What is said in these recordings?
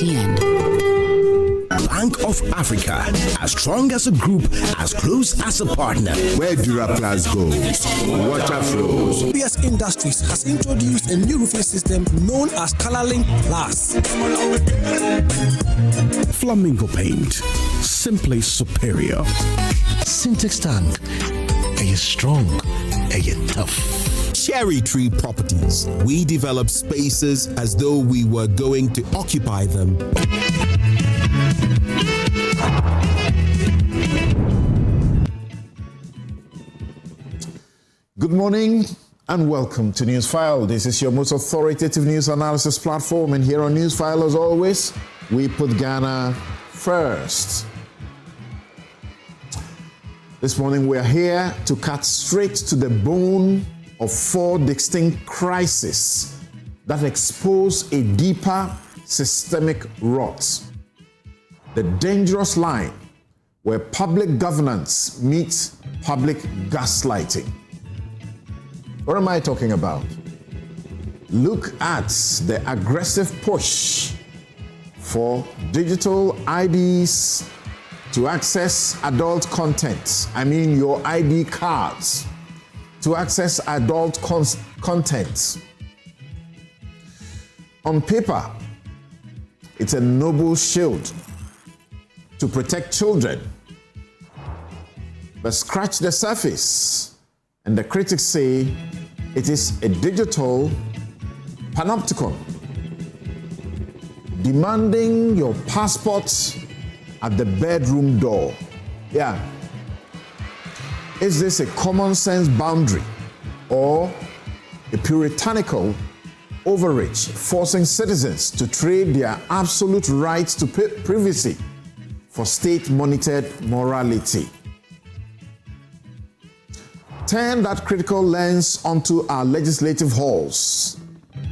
BTN. Bank of Africa, as strong as a group, as close as a partner. Where Duraplas goes, water flows. PS Industries has introduced a new roofing system known as ColorLink Plus. Flamingo paint, simply superior. Syntax tank, are you strong? Are you tough? Cherry Tree Properties. We develop spaces as though we were going to occupy them. Good morning and welcome to Newsfile. This is your most authoritative news analysis platform, and here on Newsfile, as always, we put Ghana first. This morning we are here to cut straight to the bone of 4 distinct crises that expose a deeper systemic rot. The dangerous line where public governance meets public gaslighting. What am I talking about? Look at the aggressive push for digital IDs to access adult content. I mean your ID cards to access adult content. On paper, it's a noble shield to protect children. But scratch the surface, and the critics say it is a digital panopticon, demanding your passport at the bedroom door. Yeah. Is this a common sense boundary or a puritanical overreach forcing citizens to trade their absolute rights to privacy for state-monitored morality? Turn that critical lens onto our legislative halls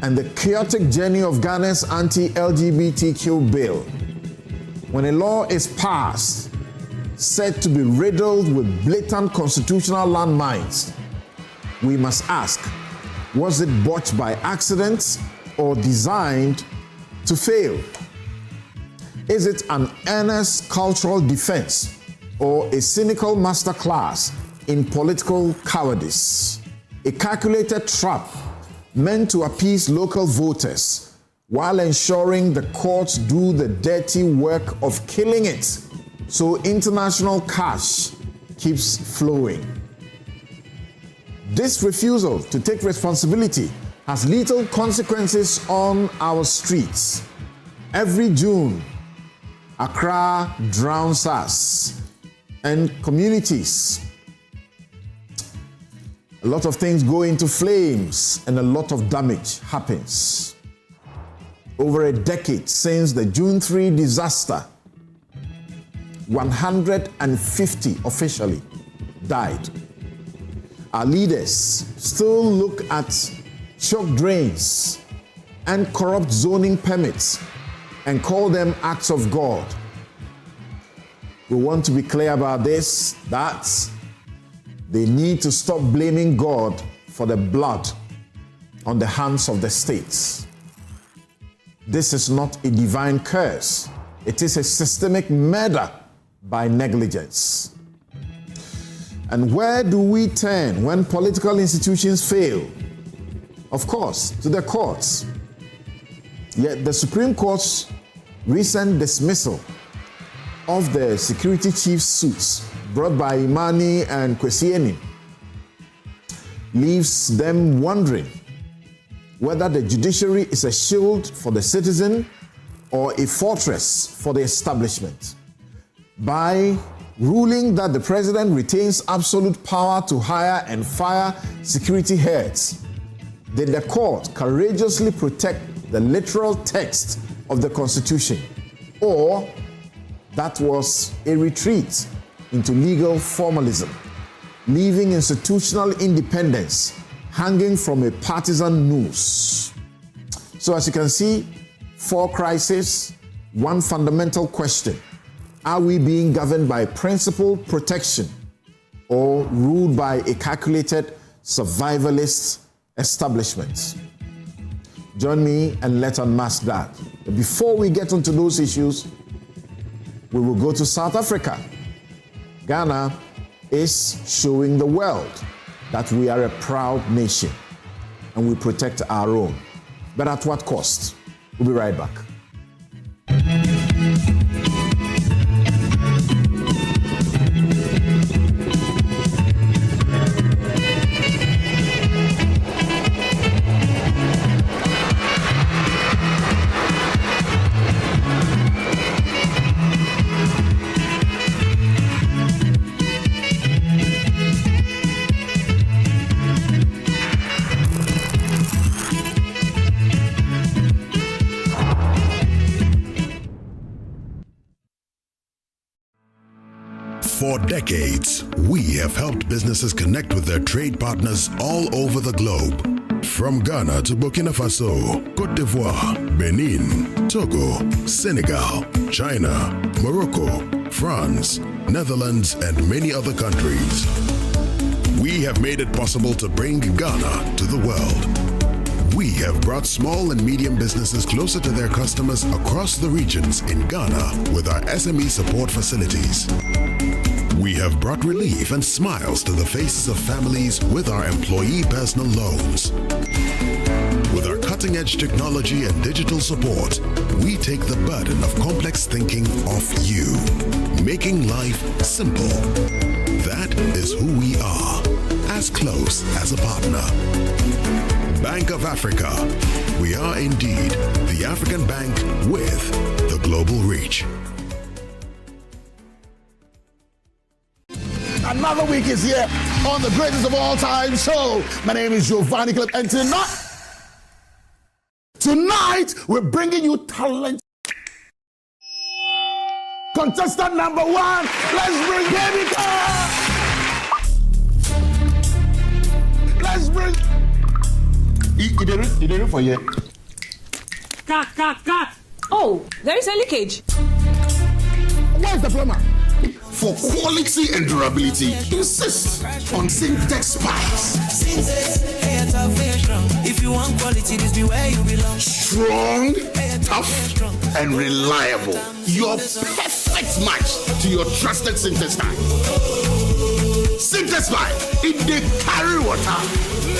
and the chaotic journey of Ghana's Anti-Lgbtq bill. When a law is passed, said to be riddled with blatant constitutional landmines, we must ask, was it botched by accident or designed to fail? Is it an earnest cultural defense or a cynical masterclass in political cowardice? A calculated trap meant to appease local voters while ensuring the courts do the dirty work of killing it so international cash keeps flowing. This refusal to take responsibility has lethal consequences on our streets. Every June, Accra drowns us and communities. A lot of things go into flames and a lot of damage happens. Over a decade since the June 3 disaster, 150 officially died. Our leaders still look at choke drains and corrupt zoning permits and call them acts of God. We want to be clear about this, that they need to stop blaming God for the blood on the hands of the states. This is not a divine curse. It is a systemic murder by negligence. And where do we turn when political institutions fail? Of course, to the courts. Yet the Supreme Court's recent dismissal of the security chief's suits brought by Imani and Kwesi leaves them wondering whether the judiciary is a shield for the citizen or a fortress for the establishment. By ruling that the president retains absolute power to hire and fire security heads, did the court courageously protect the literal text of the Constitution, or that was a retreat into legal formalism, leaving institutional independence hanging from a partisan noose? So as you can see, 4 crises, 1 fundamental question. Are we being governed by principled protection or ruled by a calculated survivalist establishment? Join me and let's unmask that. But before we get into those issues, we will go to South Africa. Ghana is showing the world that we are a proud nation and we protect our own. But at what cost? We'll be right back. For decades, we have helped businesses connect with their trade partners all over the globe. From Ghana to Burkina Faso, Côte d'Ivoire, Benin, Togo, Senegal, China, Morocco, France, Netherlands, and many other countries. We have made it possible to bring Ghana to the world. We have brought small and medium businesses closer to their customers across the regions in Ghana with our SME support facilities. We have brought relief and smiles to the faces of families with our employee personal loans. With our cutting-edge technology and digital support, we take the burden of complex thinking off you, making life simple. That is who we are, as close as a partner. Bank of Africa. We are indeed the African bank with the global reach. Another week is here on the greatest of all time show. My name is Giovanni Clip, and tonight we're bringing you talent. Contestant number one, let's bring Baby Girl. Let's bring. You did it for you. Cut. Oh, there is a leakage. Where's the plumber? For quality and durability, insist on Syntex pipes. If you want quality, this be where you belong. Strong, tough, and reliable. Your perfect match to your trusted Syntex pipe. Syntex pipe, it dey carry water,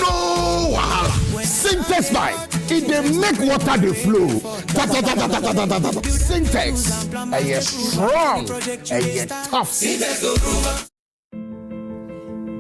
no wahala. Syntex pipe, it dey make water dey flow. Syntex, strong, tough.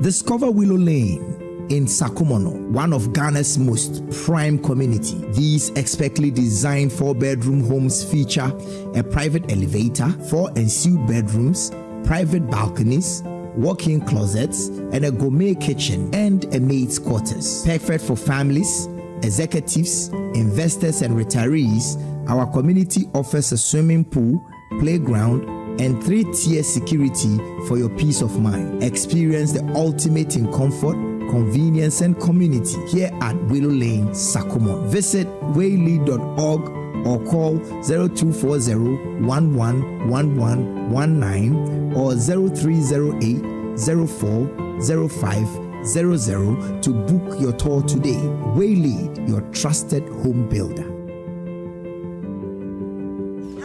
Discover Willow Lane in Sakumono, one of Ghana's most prime community. These expertly designed 4-bedroom homes feature a private elevator, 4 ensuite bedrooms, private balconies, walk-in closets, and a gourmet kitchen and a maid's quarters. Perfect for families, executives, investors, and retirees. Our community offers a swimming pool, playground, and 3-tier security for your peace of mind. Experience the ultimate in comfort, convenience, and community here at Willow Lane, Sakumon. Visit waylead.org or call 0240-111119 or 0308-040500 to book your tour today. Waylead, your trusted home builder.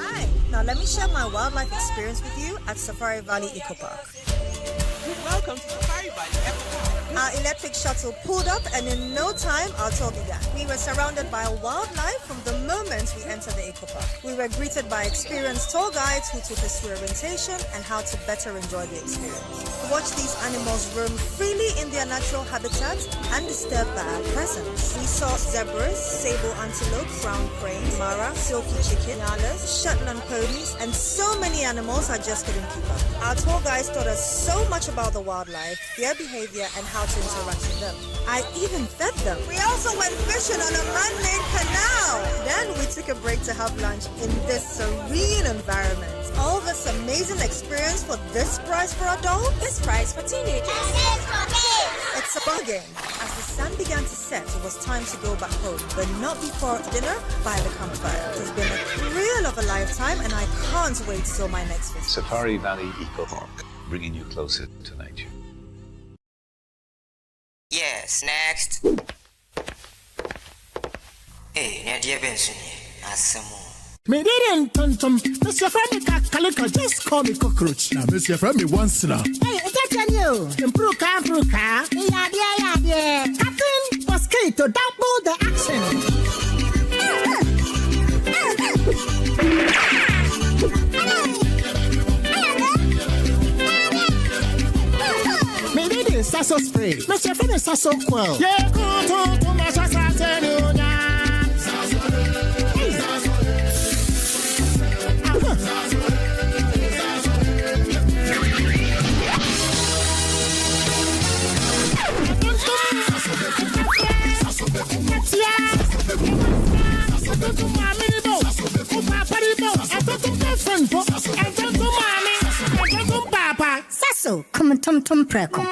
Hi, now let me share my wildlife experience with you at Safari Valley Eco Park. Welcome to Safari Valley Eco Park. Our electric shuttle pulled up, and in no time our tour began. We were surrounded by wildlife from the moment we entered the eco park. We were greeted by experienced tour guides who took us through orientation and how to better enjoy the experience. Watch these animals roam freely in their natural habitat undisturbed by our presence. We saw zebras, sable antelope, brown cranes, mara, silky chicken, nyalas, Shetland ponies, and so many animals I just couldn't keep up. Our tour guides taught us so much about the wildlife, their behavior, and how to interact with them. I even fed them. We also went fishing on a man-made canal. Then we took a break to have lunch in this serene environment. All this amazing experience for this price for adults? This price for teenagers. It's a bargain. As the sun began to set, it was time to go back home, but not before dinner by the campfire. It's been a thrill of a lifetime, and I can't wait till my next visit. Safari Valley Eco Park, bringing you closer to nature. Yes, next. Hey, dear Benson, Me didn't tum. Mr. Femi Kakalika, just call me cockroach. Now, Mr. Femi once now. Hey, that's you. Impruka. Yeah. Captain Mosquito, double the action. Me did it, Sasso spray. Mr. Femi Sasso quell. Yeah, go to my Sasso. Sasso, come tum preko.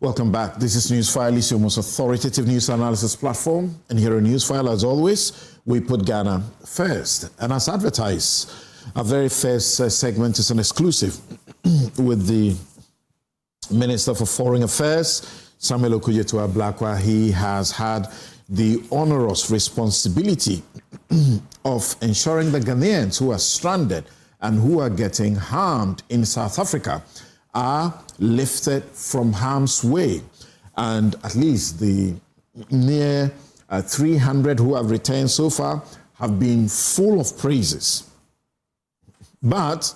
Welcome back. This is Newsfile, it's your most authoritative news analysis platform. And here on Newsfile, as always, we put Ghana first. And as advertised, our very first segment is an exclusive with the Minister for Foreign Affairs, Samuel Okudzeto-Ablakwa. He has had the onerous responsibility of ensuring the Ghanaians who are stranded and who are getting harmed in South Africa are lifted from harm's way. And at least the near 300 who have returned so far have been full of praises. But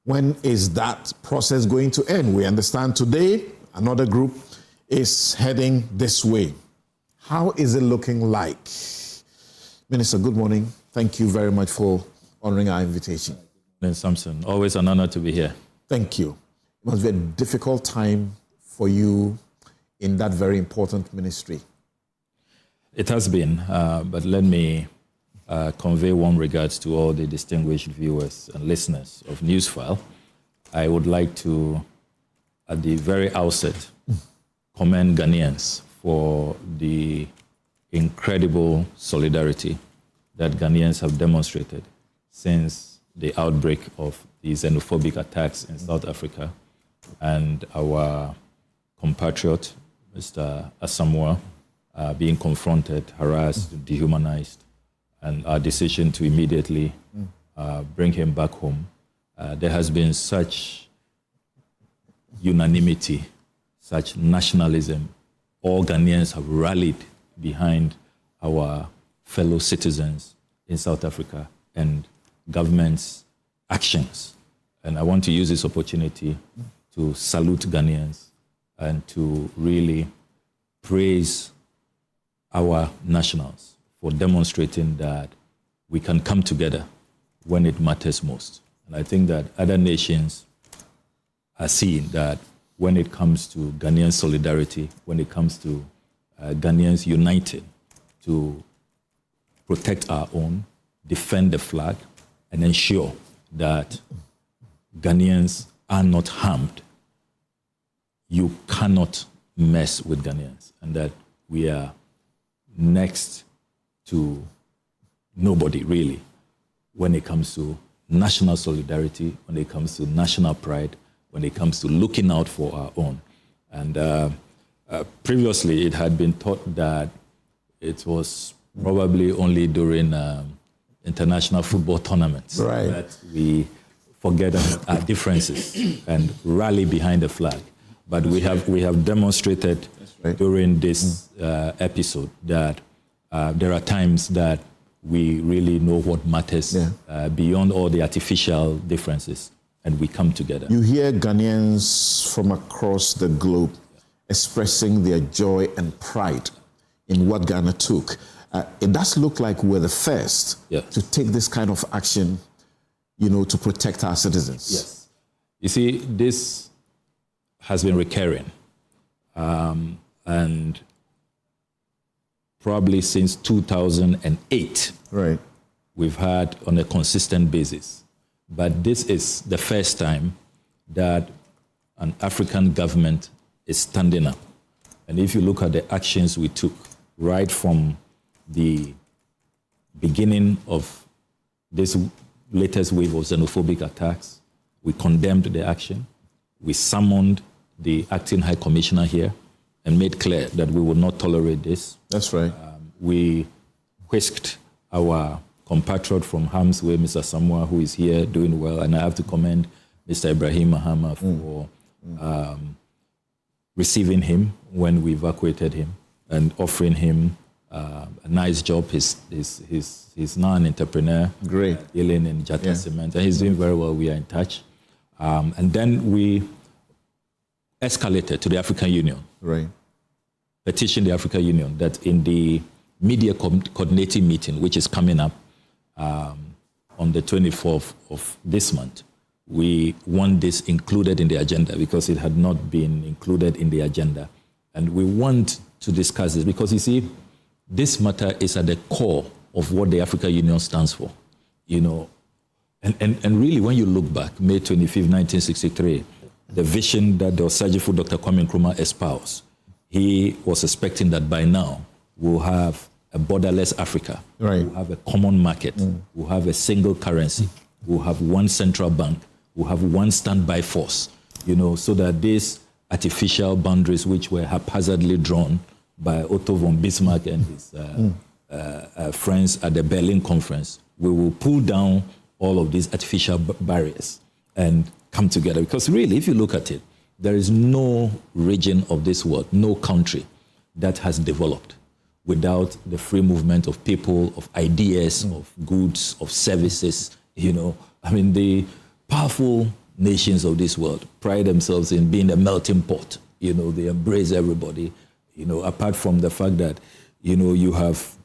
when is that process going to end? We understand today another group is heading this way. How is it looking like? Minister, good morning. Thank you very much for honoring our invitation. Samson, always an honor to be here. Thank you. It must be a difficult time for you in that very important ministry. It has been, but let me convey warm regards to all the distinguished viewers and listeners of Newsfile. I would like to, at the very outset, commend Ghanaians for the incredible solidarity that Ghanaians have demonstrated since the outbreak of the xenophobic attacks in South Africa, and our compatriot, Mr. Asamoah, being confronted, harassed, dehumanized, and our decision to immediately bring him back home. There has been such unanimity, such nationalism. All Ghanaians have rallied behind our fellow citizens in South Africa and government's actions. And I want to use this opportunity to salute Ghanaians and to really praise our nationals for demonstrating that we can come together when it matters most. And I think that other nations are seeing that when it comes to Ghanaian solidarity, when it comes to Ghanaians united to protect our own, defend the flag, and ensure that Ghanaians are not harmed, you cannot mess with Ghanaians, and that we are next to nobody, really, when it comes to national solidarity, when it comes to national pride, when it comes to looking out for our own. And previously, it had been thought that it was probably only during international football tournaments that we forget our differences and rally behind the flag. But we have demonstrated during this episode that there are times that we really know what matters beyond all the artificial differences, and we come together. You hear Ghanaians from across the globe expressing their joy and pride in what Ghana took. It does look like we're the first to take this kind of action, to protect our citizens. Yes. You see, this has been recurring. And probably since 2008. Right. We've had on a consistent basis. But this is the first time that an African government is standing up. And if you look at the actions we took right from the beginning of this latest wave of xenophobic attacks, we condemned the action. We summoned the acting High Commissioner here and made clear that we would not tolerate this. That's right. We whisked our compatriot from harm's way, Mr. Samoa, who is here doing well, and I have to commend Mr. Ibrahim Mahama for receiving him when we evacuated him and offering him a nice job. He's now an entrepreneur. Great. Dealing in Jata Cement, and he's doing very well. We are in touch. And then we escalated to the African Union. Right. Petitioned the African Union that in the media coordinating meeting, which is coming up on the 24th of this month, we want this included in the agenda because it had not been included in the agenda. And we want to discuss this because, you see, this matter is at the core of what the African Union stands for. You know, and really, when you look back, May 25th, 1963, the vision that the Osagifo Dr. Kwame Nkrumah espoused, he was expecting that by now we'll have a borderless Africa. Right. We'll have a common market. We'll have a single currency. We'll have one central bank. We'll have one standby force, you know, so that these artificial boundaries which were haphazardly drawn by Otto von Bismarck and his friends at the Berlin Conference, we will pull down all of these artificial barriers and come together. Because really, if you look at it, there is no region of this world, no country that has developed without the free movement of people, of ideas, of goods, of services. You know, I mean, the powerful nations of this world pride themselves in being a melting pot. You know, they embrace everybody, you know, apart from the fact that, you know, you have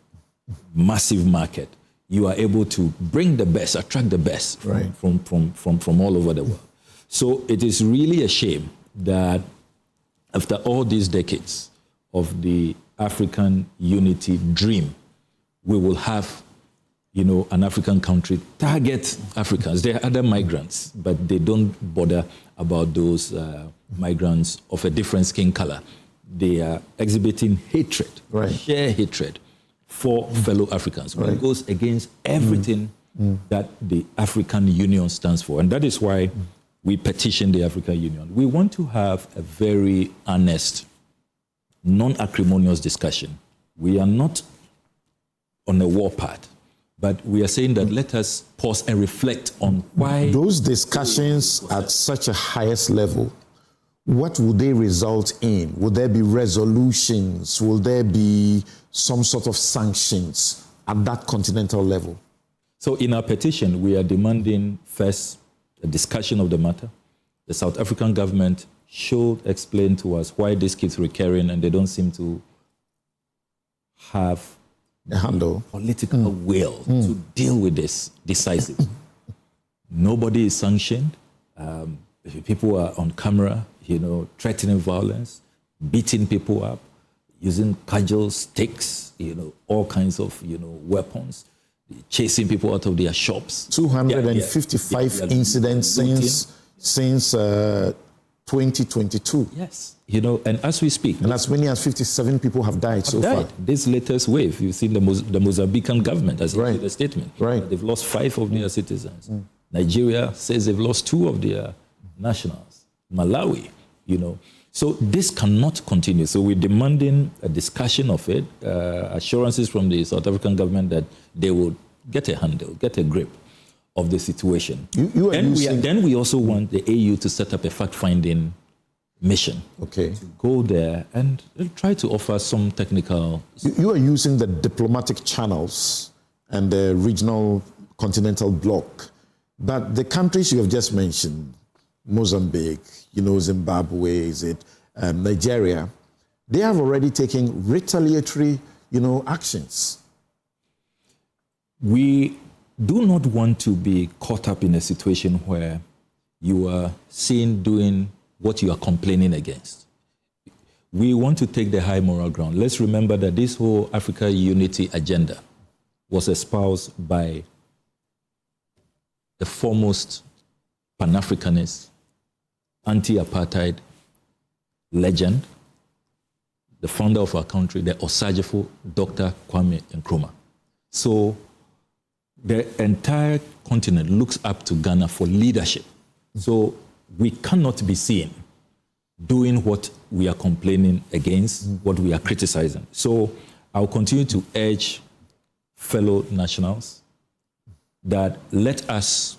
massive market. You are able to bring the best, attract the best from all over the world. So it is really a shame that after all these decades of the African unity dream, we will have, you know, an African country target Africans. There are other migrants, but they don't bother about those migrants of a different skin color. They are exhibiting hatred, sheer hatred for fellow Africans. It goes against everything that the African Union stands for. And that is why we petition the African Union. We want to have a very honest, non-acrimonious discussion. We are not on a war path, but we are saying that let us pause and reflect on why those discussions at such a highest level, what would they result in? Would there be resolutions? Will there be some sort of sanctions at that continental level? So in our petition, we are demanding first a discussion of the matter. The South African government should explain to us why this keeps recurring and they don't seem to have a handle, political will to deal with this decisively. Nobody is sanctioned. People are on camera, you know, threatening violence, beating people up, using cudgels, sticks, you know, all kinds of, you know, weapons, chasing people out of their shops. 255 incidents since 2022. Yes. You know, and as we speak, and as many as 57 people have died so far. This latest wave, you've seen the Mozambican government has issued a statement. They've lost 5 of their citizens. Nigeria says they've lost 2 of their nationals. Malawi, you know. So this cannot continue. So we're demanding a discussion of it, assurances from the South African government that they will get a handle, get a grip of the situation. Then we also want the AU to set up a fact-finding mission. Okay. To go there and try to offer some technical... You are using the diplomatic channels and the regional continental bloc, but the countries you have just mentioned, Mozambique, you know, Zimbabwe, Nigeria, they have already taken retaliatory, you know, actions. We do not want to be caught up in a situation where you are seen doing what you are complaining against. we want to take the high moral ground. Let's remember that this whole Africa unity agenda was espoused by the foremost Pan-Africanist, anti-apartheid legend, the founder of our country, the Osajefo, Dr. Kwame Nkrumah. So the entire continent looks up to Ghana for leadership. So we cannot be seen doing what we are complaining against, what we are criticizing. So I'll continue to urge fellow nationals that let us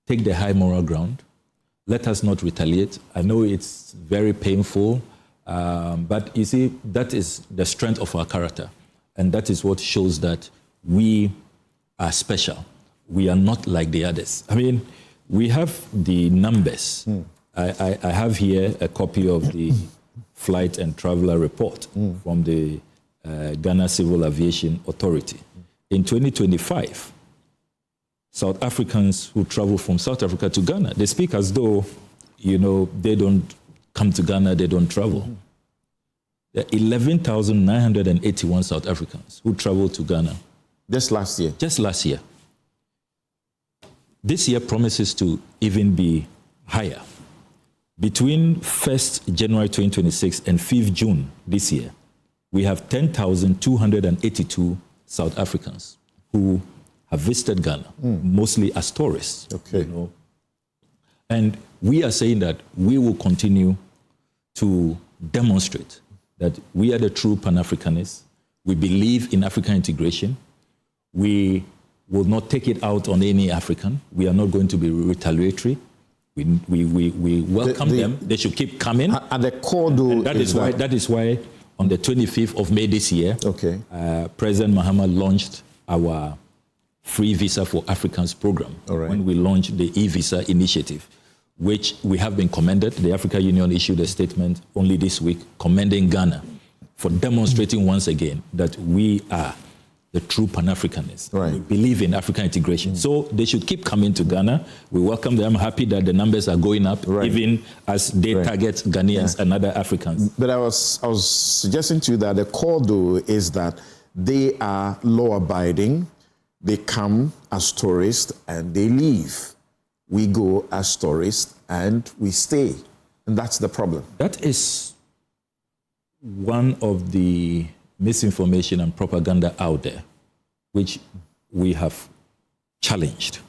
take the high moral ground. Let us not retaliate. I know it's very painful, but you see, that is the strength of our character. And that is what shows that we are special. We are not like the others. I mean, we have the numbers. I have here a copy of the Flight and Traveler Report from the Ghana Civil Aviation Authority. In 2025, South Africans who travel from South Africa to Ghana, they speak as though, you know, they don't come to Ghana, they don't travel. There are 11,981 South Africans who traveled to Ghana. Just last year? Just last year. This year promises to even be higher. Between 1st January 2026 and 5th June this year, we have 10,282 South Africans who have visited Ghana, mostly as tourists. Okay. You know. And we are saying that we will continue to demonstrate that we are the true Pan-Africanists. We believe in African integration. We will not take it out on any African. We are not going to be retaliatory. We welcome them. They should keep coming. And the core though that is why on the 25th of May this year, President Mahama launched our free visa for Africans program. When we launched the e-visa initiative, which we have been commended. The African Union issued a statement only this week commending Ghana for demonstrating once again that we are the true Pan-Africanists. We believe in African integration. So they should keep coming to Ghana. We welcome them. I'm happy that the numbers are going up, even as they target Ghanaians and other Africans. But I was suggesting to you that the core though is that they are law-abiding. They come as tourists and they leave. We go as tourists and we stay. And that's the problem. That is one of the misinformation and propaganda out there, which we have challenged.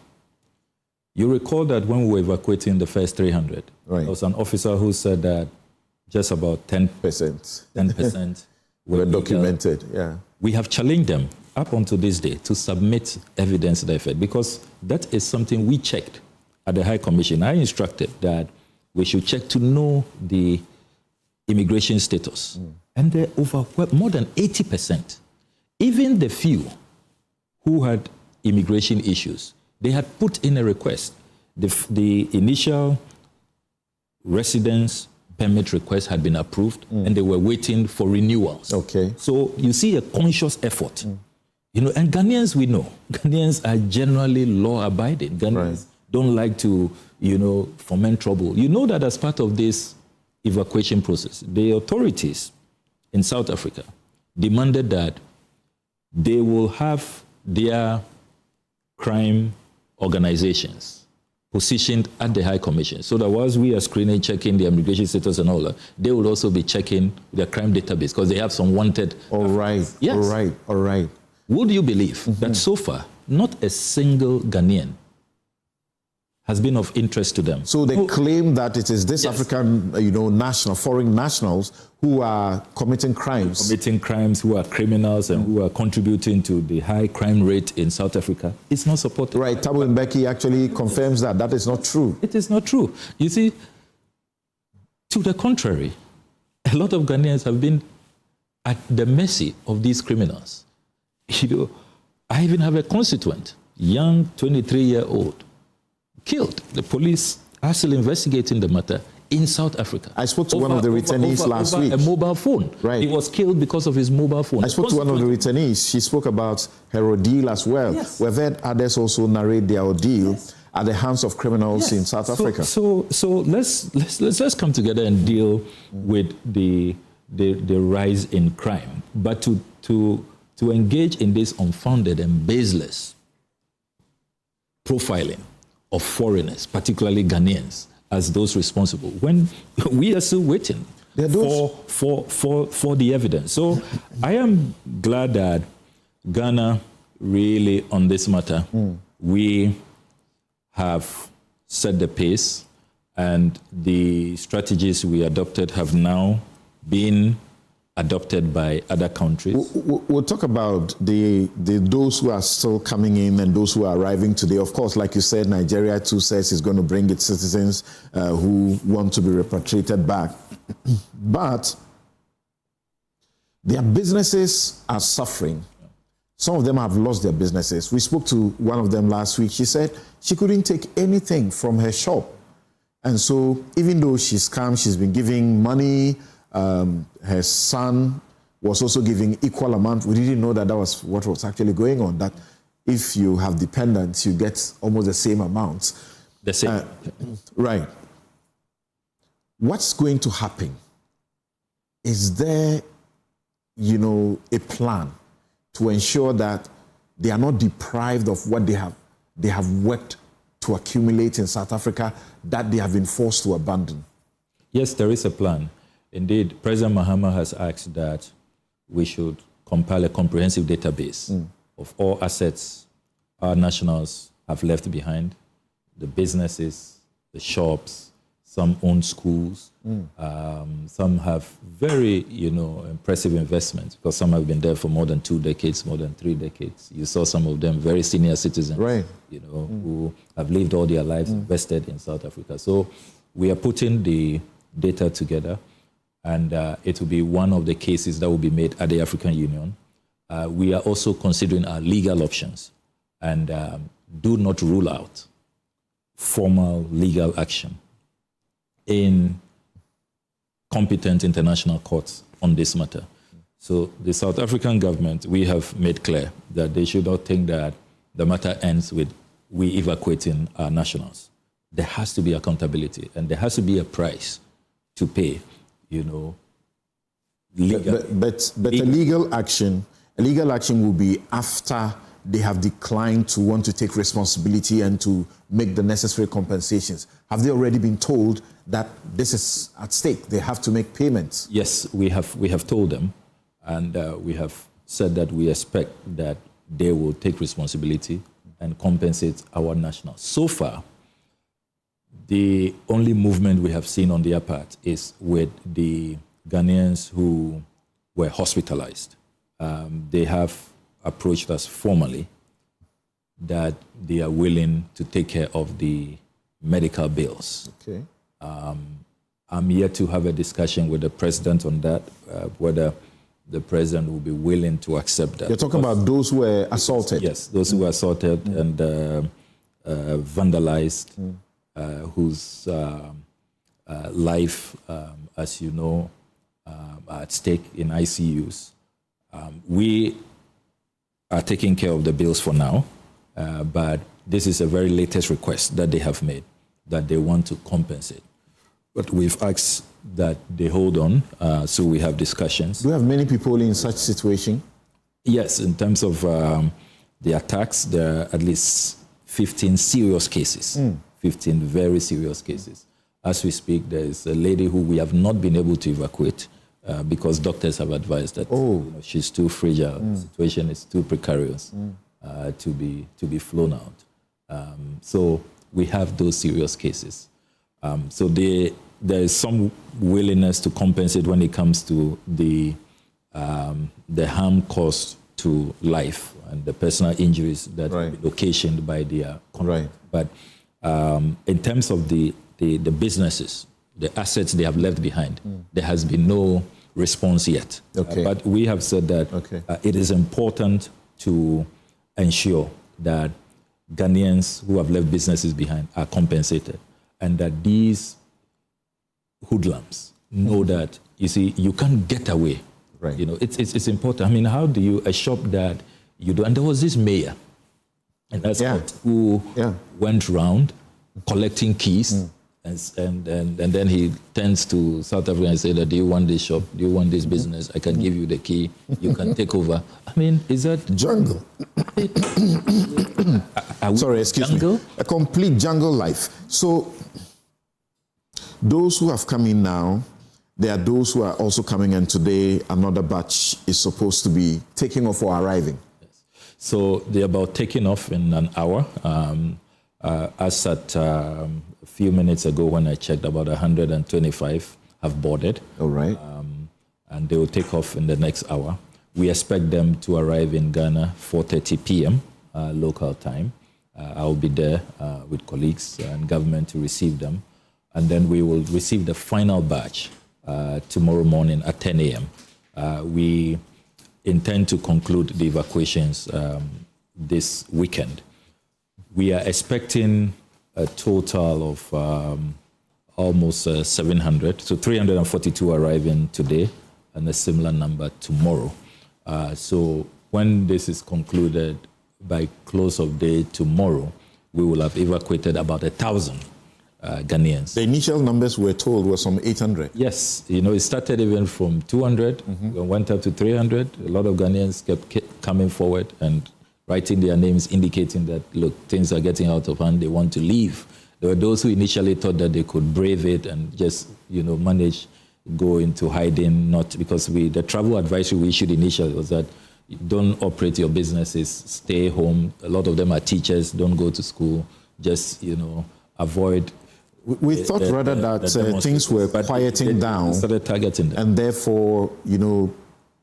You recall that when we were evacuating the first 300, there was an officer who said that just about 10% were documented. We have challenged them up until this day to submit evidence to the effect, because that is something we checked at the High Commission. I instructed that we should check to know the immigration status. And they're more than 80%. Even the few who had immigration issues, they had put in a request. The initial residence permit request had been approved and they were waiting for renewals. So you see a conscious effort. You know, and Ghanaians, we know, Ghanaians are generally law-abiding. Ghanaians don't like to, you know, foment trouble. You know that as part of this evacuation process, the authorities in South Africa demanded that they will have their crime organizations positioned at the High Commission, so that whilst we are screening, checking the immigration status and all that, they will also be checking their crime database because they have some wanted. All right. Would you believe that so far, not a single Ghanaian has been of interest to them? So they claim that it is this African, foreign nationals who are committing crimes. Who are criminals and who are contributing to the high crime rate in South Africa. It's not supported. Thabo Mbeki actually confirms that. That is not true. It is not true. You see, to the contrary, a lot of Ghanaians have been at the mercy of these criminals. You know, I even have a constituent, young 23-year-old, killed. The police are still investigating the matter in South Africa. I spoke to one of the returnees last week. A mobile phone. He was killed because of his mobile phone. I spoke to one of the returnees. She spoke about her ordeal as well. We've heard others also narrate their ordeal at the hands of criminals in South Africa. So let's come together and deal with the the rise in crime, but to engage in this unfounded and baseless profiling of foreigners, particularly Ghanaians, as those responsible, when we are still waiting for the evidence. So I am glad that Ghana really, on this matter, we have set the pace, and the strategies we adopted have now been adopted by other countries. We'll talk about those who are still coming in and those who are arriving today. Of course, like you said, Nigeria too says it's going to bring its citizens who want to be repatriated back. But their businesses are suffering. Some of them have lost their businesses. We spoke to one of them last week. She said she couldn't take anything from her shop. And so even though she's calm, she's been giving money. Her son was also giving equal amount. We didn't know that was what was actually going on, that if you have dependents, you get almost the same amount. The same. Right. What's going to happen? Is there, a plan to ensure that they are not deprived of what they have worked to accumulate in South Africa, that they have been forced to abandon? Yes, there is a plan. Indeed, President Mahama has asked that we should compile a comprehensive database of all assets our nationals have left behind, the businesses, the shops, some own schools, some have very, impressive investments, because some have been there for more than 2 decades, more than 3 decades. You saw some of them very senior citizens, right, who have lived all their lives invested in South Africa. So we are putting the data together, and it will be one of the cases that will be made at the African Union. We are also considering our legal options, and do not rule out formal legal action in competent international courts on this matter. So the South African government, we have made clear that they should not think that the matter ends with we evacuating our nationals. There has to be accountability, and there has to be a price to pay, legal. But a legal action will be after they have declined to want to take responsibility and to make the necessary compensations. Have they already been told that this is at stake? They have to make payments? Yes, we have told them, and we have said that we expect that they will take responsibility and compensate our nationals. So far, the only movement we have seen on their part is with the Ghanaians who were hospitalized. They have approached us formally that they are willing to take care of the medical bills. Okay. I'm yet to have a discussion with the president on that, whether the president will be willing to accept that. You're talking about those who were assaulted? Yes, those who were assaulted and vandalized, whose life, as you know, are at stake in ICUs. We are taking care of the bills for now, but this is a very latest request that they have made, that they want to compensate. But we've asked that they hold on, so we have discussions. Do you have many people in such situation? Yes, in terms of the attacks, there are at least 15 serious cases, 15 very serious cases. As we speak, there is a lady who we have not been able to evacuate because doctors have advised that she's too fragile, the situation is too precarious to be flown out. So we have those serious cases. So there is some willingness to compensate when it comes to the harm caused to life and the personal injuries that will be occasioned by their conduct. But in terms of the businesses, the assets they have left behind, there has been no response yet. But we have said that it is important to ensure that Ghanaians who have left businesses behind are compensated, and that these hoodlums know that, you see, you can't get away. It's important. I mean, how do you, a shop that you do, and there was this mayor in Escort who went around collecting keys And then he turns to South Africa and say that, do you want this shop? Do you want this business? I can give you the key. You can take over. I mean, is that jungle? Sorry, excuse jungle? me. A complete jungle life. So those who have come in now, there are those who are also coming in today. Another batch is supposed to be taking off or arriving. Yes. So they're about taking off in an hour. As at a few minutes ago when I checked, about 125 have boarded. All right. And they will take off in the next hour. We expect them to arrive in Ghana 4:30 p.m. Local time. I'll be there with colleagues and government to receive them. And then we will receive the final batch tomorrow morning at 10 a.m. We intend to conclude the evacuations this weekend. We are expecting a total of almost 700, so 342 arriving today and a similar number tomorrow. So when this is concluded, by close of day tomorrow, we will have evacuated about 1,000 Ghanaians. The initial numbers we're told were some 800. Yes, it started even from 200, went up to 300. A lot of Ghanaians kept coming forward and writing their names, indicating that, look, things are getting out of hand, they want to leave. There were those who initially thought that they could brave it and just, manage, go into hiding, not because the travel advisory we issued initially was that don't operate your businesses, stay home. A lot of them are teachers, don't go to school, just, avoid. We thought rather that things were quieting down. Started targeting them. And therefore,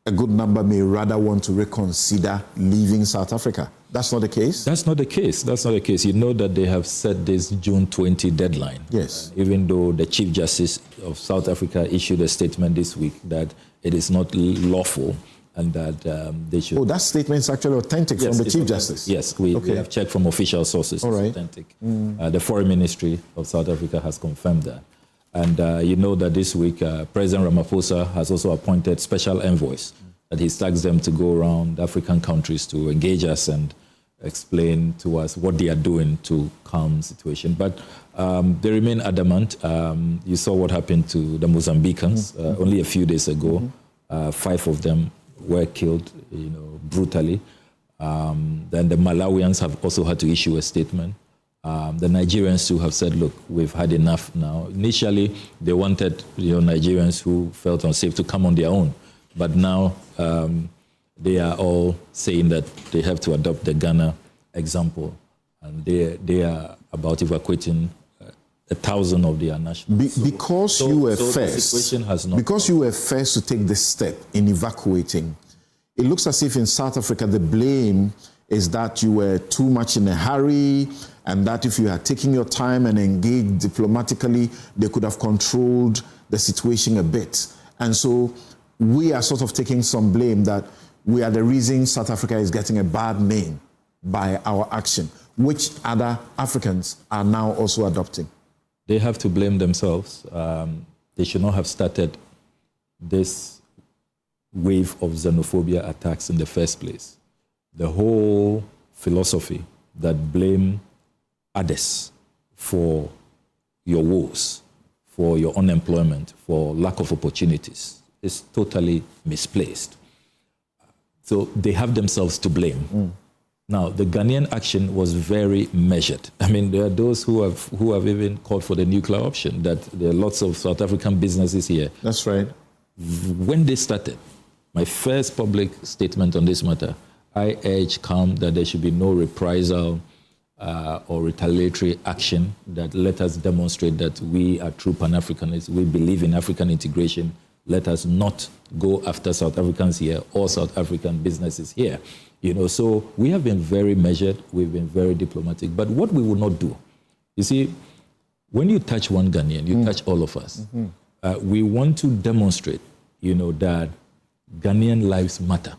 a good number may rather want to reconsider leaving South Africa. That's not the case? That's not the case. That's not the case. You know that they have set this June 20 deadline. Yes. Even though the Chief Justice of South Africa issued a statement this week that it is not lawful and that they should... Oh, that statement is actually authentic from the Chief Justice? Yes, we have checked from official sources. All right. It's authentic. The Foreign Ministry of South Africa has confirmed that. And you know that this week, President Ramaphosa has also appointed special envoys that he tasked them to go around African countries to engage us and explain to us what they are doing to calm the situation. But they remain adamant. You saw what happened to the Mozambicans only a few days ago. 5 of them were killed, brutally. Then the Malawians have also had to issue a statement. The Nigerians too have said, look, we've had enough now. Initially, they wanted Nigerians who felt unsafe to come on their own. But now they are all saying that they have to adopt the Ghana example. And they are about evacuating 1,000 of their nationals. Because you were first to take this step in evacuating, it looks as if in South Africa the blame is that you were too much in a hurry, and that if you had taken your time and engaged diplomatically, they could have controlled the situation a bit. And so we are sort of taking some blame that we are the reason South Africa is getting a bad name by our action, which other Africans are now also adopting. They have to blame themselves. They should not have started this wave of xenophobia attacks in the first place. The whole philosophy that blame others for your woes, for your unemployment, for lack of opportunities is totally misplaced. So they have themselves to blame. Now, the Ghanaian action was very measured. I mean, there are those who have even called for the nuclear option, that there are lots of South African businesses here. That's right. When they started, my first public statement on this matter, I urged calm that there should be no reprisal or retaliatory action, that let us demonstrate that we are true Pan-Africanists, we believe in African integration. Let us not go after South Africans here or South African businesses here. So we have been very measured, we've been very diplomatic. But what we will not do, you see, when you touch one Ghanaian, you touch all of us. We want to demonstrate, that Ghanaian lives matter,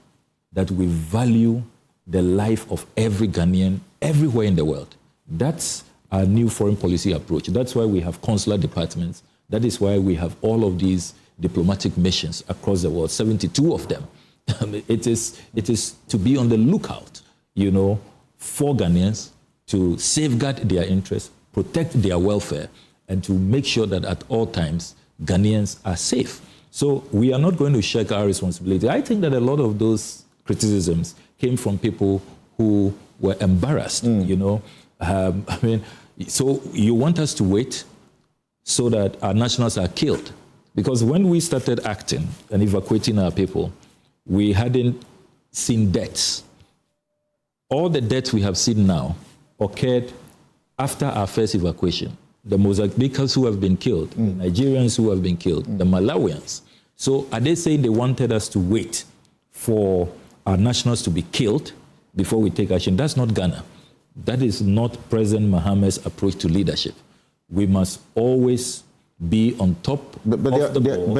that we value the life of every Ghanaian everywhere in the world. That's our new foreign policy approach. That's why we have consular departments. That is why we have all of these diplomatic missions across the world, 72 of them. It is to be on the lookout, for Ghanaians, to safeguard their interests, protect their welfare, and to make sure that at all times Ghanaians are safe. So we are not going to shirk our responsibility. I think that a lot of those criticisms came from people who were embarrassed, you know. I mean, so you want us to wait so that our nationals are killed? Because when we started acting and evacuating our people, we hadn't seen deaths. All the deaths we have seen now occurred after our first evacuation. The Mozambicans who have been killed, the Nigerians who have been killed, the Malawians. So are they saying they wanted us to wait for our nationals to be killed before we take action? That's not Ghana. That is not President Mohammed's approach to leadership. We must always be on top of the ball.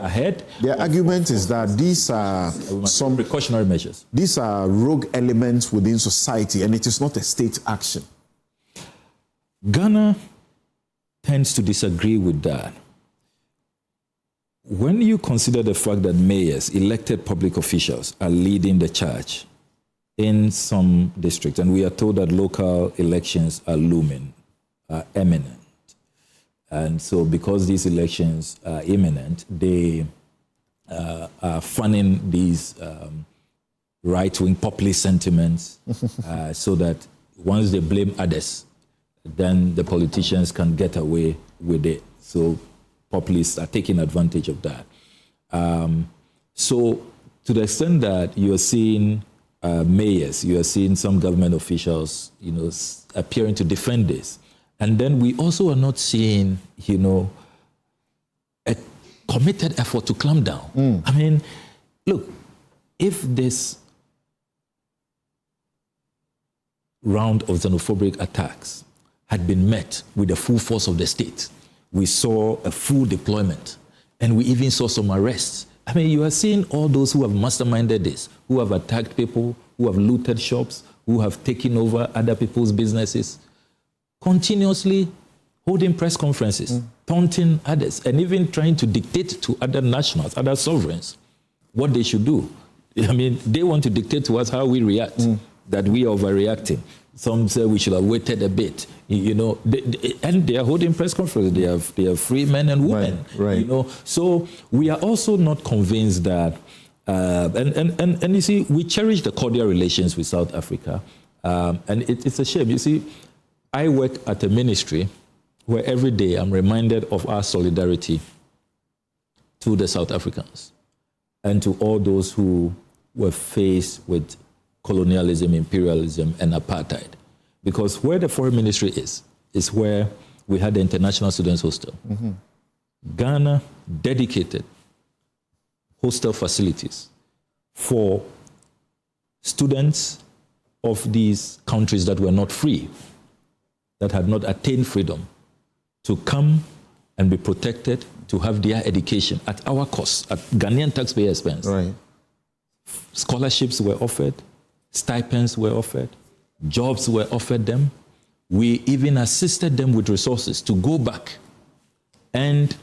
Ahead. Their argument is that these are some precautionary measures. These are rogue elements within society, and it is not a state action. Ghana tends to disagree with that. When you consider the fact that mayors, elected public officials, are leading the charge in some districts, and we are told that local elections are looming, are imminent. And so because these elections are imminent, they are fanning these right-wing populist sentiments so that once they blame others, then the politicians can get away with it. So populists are taking advantage of that. So to the extent that you are seeing mayors, you are seeing some government officials, you know, appearing to defend this. And then we also are not seeing, you know, a committed effort to clamp down. I mean, look, if this round of xenophobic attacks had been met with the full force of the state, we saw a full deployment, and we even saw some arrests. I mean, you are seeing all those who have masterminded this, who have attacked people, who have looted shops, who have taken over other people's businesses, continuously holding press conferences, taunting others, and even trying to dictate to other nationals, other sovereigns, what they should do. I mean, they want to dictate to us how we react, that we are overreacting. Some say we should have waited a bit, you know, and they are holding press conferences. They are free men and women, right. You know. So we are also not convinced that, and you see, we cherish the cordial relations with South Africa, and it's a shame. You see, I work at a ministry where every day I'm reminded of our solidarity to the South Africans and to all those who were faced with colonialism, imperialism, and apartheid. Because where the foreign ministry is where we had the International Students Hostel. Ghana dedicated hostel facilities for students of these countries that were not free, that had not attained freedom, to come and be protected, to have their education at our cost, at Ghanaian taxpayer expense. Right. Scholarships were offered, stipends were offered, jobs were offered them. We even assisted them with resources to go back and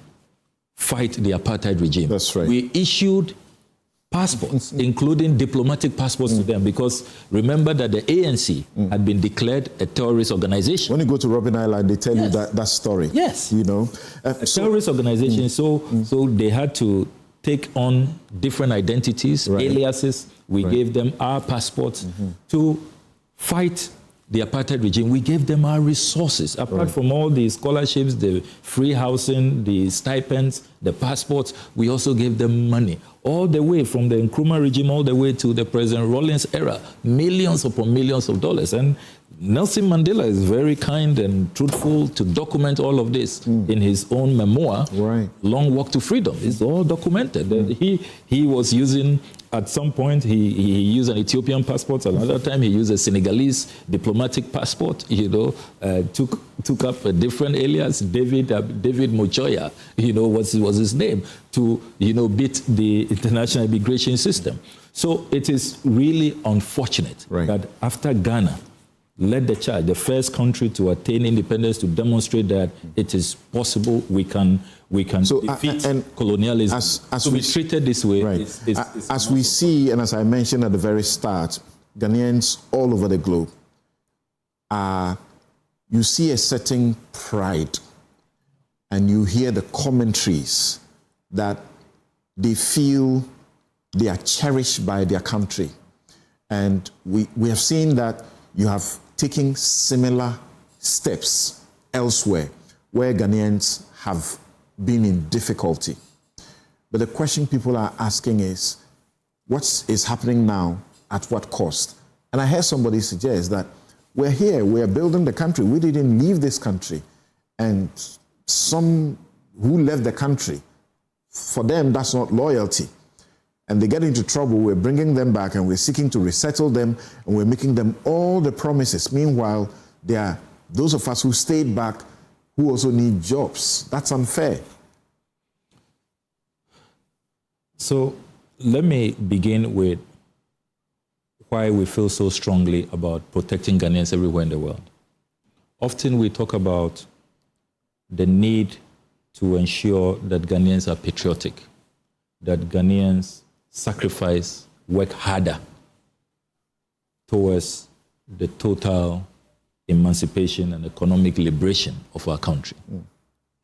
fight the apartheid regime. That's right. We issued passports, including diplomatic passports to them, because remember that the ANC had been declared a terrorist organization. When you go to Robben Island, they tell you that story. Yes. You know, a terrorist organization. So they had to take on different identities, aliases. We gave them our passports to fight the apartheid regime. We gave them our resources, apart from all the scholarships, the free housing, the stipends, the passports. We also gave them money, all the way from the Nkrumah regime all the way to the President Rawlings era, millions upon millions of dollars. And Nelson Mandela is very kind and truthful to document all of this in his own memoir, Long Walk to Freedom. It's all documented. He was using, at some point, he used an Ethiopian passport. Another time, he used a Senegalese diplomatic passport. You know, took up a different alias. David Mochoya, you know, was his name, to, you know, beat the international immigration system. So it is really unfortunate that after Ghana led the charge, the first country to attain independence, to demonstrate that it is possible we can defeat colonialism. So we treated this way. As we see, and as I mentioned at the very start, Ghanaians all over the globe, you see a certain pride and you hear the commentaries that they feel they are cherished by their country. And we have seen that you have taken similar steps elsewhere where Ghanaians have been in difficulty. But the question people are asking is, what is happening now, at what cost? And I heard somebody suggest that we're here, we're building the country, we didn't leave this country. And some who left the country, for them, that's not loyalty. And they get into trouble, we're bringing them back and we're seeking to resettle them and we're making them all the promises. Meanwhile, there are those of us who stayed back who also need jobs. That's unfair. So let me begin with why we feel so strongly about protecting Ghanaians everywhere in the world. Often we talk about the need to ensure that Ghanaians are patriotic, that Ghanaians sacrifice, work harder towards the total emancipation and economic liberation of our country.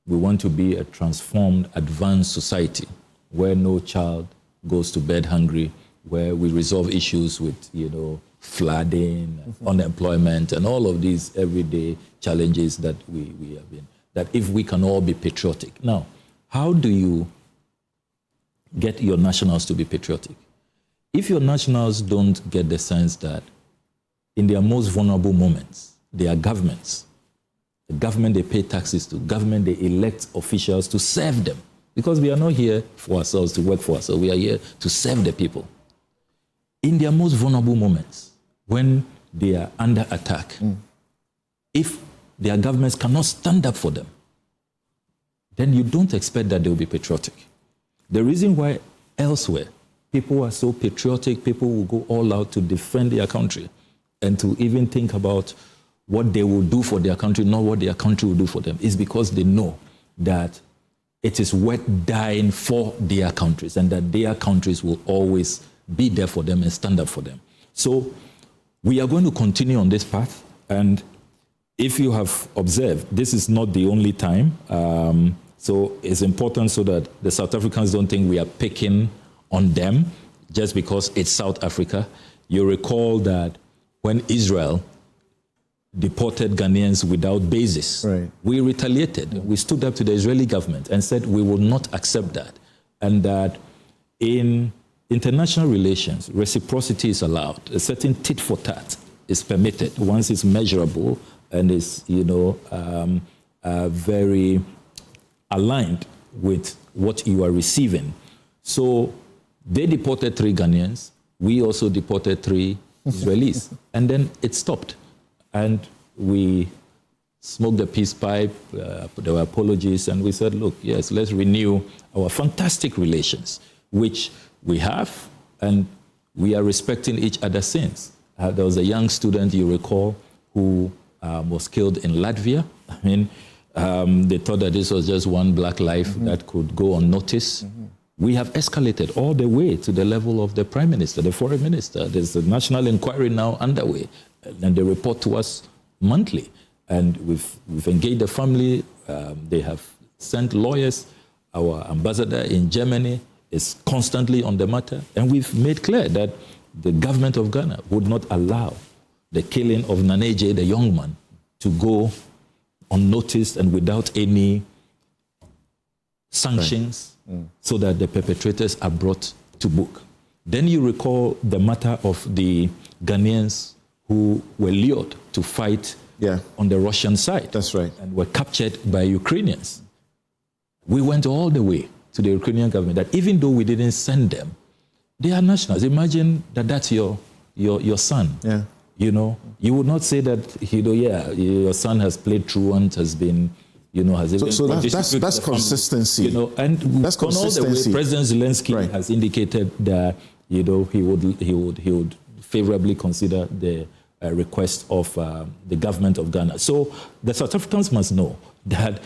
We want to be a transformed, advanced society where no child goes to bed hungry, where we resolve issues with, flooding, unemployment, and all of these everyday challenges that we have been. That if we can all be patriotic. Now, how do you get your nationals to be patriotic? If your nationals don't get the sense that in their most vulnerable moments, they are governments, the government they pay taxes to, government they elect officials to serve them, because we are not here for ourselves, to work for ourselves, we are here to serve the people. In their most vulnerable moments, when they are under attack, if their governments cannot stand up for them, then you don't expect that they will be patriotic. The reason why elsewhere people are so patriotic, people will go all out to defend their country and to even think about what they will do for their country, not what their country will do for them, is because they know that it is worth dying for their countries and that their countries will always be there for them and stand up for them. So we are going to continue on this path, and if you have observed, this is not the only time. So it's important so that the South Africans don't think we are picking on them just because it's South Africa. You recall that when Israel deported Ghanaians without basis, we retaliated. We stood up to the Israeli government and said we will not accept that. And that in international relations, reciprocity is allowed. A certain tit for tat is permitted once it's measurable and is, very aligned with what you are receiving. So they deported 3 Ghanaians. We also deported 3 Israelis. And then it stopped. And we smoked the peace pipe, there were apologies, and we said, look, yes, let's renew our fantastic relations, which we have, and we are respecting each other since. There was a young student, you recall, who was killed in Latvia. I mean, they thought that this was just one black life that could go unnoticed. We have escalated all the way to the level of the Prime Minister, the Foreign Minister. There's a national inquiry now underway, and they report to us monthly. And we've engaged the family. They have sent lawyers. Our ambassador in Germany is constantly on the matter. And we've made clear that the government of Ghana would not allow the killing of Naneje, the young man, to go unnoticed and without any sanctions, so that the perpetrators are brought to book. Then you recall the matter of the Ghanaians who were lured to fight on the Russian side. That's right. And were captured by Ukrainians. We went all the way to the Ukrainian government that even though we didn't send them, they are nationals. Imagine that that's your son. Yeah. You would not say that, your son has played truant, has been, has even so that's consistency. And that's consistency. On all the way, President Zelensky has indicated that, he would favorably consider the request of the government of Ghana. So the South Africans must know that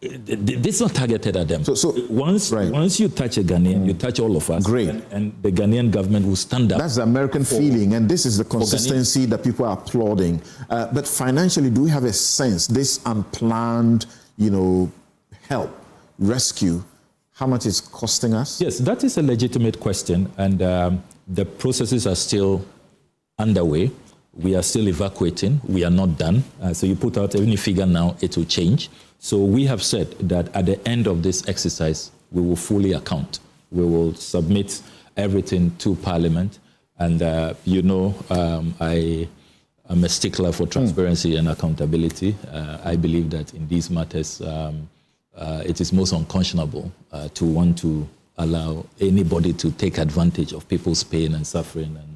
this is not targeted at them. So once you touch a Ghanaian, you touch all of us. Great. And the Ghanaian government will stand up. That's the American feeling, and this is the consistency that people are applauding. But financially, do we have a sense, this unplanned, help rescue, how much it's costing us? Yes, that is a legitimate question, and the processes are still underway. We are still evacuating. We are not done. So you put out any figure now, it will change. So we have said that at the end of this exercise, we will fully account. We will submit everything to Parliament. And, I am a stickler for transparency and accountability. I believe that in these matters, it is most unconscionable to want to allow anybody to take advantage of people's pain and suffering and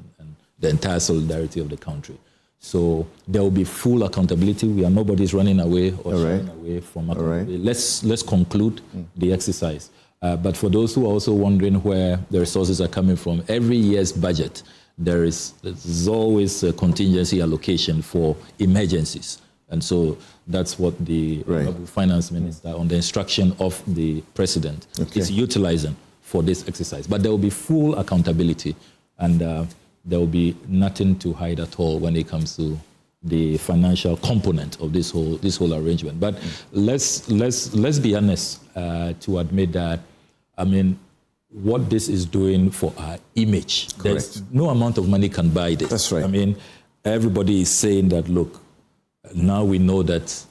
the entire solidarity of the country. So there will be full accountability. Nobody's running away or shying away from accountability. Let's conclude the exercise. But for those who are also wondering where the resources are coming from, every year's budget, there's always a contingency allocation for emergencies. And so that's what the finance minister, on the instruction of the president, is utilizing for this exercise. But there will be full accountability, and there will be nothing to hide at all when it comes to the financial component of this whole arrangement. But let's be honest to admit that, what this is doing for our image, there's no amount of money can buy this. That's right. Everybody is saying that, look, now we know that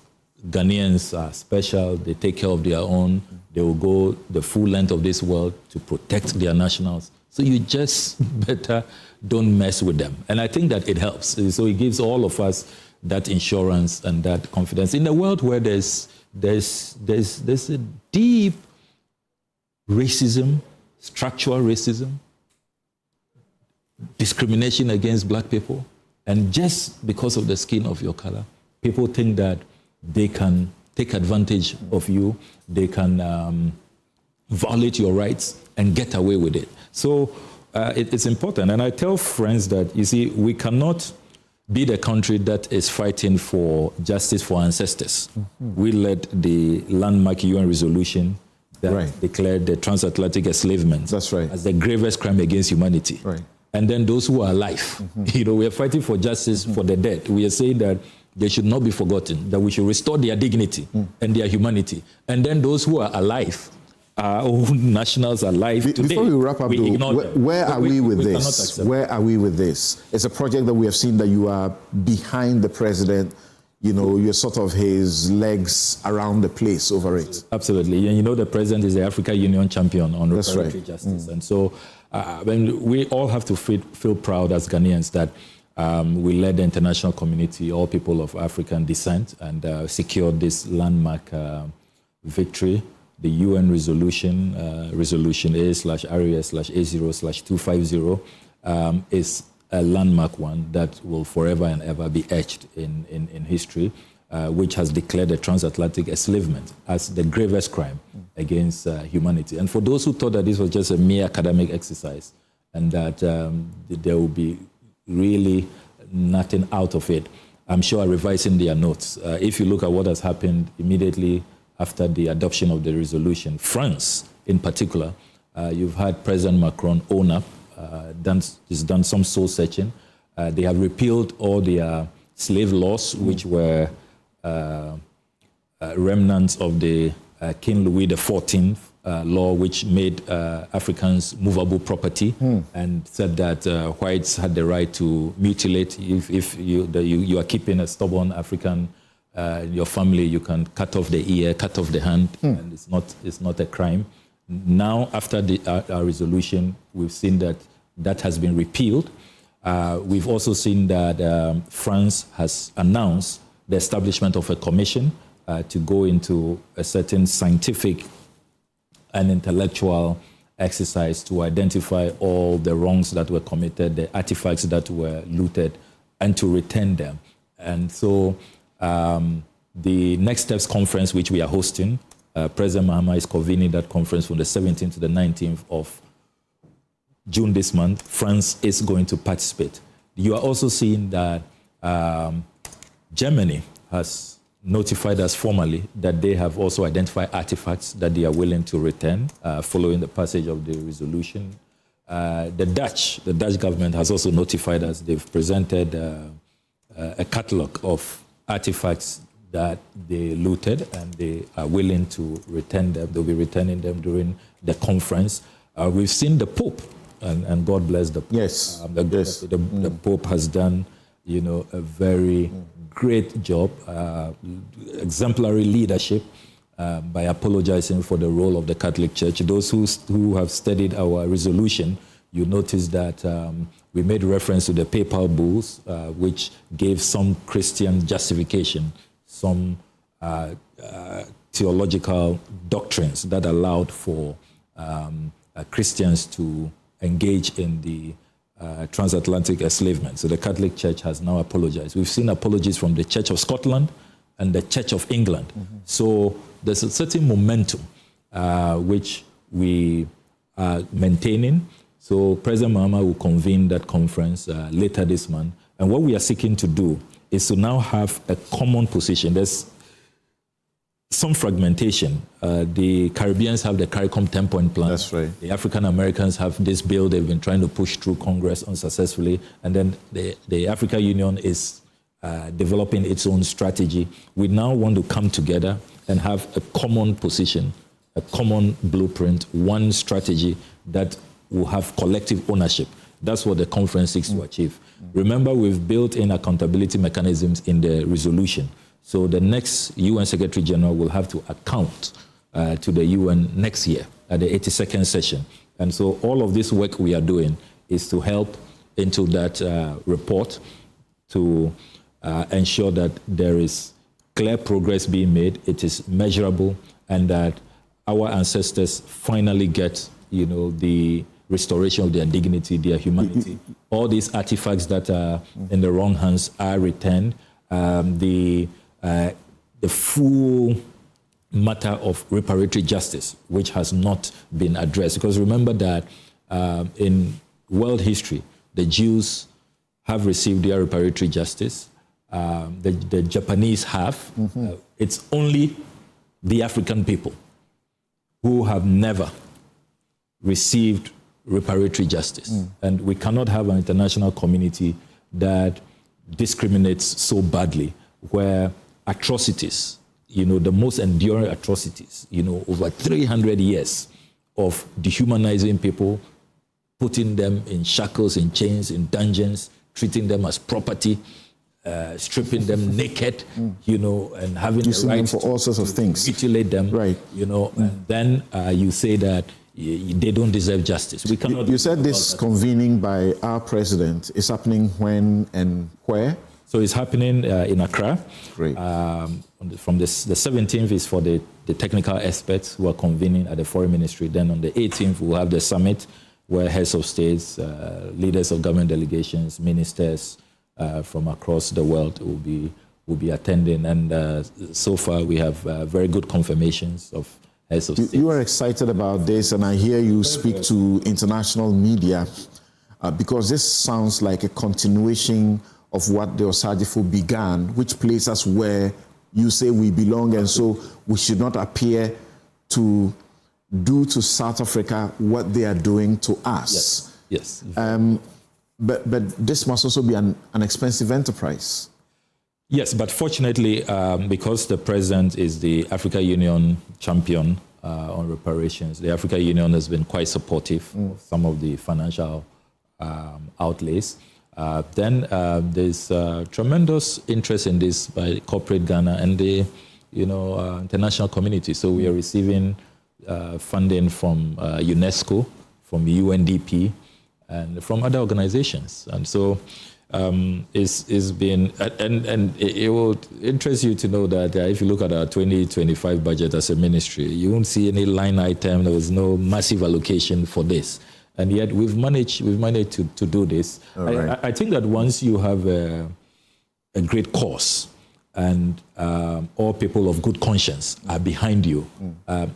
Ghanaians are special, they take care of their own, they will go the full length of this world to protect their nationals. So you just better don't mess with them. And I think that it helps. So it gives all of us that insurance and that confidence. In a world where there's a deep racism, structural racism, discrimination against black people, and just because of the skin of your color, people think that they can take advantage of you, they can violate your rights and get away with it. So it's important. And I tell friends that, you see, we cannot be the country that is fighting for justice for ancestors. We led the landmark UN resolution that declared the transatlantic enslavement as the gravest crime against humanity. And then those who are alive, we are fighting for justice for the dead. We are saying that they should not be forgotten, that we should restore their dignity and their humanity. And then those who are alive, our own nationals alive today. Before we wrap up, where are we with this? Where are we with this? It's a project that we have seen that you are behind the president. You're sort of his legs around the place over it. Absolutely. And the president is the African Union champion on reparatory justice. And so we all have to feel proud as Ghanaians that we led the international community, all people of African descent, and secured this landmark victory. The UN resolution, resolution A/RES/A0/250, is a landmark one that will forever and ever be etched in history, which has declared the transatlantic enslavement as the gravest crime against humanity. And for those who thought that this was just a mere academic exercise and that there will be really nothing out of it, I'm sure are revising their notes. If you look at what has happened immediately after the adoption of the resolution, France in particular, you've had President Macron own up, has done some soul searching. They have repealed all their slave laws, which were remnants of the King Louis XIV law, which made Africans movable property, and said that whites had the right to mutilate. If you are keeping a stubborn African your family, you can cut off the ear, cut off the hand, and it's not a crime. Now, after our resolution, we've seen that has been repealed. We've also seen that France has announced the establishment of a commission to go into a certain scientific and intellectual exercise to identify all the wrongs that were committed, the artifacts that were looted, and to return them. And so the Next Steps conference, which we are hosting, President Mahama is convening that conference from the 17th to the 19th of June this month. France is going to participate. You are also seeing that Germany has notified us formally that they have also identified artifacts that they are willing to return following the passage of the resolution. The Dutch government has also notified us. They've presented a catalog of artifacts that they looted, and they are willing to return them. They'll be returning them during the conference. We've seen the Pope, and God bless the Pope. Yes. The Pope has done, a very great job, exemplary leadership, by apologizing for the role of the Catholic Church. Those who have studied our resolution, you notice that we made reference to the papal bulls, which gave some Christian justification, some theological doctrines that allowed for Christians to engage in the transatlantic enslavement. So the Catholic Church has now apologized. We've seen apologies from the Church of Scotland and the Church of England. So there's a certain momentum which we are maintaining. So President Mahama will convene that conference later this month. And what we are seeking to do is to now have a common position. There's some fragmentation. The Caribbeans have the CARICOM 10-point plan. That's right. The African Americans have this bill they've been trying to push through Congress unsuccessfully. And then the African Union is developing its own strategy. We now want to come together and have a common position, a common blueprint, one strategy that will have collective ownership. That's what the conference seeks to achieve. Remember, we've built in accountability mechanisms in the resolution. So the next UN Secretary General will have to account to the UN next year at the 82nd session. And so all of this work we are doing is to help into that report to ensure that there is clear progress being made, it is measurable, and that our ancestors finally get, the restoration of their dignity, their humanity. All these artifacts that are in the wrong hands are returned. The full matter of reparatory justice, which has not been addressed. Because remember that in world history, the Jews have received their reparatory justice. The Japanese have. It's only the African people who have never received reparatory justice. And we cannot have an international community that discriminates so badly, where atrocities, the most enduring atrocities, over 300 years of dehumanizing people, putting them in shackles, in chains, in dungeons, treating them as property, stripping them naked, and having using the right them for all sorts of things, mutilate them, right? And then you say that they don't deserve justice. We cannot. You said this convening by our president is happening when and where? So it's happening in Accra. Great. From the 17th is for the technical experts who are convening at the Foreign Ministry. Then on the 18th we'll have the summit where heads of states, leaders of government delegations, ministers from across the world will be attending. And so far we have very good confirmations of heads of states. You are excited about this, and I hear you speak to international media because this sounds like a continuation of what the Osagifo began, which places us where you say we belong, and so we should not appear to do to South Africa what they are doing to us. Yes. But this must also be an expensive enterprise. Yes, but fortunately, because the president is the Africa Union champion on reparations, the Africa Union has been quite supportive of some of the financial outlays. Then there's tremendous interest in this by corporate Ghana and the international community. So we are receiving funding from UNESCO, from UNDP, and from other organizations. And so it's been, and it will interest you to know that if you look at our 2025 budget as a ministry, you won't see any line item. There was no massive allocation for this. And yet we've managed to do this. Right. I think that once you have a great cause and all people of good conscience are behind you,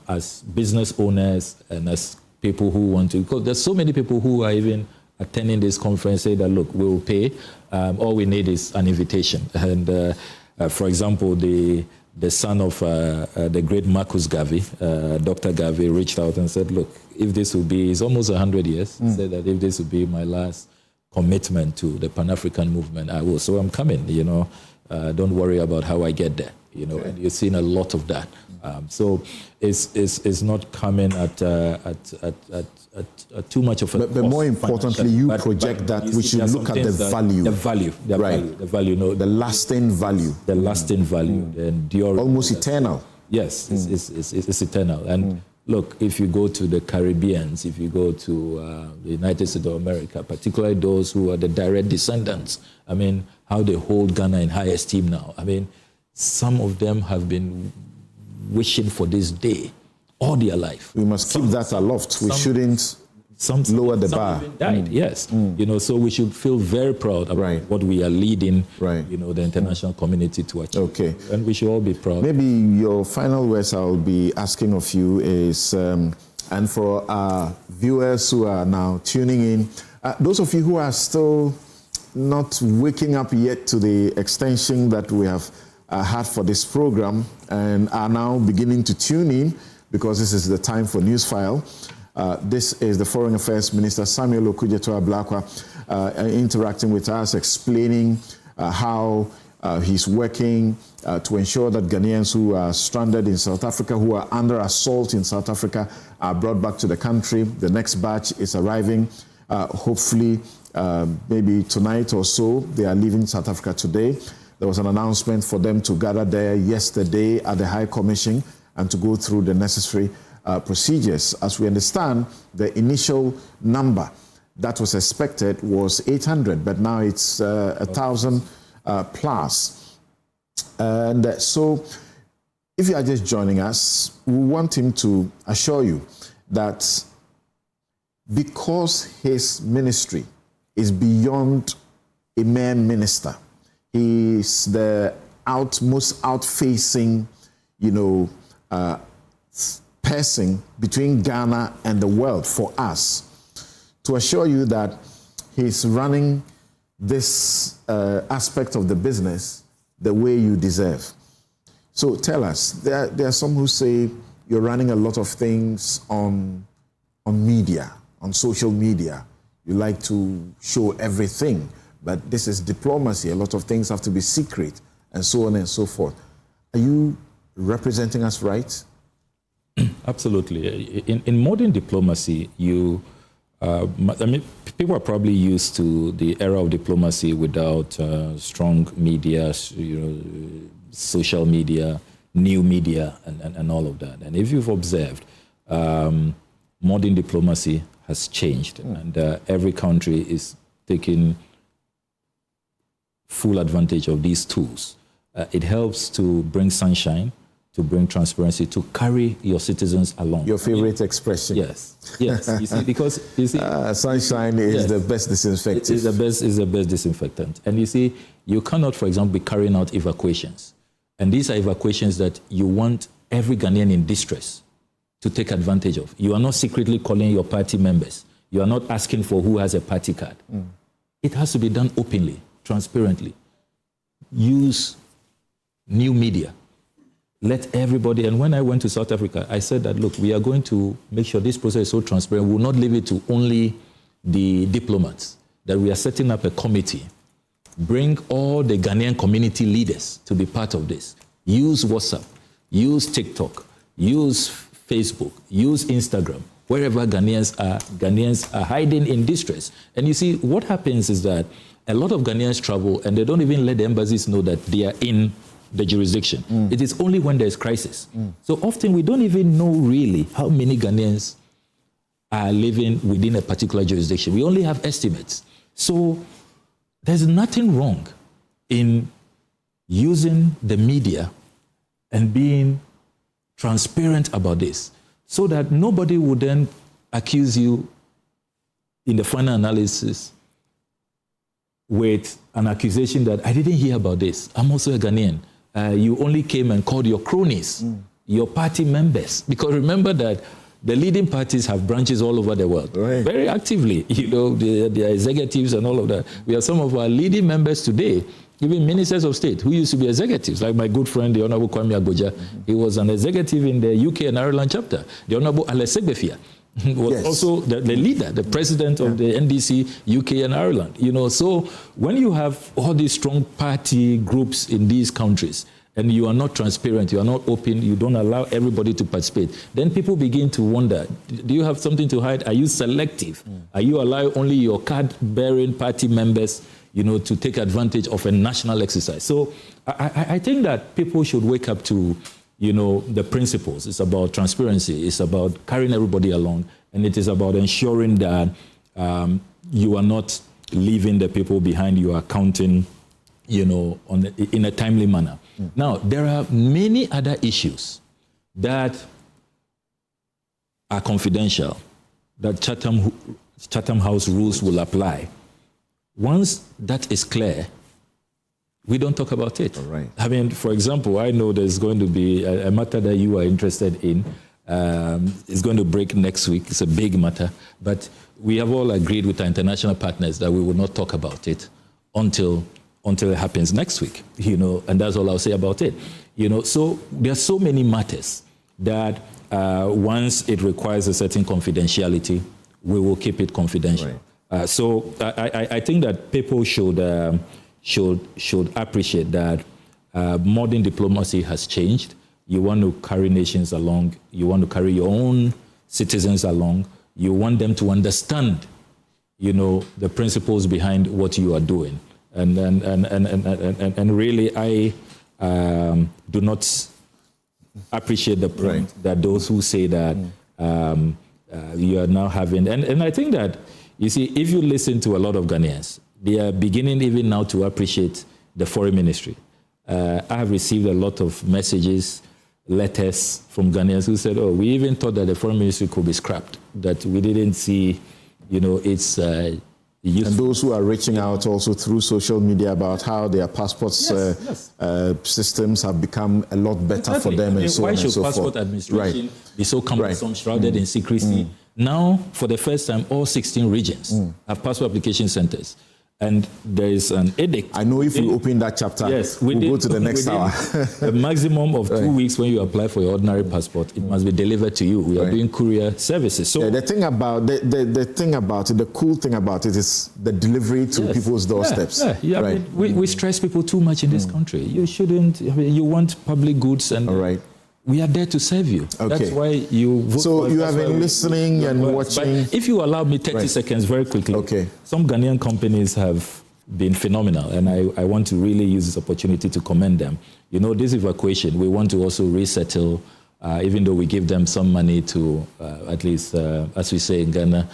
as business owners and as people who want to, because there's so many people who are even attending this conference say that, look, we will pay, all we need is an invitation. And for example, the son of the great Marcus Garvey, Dr. Garvey, reached out and said, look, if this will be, it's almost 100 years, said that if this will be my last commitment to the Pan-African movement, I will. So I'm coming, don't worry about how I get there. and you're seeing a lot of that. So it's not coming at too much of a. But more importantly, you project that we should look at the value. The value, the lasting value. The lasting value, the enduring. Almost eternal. Yes, it's eternal. And look, if you go to the Caribbean, if you go to the United States of America, particularly those who are the direct descendants, I mean, how they hold Ghana in high esteem now. I mean, some of them have been wishing for this day all their life. We must keep that aloft. We shouldn't lower the bar. Died, yes. So we should feel very proud about what we are leading, the international community to achieve. Okay. And we should all be proud. Maybe your final words I'll be asking of you is, and for our viewers who are now tuning in, those of you who are still not waking up yet to the extension that we have had for this program and are now beginning to tune in because this is the time for Newsfile. This is the Foreign Affairs Minister Samuel Okudzeto-Ablakwa interacting with us, explaining how he's working to ensure that Ghanaians who are stranded in South Africa, who are under assault in South Africa, are brought back to the country. The next batch is arriving, hopefully maybe tonight or so. They are leaving South Africa today. There was an announcement for them to gather there yesterday at the High Commission and to go through the necessary procedures. As we understand, the initial number that was expected was 800, but now it's 1,000 plus. And so if you are just joining us, we want him to assure you that because his ministry is beyond a mere minister, he is the most out-facing, person between Ghana and the world for us, to assure you that he's running this aspect of the business the way you deserve. So tell us, there are some who say you're running a lot of things on media, on social media. You like to show everything, but this is diplomacy. A lot of things have to be secret and so on and so forth. Are you representing us right? Absolutely. In modern diplomacy, people are probably used to the era of diplomacy without strong media, social media, new media, and all of that. And if you've observed, modern diplomacy has changed, and every country is taking full advantage of these tools. It helps to bring sunshine, to bring transparency, to carry your citizens along. Your favorite expression. Yes. You see, because you see, sunshine is the best disinfectant. Is the best disinfectant. And you see, you cannot, for example, be carrying out evacuations. And these are evacuations that you want every Ghanaian in distress to take advantage of. You are not secretly calling your party members. You are not asking for who has a party card. It has to be done openly, transparently. Use new media. Let everybody, and when I went to South Africa, I said that, look, we are going to make sure this process is so transparent. We will not leave it to only the diplomats, that we are setting up a committee. Bring all the Ghanaian community leaders to be part of this. Use WhatsApp, use TikTok, use Facebook, use Instagram, wherever Ghanaians are hiding in distress. And you see, what happens is that a lot of Ghanaians travel and they don't even let the embassies know that they are in the jurisdiction. It is only when there's crisis. So often we don't even know really how many Ghanaians are living within a particular jurisdiction. We only have estimates. So there's nothing wrong in using the media and being transparent about this so that nobody would then accuse you in the final analysis with an accusation that I didn't hear about this. I'm also a Ghanaian. You only came and called your cronies, your party members. Because remember that the leading parties have branches all over the world, very actively. Their executives and all of that. We have some of our leading members today, even ministers of state, who used to be executives, like my good friend, the Honorable Kwame Agboja. He was an executive in the UK and Ireland chapter. The Honorable Alex Segbefia was also the leader, the president of the NDC, UK and Ireland. So when you have all these strong party groups in these countries, and you are not transparent, you are not open, you don't allow everybody to participate, then people begin to wonder, do you have something to hide? Are you selective? Are you allowing only your card-bearing party members, to take advantage of a national exercise? So I think that people should wake up to, the principles. It's about transparency. It's about carrying everybody along. And it is about ensuring that you are not leaving the people behind. You are counting, in a timely manner. Now, there are many other issues that are confidential, that Chatham House rules will apply. Once that is clear, we don't talk about it. All right. I mean, for example, I know there's going to be a matter that you are interested in. It's going to break next week. It's a big matter. But we have all agreed with our international partners that we will not talk about it until it happens next week, and that's all I'll say about it. So there are so many matters that once it requires a certain confidentiality, we will keep it confidential. Right. So I think that people should appreciate that modern diplomacy has changed. You want to carry nations along. You want to carry your own citizens along. You want them to understand, the principles behind what you are doing. And really, I do not appreciate the point that those who say that you are now having, and I think that, you see, if you listen to a lot of Ghanaians, they are beginning even now to appreciate the foreign ministry. I have received a lot of messages, letters from Ghanaians who said, oh, we even thought that the foreign ministry could be scrapped, that we didn't see, its and those who are reaching out also through social media about how their passports systems have become a lot better for them, and so on and so forth. Why should passport administration be so cumbersome, shrouded in secrecy? Now, for the first time, all 16 regions have passport application centers. And there is an edict. I know if we open that chapter, we'll go to the next hour. A maximum of 2 weeks when you apply for your ordinary passport, it must be delivered to you. We are doing courier services. So the thing about the cool thing about it is the delivery to people's doorsteps. We stress people too much in this country. You shouldn't. You want public goods, and we are there to serve you. Okay. That's why you vote. So you have been listening and watching. But if you allow me 30 seconds very quickly. Okay. Some Ghanaian companies have been phenomenal, and I want to really use this opportunity to commend them. This evacuation, we want to also resettle, even though we give them some money to, at least, as we say in Ghana,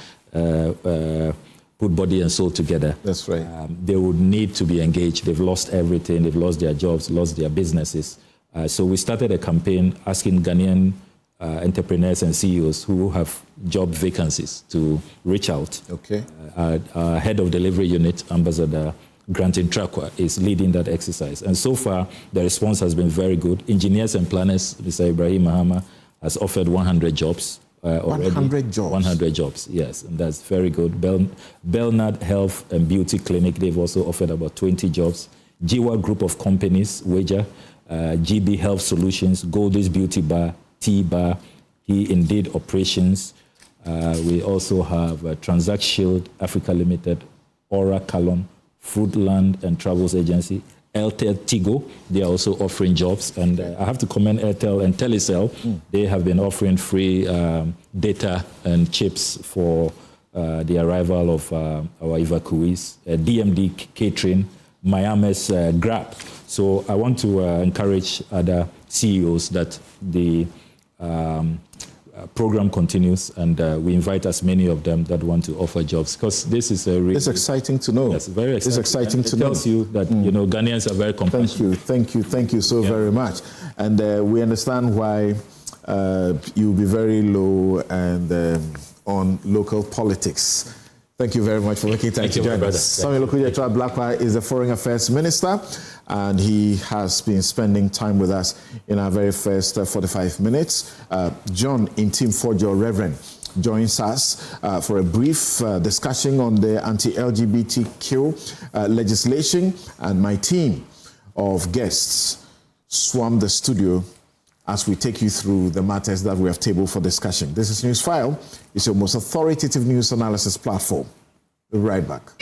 put body and soul together. That's right. They would need to be engaged. They've lost everything. They've lost their jobs, lost their businesses. So we started a campaign asking Ghanaian entrepreneurs and CEOs who have job vacancies to reach out. Okay. Our head of delivery unit, Ambassador Grantin Trakwa, is leading that exercise. And so far, the response has been very good. Engineers and planners, Mr. Ibrahim Mahama, has offered 100 jobs already. 100 jobs? 100 jobs, yes. And that's very good. Belnard Health and Beauty Clinic, they've also offered about 20 jobs. Jiwa Group of Companies, Wager, GB Health Solutions, Goldie's Beauty Bar, Tea Bar, He Indeed Operations. We also have Transact Shield, Africa Limited, Aura Calon, Foodland and Travels Agency, Airtel Tigo. They are also offering jobs. And I have to commend Airtel and Telecel. They have been offering free data and chips for the arrival of our evacuees. DMD Catering, Miami's Grab. So I want to encourage other CEOs that the program continues, and we invite as many of them that want to offer jobs, because this is a really... It's exciting to know. Yes, very exciting. It's exciting to know. It tells you that, Ghanaians are very compassionate. Thank you so very much. And we understand why you'll be very low and on local politics. Thank you very much for making time to join us. Samuel Okudzeto Ablakwa is the Foreign Affairs Minister, and he has been spending time with us in our very first 45 minutes. John Intim Forjo, Reverend, joins us for a brief discussion on the anti-LGBTQ legislation, and my team of guests swarm the studio as we take you through the matters that we have tabled for discussion. This is Newsfile. It's your most authoritative news analysis platform. We'll be right back.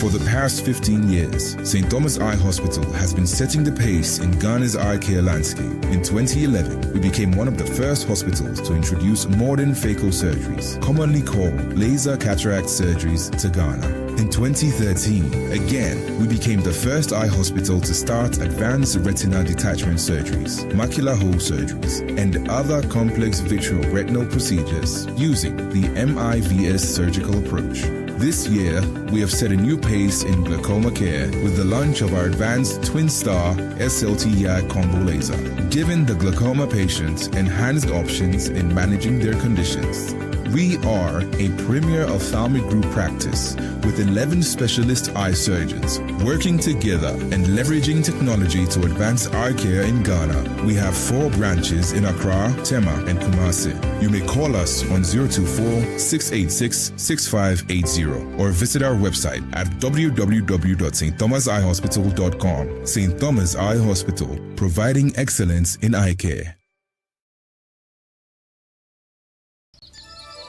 For the past 15 years, St. Thomas Eye Hospital has been setting the pace in Ghana's eye care landscape. In 2011, we became one of the first hospitals to introduce modern phaco surgeries, commonly called laser cataract surgeries, to Ghana. In 2013, again, we became the first eye hospital to start advanced retina detachment surgeries, macular hole surgeries, and other complex vitreoretinal procedures using the MIVS surgical approach. This year, we have set a new pace in glaucoma care with the launch of our advanced twin-star SLT-YAG combo laser, giving the glaucoma patients enhanced options in managing their conditions. We are a premier ophthalmic group practice with 11 specialist eye surgeons working together and leveraging technology to advance eye care in Ghana. We have 4 branches in Accra, Tema, and Kumasi. You may call us on 024-686-6580 or visit our website at www.stthomaseyehospital.com. St. Thomas Eye Hospital, providing excellence in eye care.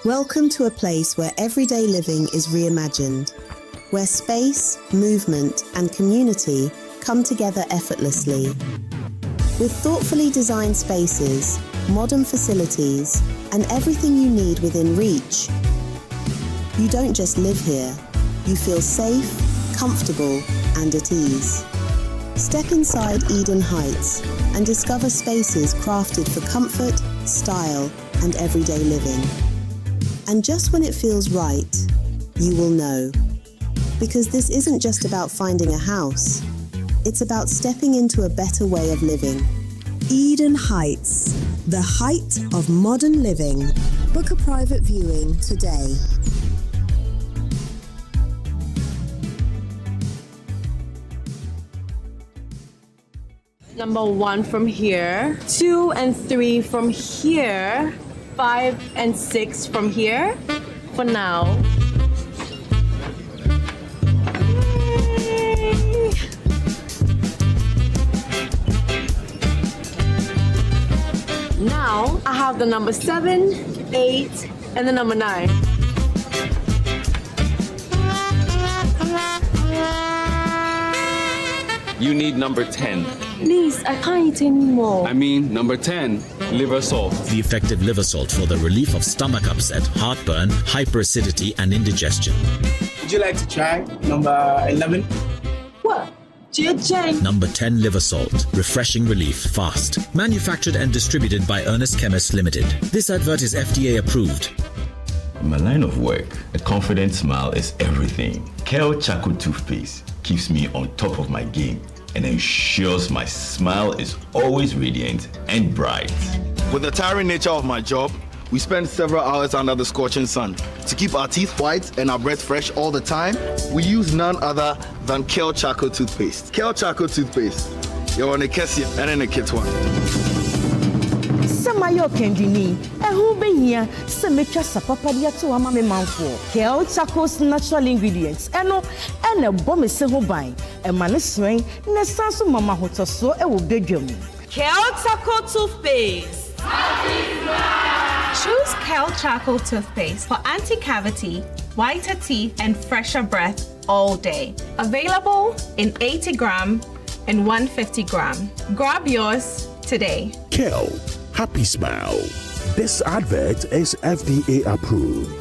Welcome to a place where everyday living is reimagined, where space, movement, and community come together effortlessly. With thoughtfully designed spaces, modern facilities, and everything you need within reach, you don't just live here, you feel safe, comfortable, and at ease. Step inside Eden Heights and discover spaces crafted for comfort, style, and everyday living. And just when it feels right, you will know. Because this isn't just about finding a house, it's about stepping into a better way of living. Eden Heights, the height of modern living. Book a private viewing today. Number 1 from here, 2 and 3 from here, 5 and 6 from here for now. Yay. Now I have the number 7, 8, and the number 9. You need number 10. Please, I can't eat anymore. I mean, number 10, liver salt. The effective liver salt for the relief of stomach upset, heartburn, hyperacidity, and indigestion. Would you like to try number 11? What? Number 10 liver salt. Refreshing relief fast. Manufactured and distributed by Ernest Chemists Limited. This advert is FDA approved. In my line of work, a confident smile is everything. Kale Charcoal Toothpaste keeps me on top of my game and ensures my smile is always radiant and bright. With the tiring nature of my job, we spend several hours under the scorching sun. To keep our teeth white and our breath fresh all the time, we use none other than Kale Charcoal Toothpaste. Kale Charcoal Toothpaste. You're on a Kessia and in a kit one. Samayo Kendini, a who be here, Semetra Sapapadia to a mammy manfo. Kale Charcoal's natural ingredients, and a bomb is several buying, a man's ring, Nesansu Mama Hotoso, a will beg you. Kale Charcoal Toothpaste. Choose Kale Charcoal Toothpaste for anti-cavity, whiter teeth, and fresher breath all day. Available in 80 gram and 150 gram. Grab yours today. Kale, happy smile. This advert is FDA approved.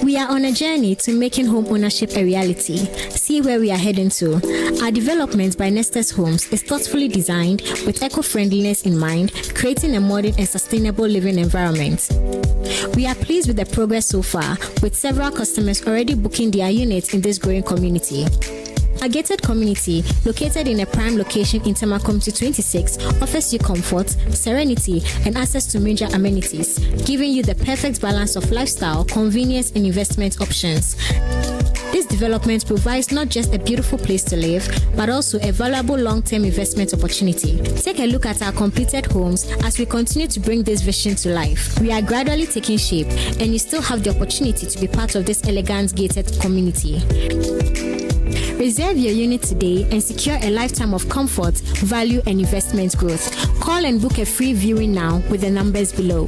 We are on a journey to making home ownership a reality. See where we are heading to. Our development by Nestus Homes is thoughtfully designed with eco-friendliness in mind, creating a modern and sustainable living environment. We are pleased with the progress so far, with several customers already booking their units in this growing community. A gated community located in a prime location in Tema Community 26 offers you comfort, serenity, and access to major amenities, giving you the perfect balance of lifestyle, convenience, and investment options. This development provides not just a beautiful place to live, but also a valuable long-term investment opportunity. Take a look at our completed homes as we continue to bring this vision to life. We are gradually taking shape, and you still have the opportunity to be part of this elegant gated community. Reserve your unit today and secure a lifetime of comfort, value, and investment growth. Call and book a free viewing now with the numbers below.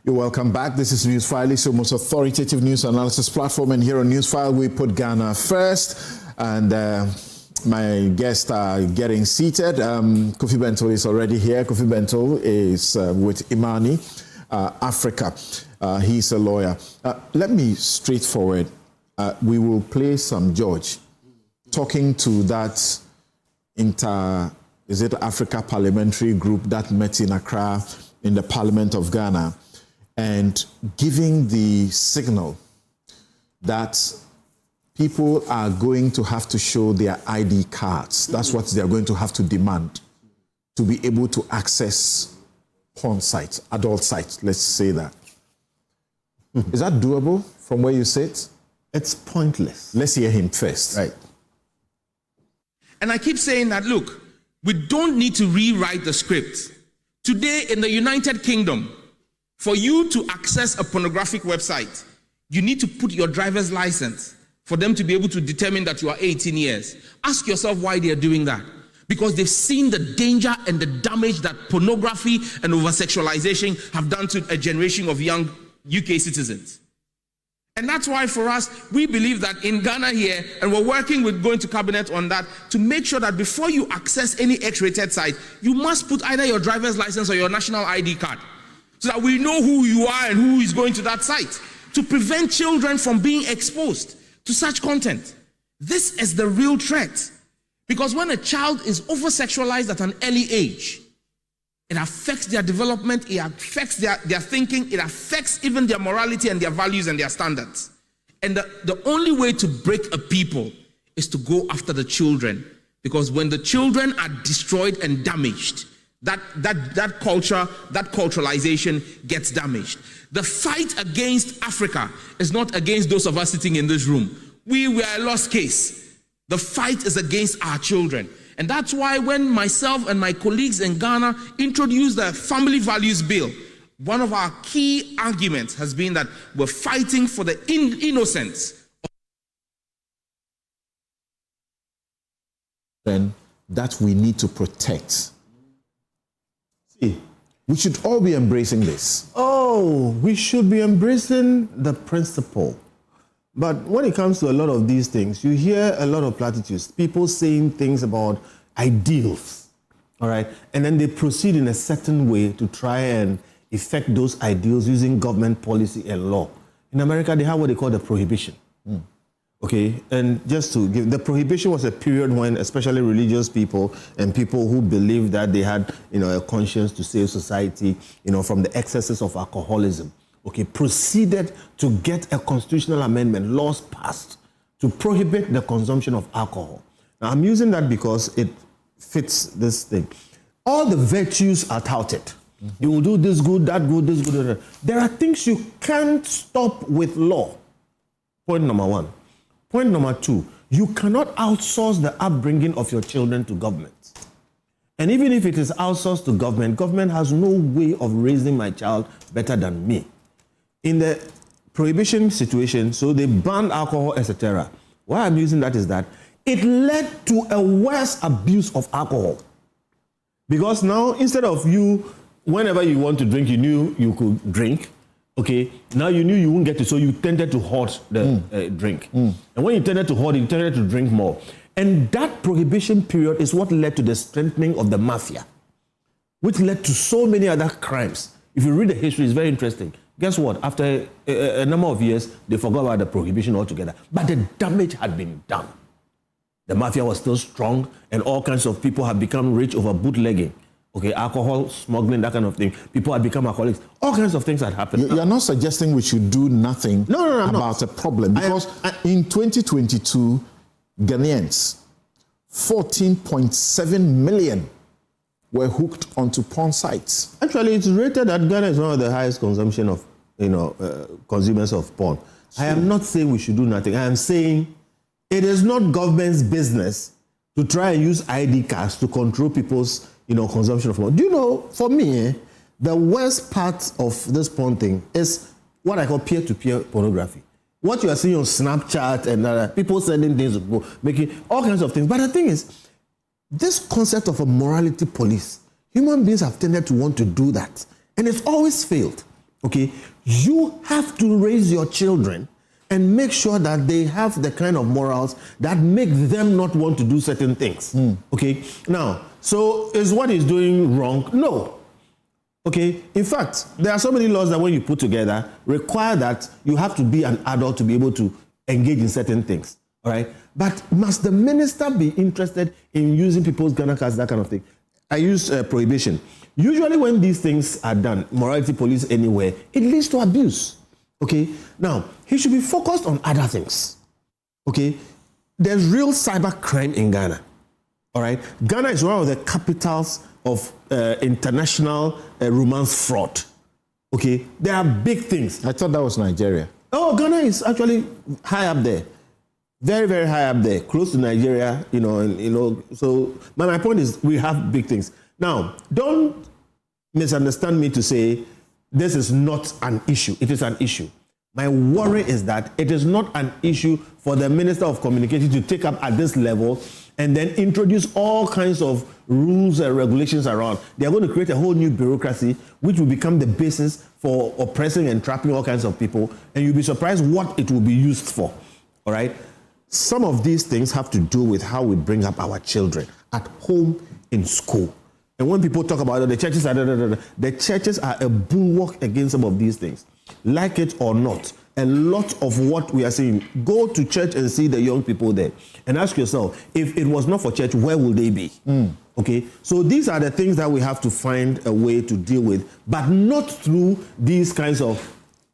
You're welcome back. This is Newsfile, the most authoritative news analysis platform. And here on Newsfile, we put Ghana first. And my guests are getting seated. Kofi Bento is already here. Kofi Bento is with Imani Africa. He's a lawyer. Let me straightforward. We will play some George talking to that Africa Parliamentary Group that met in Accra in the Parliament of Ghana, and giving the signal that people are going to have to show their ID cards. That's what they're going to have to demand to be able to access porn sites, adult sites, let's say that. Is that doable from where you sit? It's pointless. Let's hear him first. Right. And I keep saying that, look, we don't need to rewrite the script. Today in the United Kingdom, for you to access a pornographic website, you need to put your driver's license for them to be able to determine that you are 18 years. Ask yourself why they are doing that. Because they've seen the danger and the damage that pornography and over-sexualization have done to a generation of young UK citizens. And that's why for us, we believe that in Ghana here, and we're working with going to cabinet on that, to make sure that before you access any X-rated site, you must put either your driver's license or your national ID card, so that we know who you are and who is going to that site, to prevent children from being exposed to such content. This is the real threat. Because when a child is over-sexualized at an early age, it affects their development, it affects their thinking, it affects even their morality and their values and their standards. And the only way to break a people is to go after the children. Because when the children are destroyed and damaged, that culture, that culturalization gets damaged. The fight against Africa is not against those of us sitting in this room. We were a lost case. The fight is against our children. And that's why when myself and my colleagues in Ghana introduced the Family Values Bill, one of our key arguments has been that we're fighting for the innocence. Then that we need to protect. See, we should all be embracing this. Oh, we should be embracing the principle. But when it comes to a lot of these things, you hear a lot of platitudes, people saying things about ideals, all right? And then they proceed in a certain way to try and effect those ideals using government policy and law. In America, they have what they call the prohibition. Okay, and just to give, the prohibition was a period when especially religious people and people who believed that they had, a conscience to save society, from the excesses of alcoholism. Okay, proceeded to get a constitutional amendment, laws passed to prohibit the consumption of alcohol. Now, I'm using that because it fits this thing. All the virtues are touted. You will do this good, that good, this good, that. There are things you can't stop with law. Point number one. Point number two, you cannot outsource the upbringing of your children to government. And even if it is outsourced to government, government has no way of raising my child better than me. In the prohibition situation, so they banned alcohol, etc. Why I'm using that is that it led to a worse abuse of alcohol. Because now, instead of you, whenever you want to drink, you knew you could drink. Okay, now you knew you wouldn't get to, so you tended to hoard the drink. And when you tended to hoard, you tended to drink more. And that prohibition period is what led to the strengthening of the mafia, which led to so many other crimes. If you read the history, it's very interesting. Guess what? After a number of years, they forgot about the prohibition altogether. But the damage had been done. The mafia was still strong, and all kinds of people have become rich over bootlegging. Okay, alcohol, smuggling, that kind of thing. People had become alcoholics. All kinds of things had happened. You're not suggesting we should do nothing about a problem. Because in 2022, Ghanaians, 14.7 million were hooked onto porn sites. Actually, it's rated that Ghana is one of the highest consumption of, consumers of porn. I am not saying we should do nothing. I am saying it is not government's business to try and use ID cards to control people's, consumption of porn. Do you know, for me, the worst part of this porn thing is what I call peer-to-peer pornography. What you are seeing on Snapchat and people sending things, making all kinds of things. But the thing is, this concept of a morality police, human beings have tended to want to do that. And it's always failed. Okay, you have to raise your children and make sure that they have the kind of morals that make them not want to do certain things. Okay, now, so is what he's doing wrong? No. Okay, in fact, there are so many laws that when you put together require that you have to be an adult to be able to engage in certain things. All right, but must the minister be interested in using people's Ghana cards, that kind of thing? I use prohibition. Usually when these things are done, morality police anywhere, it leads to abuse. Okay, now, he should be focused on other things. Okay, there's real cyber crime in Ghana. All right, Ghana is one of the capitals of international romance fraud. Okay, there are big things. I thought that was Nigeria. Oh, Ghana is actually high up there. Very, very high up there, close to Nigeria, so my point is we have big things. Now, don't misunderstand me to say this is not an issue. It is an issue. My worry is that it is not an issue for the Minister of Communication to take up at this level and then introduce all kinds of rules and regulations around. They are going to create a whole new bureaucracy which will become the basis for oppressing and trapping all kinds of people, and you'll be surprised what it will be used for. All right? Some of these things have to do with how we bring up our children at home, in school. And when people talk about it, the churches are the churches are a bulwark against some of these things. Like it or not, a lot of what we are saying, go to church and see the young people there and ask yourself, if it was not for church, where will they be? Okay, so these are the things that we have to find a way to deal with, but not through these kinds of,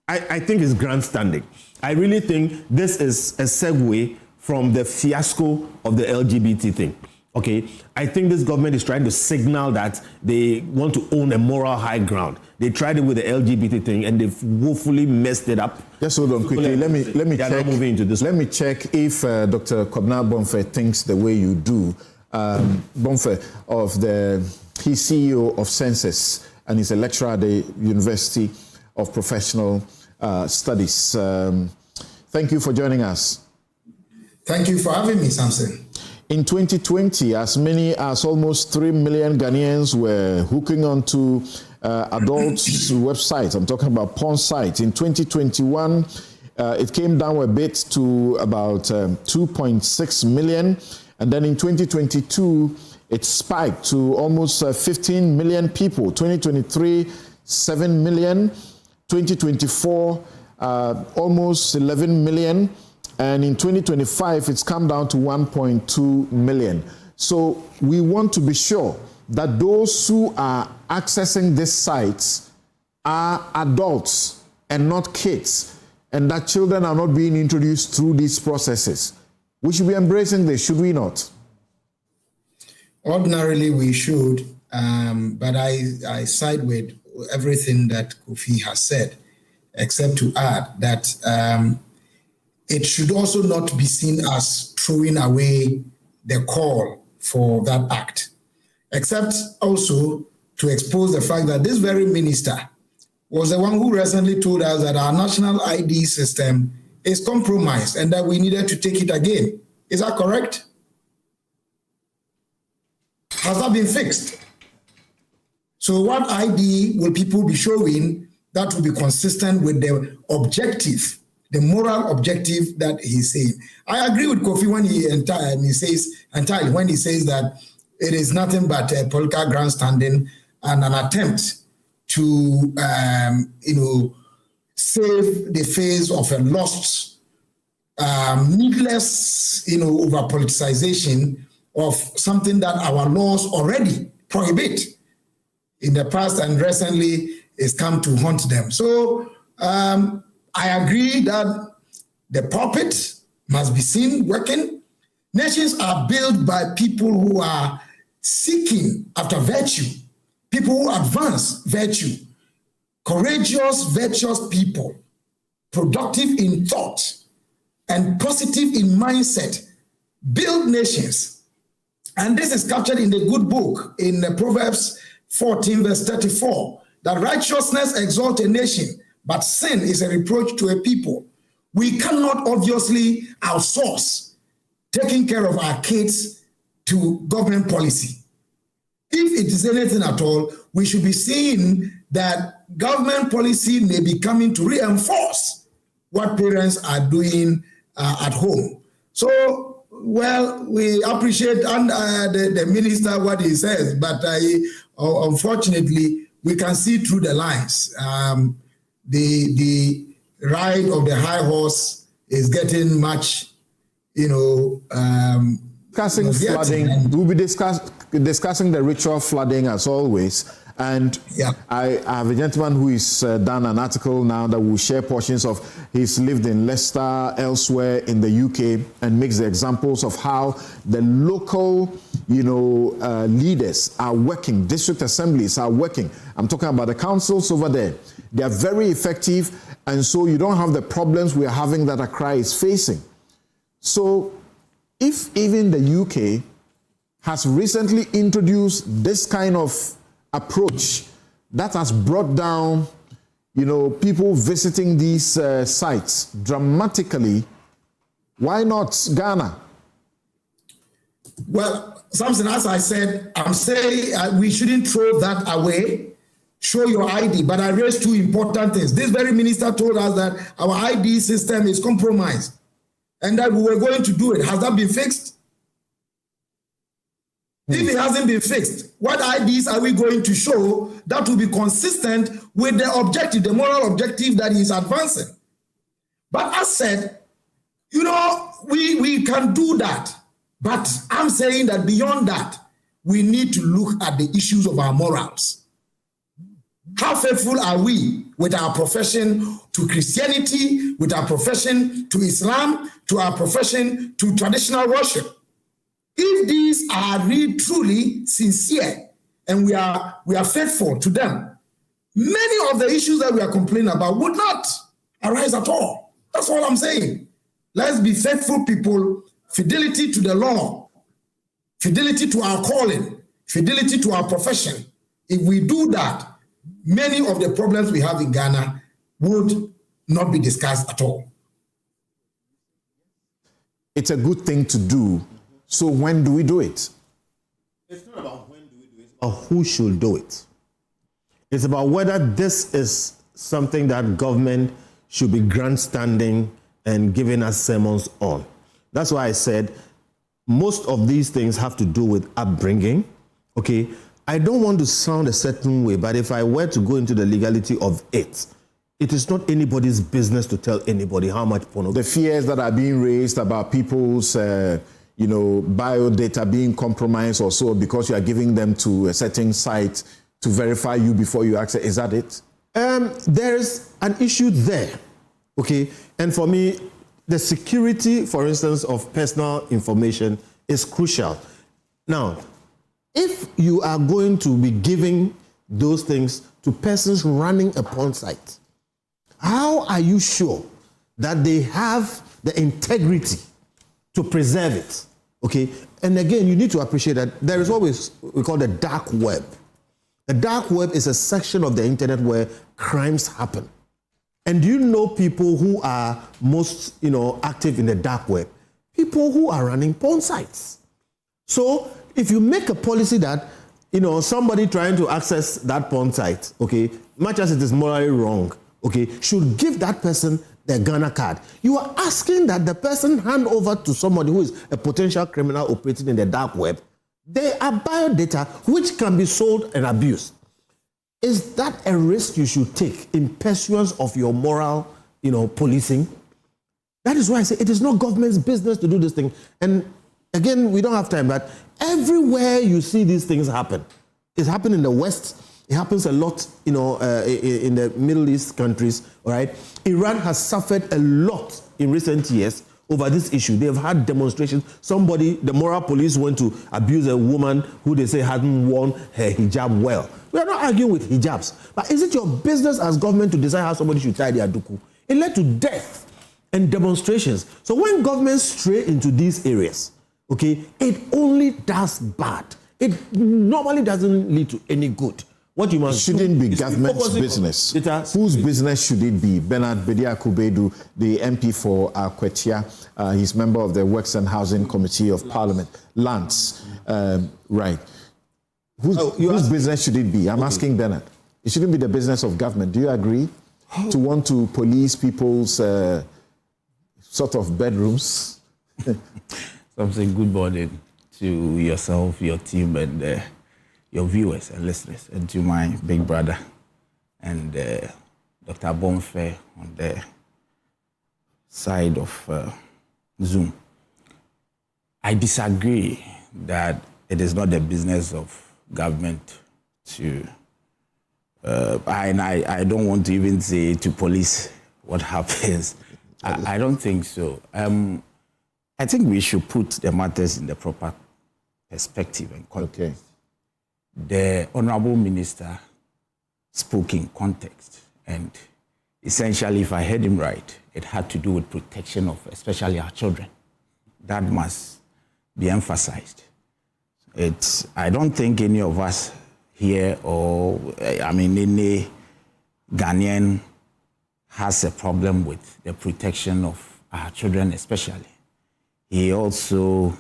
I think it's grandstanding. I really think this is a segue from the fiasco of the LGBT thing. Okay, I think this government is trying to signal that they want to own a moral high ground. They tried it with the LGBT thing and they've woefully messed it up. Just hold on quickly. Let me check. Moving into this. Let me check if Dr. Kobna Bonfe thinks the way you do. Bonfe he's CEO of Census and he's a lecturer at the University of Professional Studies. Thank you for joining us. Thank you for having me, Samson. In 2020, as many as almost 3 million Ghanaians were hooking onto adults' websites. I'm talking about porn sites. In 2021, it came down a bit to about 2.6 million. And then in 2022, it spiked to almost 15 million people. 2023, 7 million. 2024, almost 11 million. And in 2025, it's come down to 1.2 million. So we want to be sure that those who are accessing these sites are adults and not kids, and that children are not being introduced through these processes. We should be embracing this, should we not? Ordinarily, we should, but I side with everything that Kofi has said, except to add that it should also not be seen as throwing away the call for that act, except also to expose the fact that this very minister was the one who recently told us that our national ID system is compromised and that we needed to take it again. Is that correct? Has that been fixed? So what ID will people be showing that will be consistent with the objective, the moral objective that he's saying? I agree with Kofi when he says that it is nothing but a political grandstanding and an attempt to, save the face of a lost, needless, over politicization of something that our laws already prohibit in the past and recently is come to haunt them. So I agree that the puppet must be seen working. Nations are built by people who are seeking after virtue, people who advance virtue, courageous, virtuous people, productive in thought and positive in mindset, build nations. And this is captured in the good book in Proverbs 14, verse 34, that righteousness exalts a nation, but sin is a reproach to a people. We cannot obviously outsource taking care of our kids to government policy. If it is anything at all, we should be seeing that government policy may be coming to reinforce what parents are doing at home. So, well, we appreciate the minister what he says, but unfortunately, we can see through the lines. The ride of the high horse is getting much, discussing flooding. We'll be discussing the ritual flooding as always. And I have a gentleman who has done an article now that will share portions of, he's lived in Leicester, elsewhere in the UK, and makes the examples of how the local, leaders are working, district assemblies are working. I'm talking about the councils over there. They are very effective, and so you don't have the problems we are having that Accra is facing. So if even the UK has recently introduced this kind of approach that has brought down, people visiting these sites dramatically, why not Ghana? Well, Samson, as I said, I'm saying we shouldn't throw that away. Show your ID, but I raised two important things. This very minister told us that our ID system is compromised and that we were going to do it. Has that been fixed? If it hasn't been fixed, what IDs are we going to show that will be consistent with the objective, the moral objective that he is advancing? But as said, we can do that. But I'm saying that beyond that, we need to look at the issues of our morals. How faithful are we with our profession to Christianity, with our profession to Islam, to our profession to traditional worship? If these are really truly sincere and we are faithful to them, many of the issues that we are complaining about would not arise at all. That's all I'm saying. Let's be faithful people, fidelity to the law, fidelity to our calling, fidelity to our profession. If we do that, many of the problems we have in Ghana would not be discussed at all. It's a good thing to do. So when do we do it? It's not about when do we do it, it's about who should do it. It's about whether this is something that government should be grandstanding and giving us sermons on. That's why I said most of these things have to do with upbringing, okay? I don't want to sound a certain way, but if I were to go into the legality of it, it is not anybody's business to tell anybody how much pornography. The fears that are being raised about people's, biodata being compromised or so because you are giving them to a certain site to verify you before you access, is that it? There's an issue there, okay? And for me, the security, for instance, of personal information is crucial. Now, if you are going to be giving those things to persons running a porn site, how are you sure that they have the integrity to preserve it? Okay? And again, you need to appreciate that there is always what we call the dark web. The dark web is a section of the internet where crimes happen. And do you know people who are most, active in the dark web? People who are running porn sites. So if you make a policy that, somebody trying to access that porn site, okay, much as it is morally wrong, okay, should give that person the Ghana card. You are asking that the person hand over to somebody who is a potential criminal operating in the dark web. They are biodata which can be sold and abused. Is that a risk you should take in pursuance of your moral, policing? That is why I say it is not government's business to do this thing. And again, we don't have time, but everywhere you see these things happen, it's happened in the West. It happens a lot, in the Middle East countries, all right? Iran has suffered a lot in recent years over this issue. They have had demonstrations. The moral police went to abuse a woman who they say hadn't worn her hijab well. We are not arguing with hijabs, but is it your business as government to decide how somebody should tie their duku? It led to death and demonstrations. So when governments stray into these areas, okay, it only does bad. It normally doesn't lead to any good. What you must shouldn't be government's business. Whose business should it be? Bernard Bediakubedu, the MP for Kwetia, he's member of the Works and Housing Committee of Parliament. Lands, right. Whose business should it be? I'm asking Bernard. It shouldn't be the business of government. Do you agree? To want to police people's sort of bedrooms? Something good morning to yourself, your team, and your viewers and listeners, and to my big brother and Dr. Bonfe on the side of Zoom. I disagree that it is not the business of government to, and I don't want to even say to police what happens. I don't think so. I think we should put the matters in the proper perspective and context. Okay. The Honorable Minister spoke in context, and essentially, if I heard him right, it had to do with protection of especially our children. That must be emphasized. I don't think any of us here or, any Ghanaian has a problem with the protection of our children especially. He also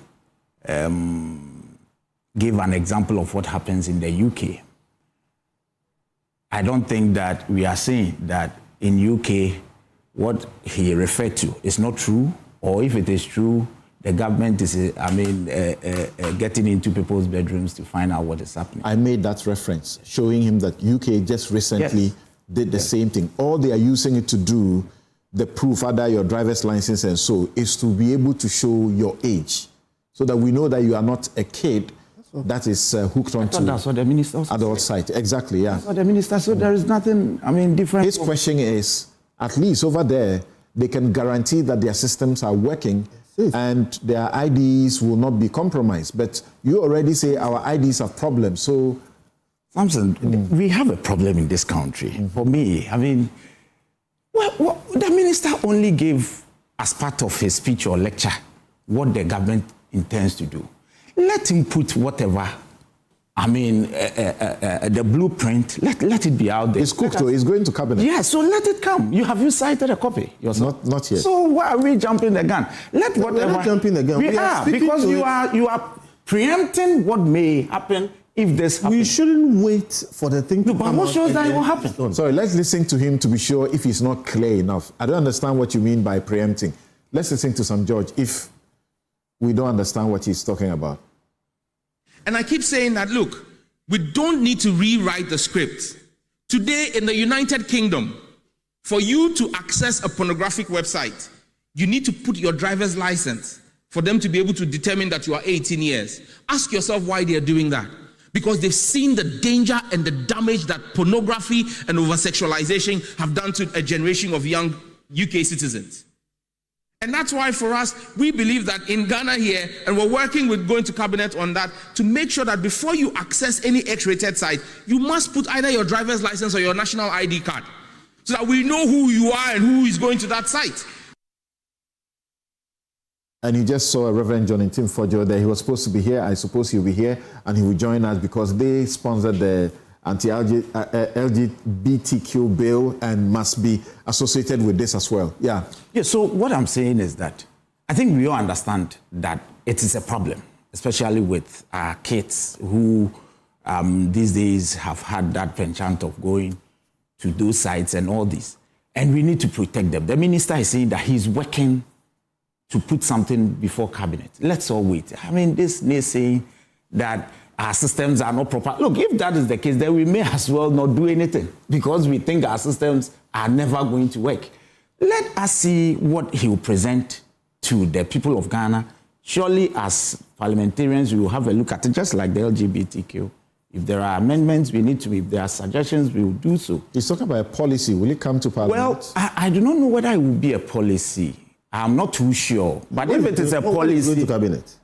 gave an example of what happens in the UK. I don't think that we are saying that in UK what he referred to is not true, or if it is true, the government is, getting into people's bedrooms to find out what is happening. I made that reference, showing him that UK just recently did the same thing. All they are using it to do, the proof, either your driver's license and so, is to be able to show your age, so that we know that you are not a kid that is hooked onto that's what the minister also adult site. Exactly, yeah. That's what the minister, so there is nothing, different. His question is, at least over there, they can guarantee that their systems are working and their IDs will not be compromised. But you already say our IDs have problems, so... Samson, we have a problem in this country. For me, the minister only gave, as part of his speech or lecture, what the government intends to do. Let him put whatever, the blueprint, let it be out there. It's cooked, though. It's going to cabinet. Yeah, so let it come. Have you cited a copy yourself? Not yet. So why are we jumping the gun? We're not jumping the gun. We are, because you are preempting what may happen if this happens. We shouldn't wait for the thing to come but what shows that it will happen? Sorry, let's listen to him to be sure if he's not clear enough. I don't understand what you mean by preempting. Let's listen to some George if we don't understand what he's talking about. And I keep saying that, look, we don't need to rewrite the script. Today in the United Kingdom, for you to access a pornographic website, you need to put your driver's license for them to be able to determine that you are 18 years. Ask yourself why they are doing that. Because they've seen the danger and the damage that pornography and over-sexualization have done to a generation of young UK citizens. And that's why for us, we believe that in Ghana here, and we're working with going to cabinet on that, to make sure that before you access any X-rated site, you must put either your driver's license or your national ID card, so that we know who you are and who is going to that site. And you just saw Reverend John Tim Fojo there. He was supposed to be here. I suppose he'll be here, and he will join us because they sponsored the Anti-Lgbtq bill and must be associated with this as well. Yeah. Yeah, so what I'm saying is that I think we all understand that it is a problem, especially with our kids who these days have had that penchant of going to those sites and all this. And we need to protect them. The minister is saying that he's working to put something before cabinet. Let's all wait. This is saying that our systems are not proper. Look, if that is the case, then we may as well not do anything because we think our systems are never going to work. Let us see what he will present to the people of Ghana. Surely, as parliamentarians, we will have a look at it, just like the LGBTQ. If there are amendments we need to, if there are suggestions, we will do so. He's talking about a policy. Will it come to parliament? Well, I do not know whether it will be a policy. I'm not too sure. But if it is a policy... to cabinet?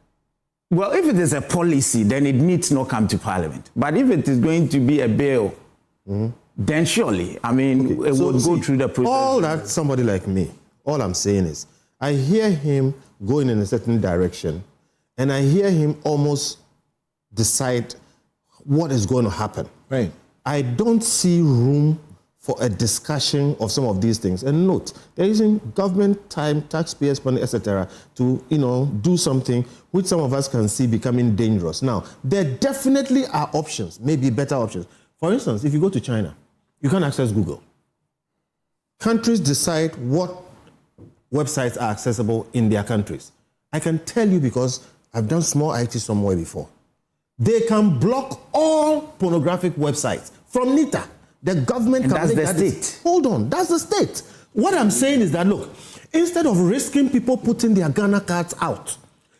Well, if it is a policy, then it needs not come to parliament. But if it is going to be a bill, then surely, it would go through the process. All that somebody like me, all I'm saying is, I hear him going in a certain direction, and I hear him almost decide what is going to happen. Right. I don't see room for a discussion of some of these things. And note, they're using government time, taxpayers' money, etc., to do something which some of us can see becoming dangerous. Now, there definitely are options, maybe better options. For instance, if you go to China, you can't access Google. Countries decide what websites are accessible in their countries. I can tell you because I've done small IT somewhere before. They can block all pornographic websites from NITA. The government and can that's make the that state. Hold on, that's the state. What I'm saying is that, look, instead of risking people putting their Ghana cards out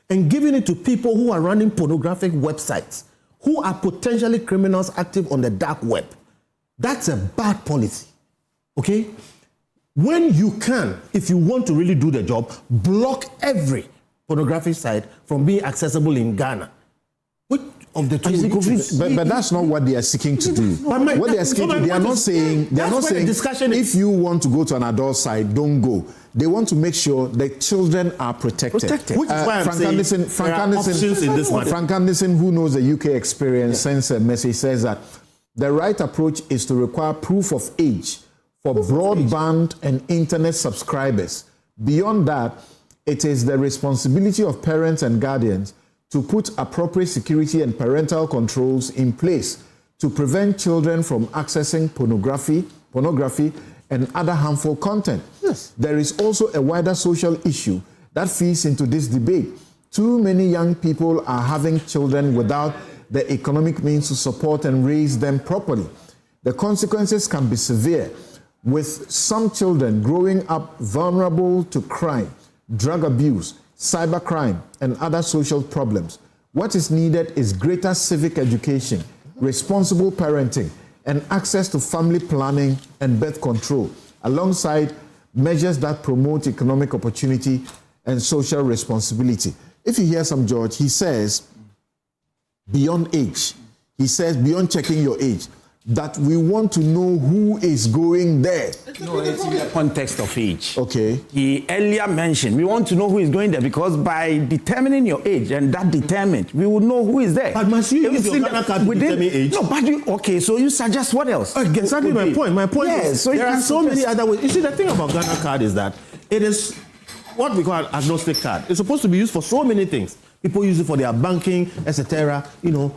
and giving it to people who are running pornographic websites, who are potentially criminals active on the dark web, that's a bad policy, okay? When you can, if you want to really do the job, block every pornographic site from being accessible in Ghana. Which of the two? But that's not what they are seeking to do. What they are seeking to do, they are not saying, if you want to go to an adult site, don't go. They want to make sure the children are protected. Which is why I'm saying there are options in this matter. Frank Anderson, who knows the UK experience, sends a message, says that the right approach is to require proof of age for broadband and internet subscribers. Beyond that, it is the responsibility of parents and guardians to put appropriate security and parental controls in place to prevent children from accessing pornography and other harmful content. Yes. There is also a wider social issue that feeds into this debate. Too many young people are having children without the economic means to support and raise them properly. The consequences can be severe, with some children growing up vulnerable to crime, drug abuse, cybercrime, and other social problems. What is needed is greater civic education, responsible parenting, and access to family planning and birth control, alongside measures that promote economic opportunity and social responsibility. If you hear some George, he says, beyond age, he says, beyond checking your age, that we want to know who is going there. No, it's in the context of age. Okay. He earlier mentioned we want to know who is going there because by determining your age and that determined, we will know who is there. But must you use your Ghana card to determine age? No, but okay, so you suggest what else? Exactly my point. My point is so there are so many other ways. You see, the thing about Ghana card is that it is what we call an agnostic card. It's supposed to be used for so many things. People use it for their banking, etc.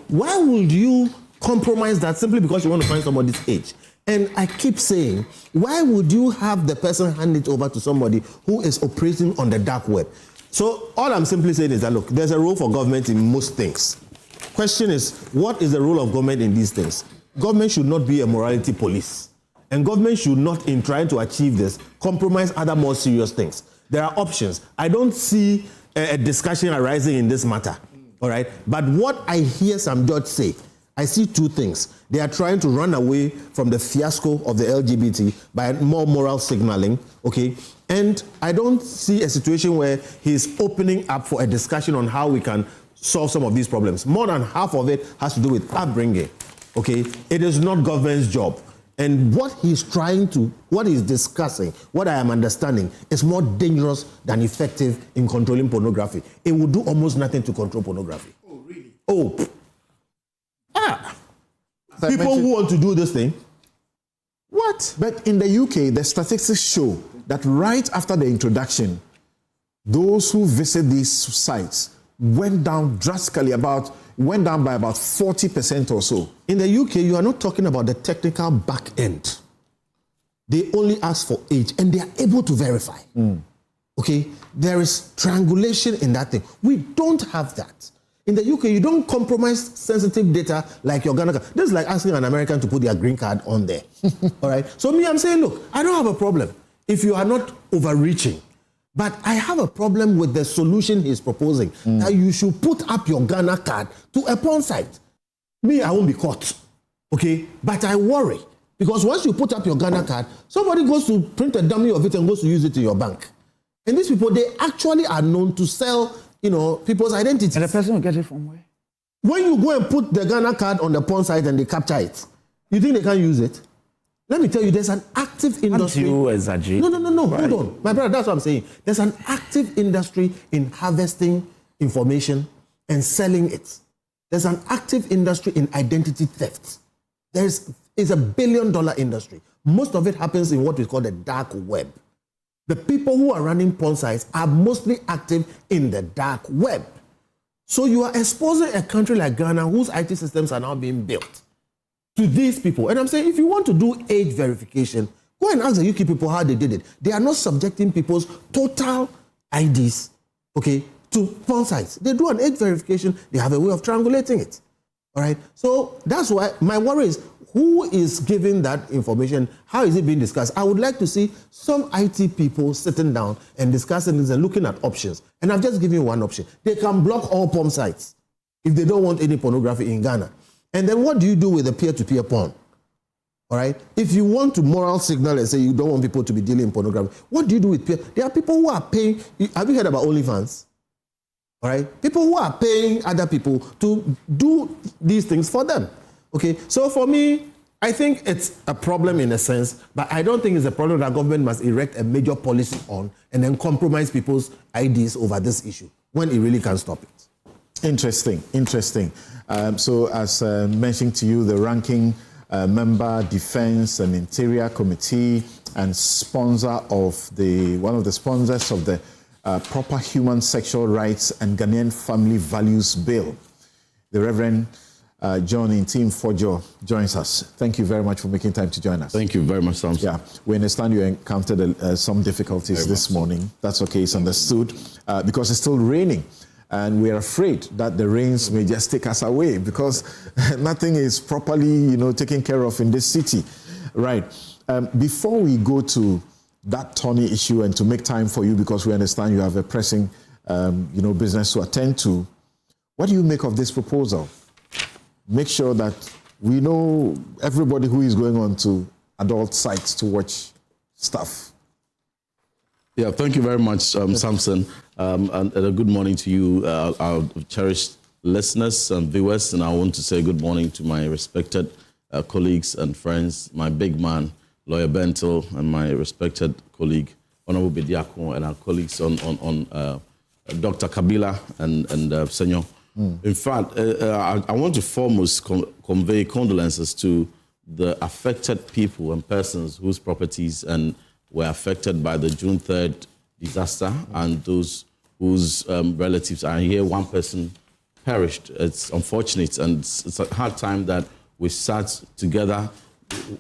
Why would you compromise that simply because you want to find somebody's age? And I keep saying, why would you have the person hand it over to somebody who is operating on the dark web? So all I'm simply saying is that, look, there's a role for government in most things. Question is, what is the role of government in these things? Government should not be a morality police. And government should not, in trying to achieve this, compromise other more serious things. There are options. I don't see a discussion arising in this matter, all right? But what I hear some judge say, I see two things. They are trying to run away from the fiasco of the LGBT by more moral signaling, okay? And I don't see a situation where he's opening up for a discussion on how we can solve some of these problems. More than half of it has to do with upbringing, okay? It is not government's job. And what he's discussing, what I am understanding, is more dangerous than effective in controlling pornography. It will do almost nothing to control pornography. Oh, really? Oh, people who want to do this thing. What? But in the UK, the statistics show that right after the introduction, those who visit these sites went down drastically, went down by about 40% or so. In the UK, you are not talking about the technical back end. They only ask for age and they are able to verify. Okay? There is triangulation in that thing. We don't have that. In the UK, you don't compromise sensitive data like your Ghana card. This is like asking an American to put their green card on there. All right? So I'm saying, look, I don't have a problem if you are not overreaching. But I have a problem with the solution he's proposing, that you should put up your Ghana card to a porn site. I won't be caught, okay? But I worry, because once you put up your Ghana card, somebody goes to print a dummy of it and goes to use it in your bank. And these people, they actually are known to sell, people's identities. And the person will get it from where? When you go and put the Ghana card on the porn site and they capture it, you think they can't use it? Let me tell you, there's an active industry. Can't you exaggerate? No. Right. Hold on. My brother, that's what I'm saying. There's an active industry in harvesting information and selling it. There's an active industry in identity theft. It's a $1 billion industry. most of it happens in what we call the dark web. The people who are running porn sites are mostly active in the dark web. So you are exposing a country like Ghana, whose IT systems are now being built, to these people. And I'm saying, if you want to do age verification, go and ask the UK people how they did it. They are not subjecting people's total IDs, okay, to porn sites. They do an age verification. They have a way of triangulating it. All right. So that's why my worry is, who is giving that information? How is it being discussed? I would like to see some IT people sitting down and discussing this and looking at options. And I've just given you one option. They can block all porn sites if they don't want any pornography in Ghana. And then what do you do with the peer-to-peer porn? All right. If you want to moral signal and say you don't want people to be dealing in pornography, what do you do with peer? There are people who are paying. Have you heard about OnlyFans? All right. People who are paying other people to do these things for them. Okay. So for me, I think it's a problem in a sense, but I don't think it's a problem that government must erect a major policy on and then compromise people's IDs over this issue when it really can stop it. Interesting. So as mentioned to you, the ranking member, Defense and Interior Committee and sponsor of one of the sponsors of the Proper Human Sexual Rights and Ghanaian Family Values Bill, the Reverend John Intim Fojo, joins us. Thank you very much for making time to join us. Thank you very much, Samson. Yeah, we understand you encountered some difficulties this morning. That's okay, it's understood, because it's still raining. And we are afraid that the rains may just take us away because nothing is properly, taken care of in this city. Right. Before we go to that thorny issue and to make time for you, because we understand you have a pressing, business to attend to, what do you make of this proposal? Make sure that we know everybody who is going on to adult sites to watch stuff. Yeah, thank you very much, Samson, and a good morning to you, our cherished listeners and viewers. And I want to say good morning to my respected colleagues and friends, my big man, Lawyer Bentel, and my respected colleague, Honorable Bediako, and our colleagues on Dr. Kabila and Senor. In fact, I want to foremost convey condolences to the affected people and persons whose properties were affected by the June 3rd disaster, and those whose relatives are here. One person perished. It's unfortunate, and it's a hard time that we sat together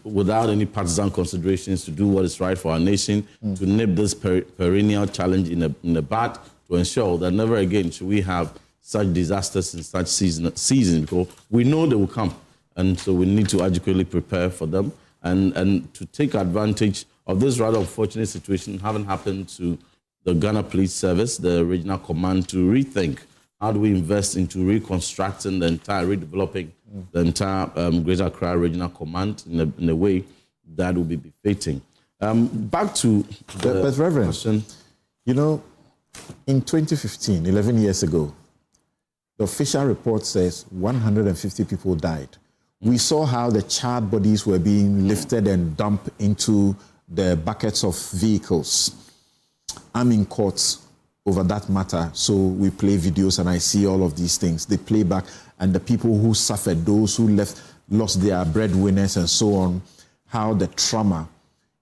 without any partisan considerations to do what is right for our nation, to nip this perennial challenge in the bud, to ensure that never again should we have such disasters in such season, because we know they will come, and so we need to adequately prepare for them and to take advantage of this rather unfortunate situation having happened to the Ghana Police Service, the regional command, to rethink how do we invest into reconstructing the entire, redeveloping the entire Greater Accra Regional Command in a way that will be befitting. Back to the Reverend, question. In 2015, 11 years ago, the official report says 150 people died. We saw how the charred bodies were being lifted and dumped into the buckets of vehicles. I'm in court over that matter, so we play videos and I see all of these things. They play back, and the people who suffered, those who lost their breadwinners and so on, how the trauma,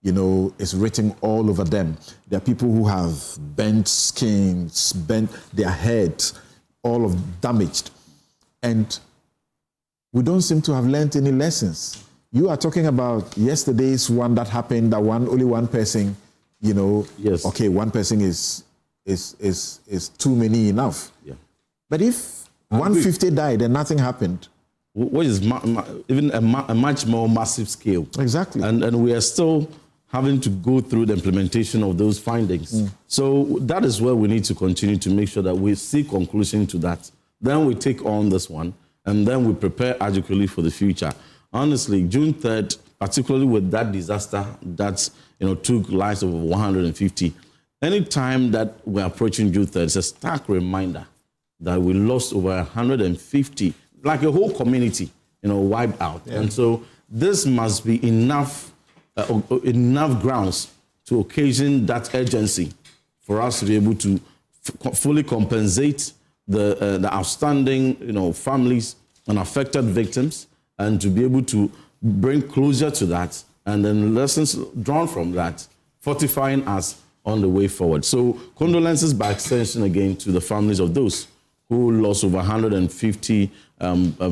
is written all over them. There are people who have bent skins, bent their heads, all of damaged. And we don't seem to have learned any lessons. You are talking about yesterday's one that happened, that only one person, yes. Okay, one person is too many enough. Yeah. But if 150 died and nothing happened, what is even a much more massive scale. Exactly. And we are still having to go through the implementation of those findings. So that is where we need to continue to make sure that we see conclusion to that. Then we take on this one, and then we prepare adequately for the future. Honestly, June 3rd, particularly with that disaster that took lives of 150, any time that we're approaching June 3rd, it's a stark reminder that we lost over 150, like a whole community, wiped out. Yeah. And so this must be enough grounds to occasion that urgency for us to be able to fully compensate the outstanding, families and affected victims, and to be able to bring closure to that and then lessons drawn from that, fortifying us on the way forward. So condolences by extension again to the families of those who lost over 150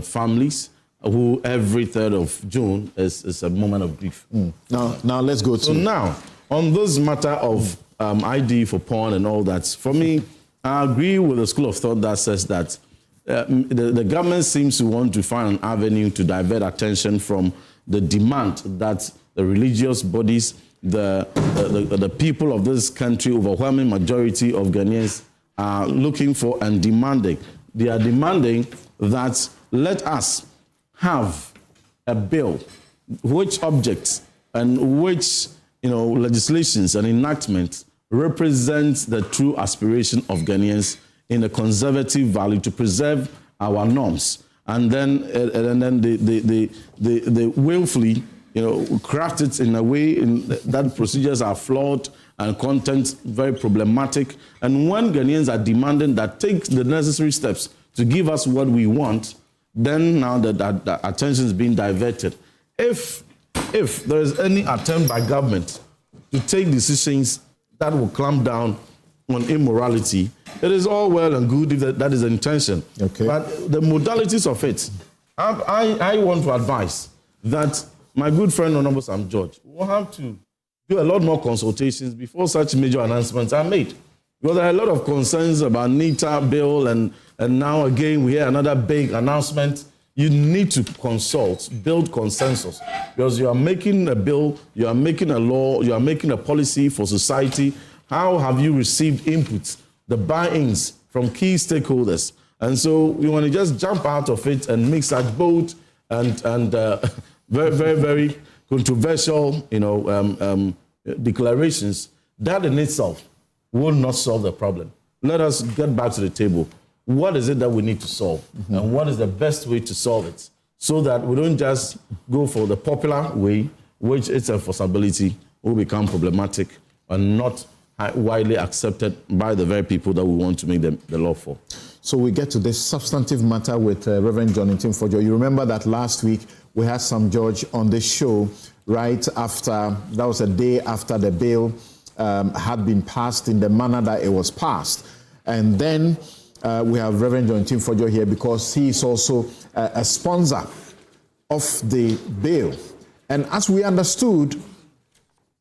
families, who every 3rd of June is a moment of grief. Now let's go to... So now, on this matter of ID for porn and all that, for me, I agree with the school of thought that says that the government seems to want to find an avenue to divert attention from the demand that the religious bodies, the people of this country, overwhelming majority of Ghanaians are looking for and demanding. They are demanding that let us have a bill which objects and which legislations and enactments represents the true aspiration of Ghanaians in a conservative value to preserve our norms, and then they willfully craft it in a way that procedures are flawed and content very problematic. And when Ghanaians are demanding that take the necessary steps to give us what we want, then now that attention is being diverted. If there is any attempt by government to take decisions that will clamp down on immorality, it is all well and good if that is the intention. Okay. But the modalities of it, I want to advise that my good friend Honorable Sam George will have to do a lot more consultations before such major announcements are made. Because there are a lot of concerns about NITA bill, and now again we hear another big announcement. You need to consult, build consensus, because you are making a bill, you are making a law, you are making a policy for society. How have you received inputs, the buy-ins from key stakeholders? And so we want to just jump out of it and make such bold and very, very, very controversial, declarations. That in itself will not solve the problem. Let us get back to the table. What is it that we need to solve? And what is the best way to solve it? So that we don't just go for the popular way, which its enforceability will become problematic and not widely accepted by the very people that we want to make the law for. So we get to this substantive matter with Reverend John Ntimfodjo. You remember that last week we had Sam George on the show right after, that was a day after the bill had been passed in the manner that it was passed. And then we have Reverend John Ntimfodjo here because he is also a sponsor of the bill. And as we understood,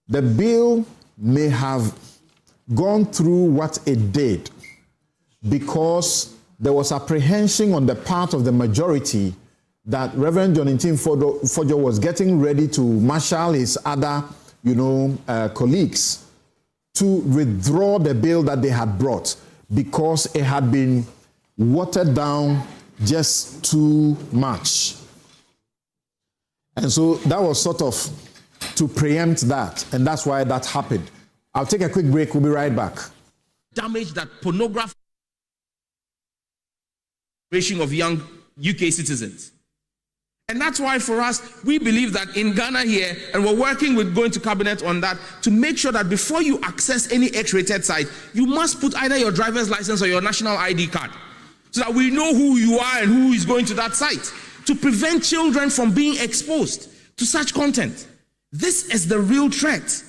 the bill may have gone through what it did because there was apprehension on the part of the majority that Reverend John Ntimfodjo was getting ready to marshal his other, colleagues to withdraw the bill that they had brought because it had been watered down just too much. And so that was sort of to preempt that, and that's why that happened. I'll take a quick break. We'll be right back. Damage that pornography of young UK citizens. And that's why for us, we believe that in Ghana here, and we're working with going to cabinet on that, to make sure that before you access any X-rated site, you must put either your driver's license or your national ID card, so that we know who you are and who is going to that site, to prevent children from being exposed to such content. This is the real threat.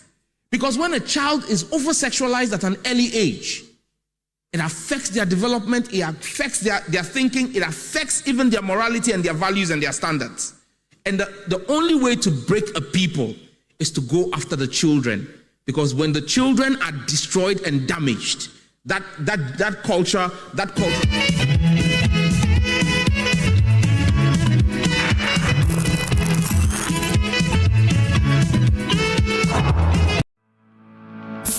Because when a child is over-sexualized at an early age, it affects their development, it affects their thinking, it affects even their morality and their values and their standards. And the only way to break a people is to go after the children. Because when the children are destroyed and damaged, that culture.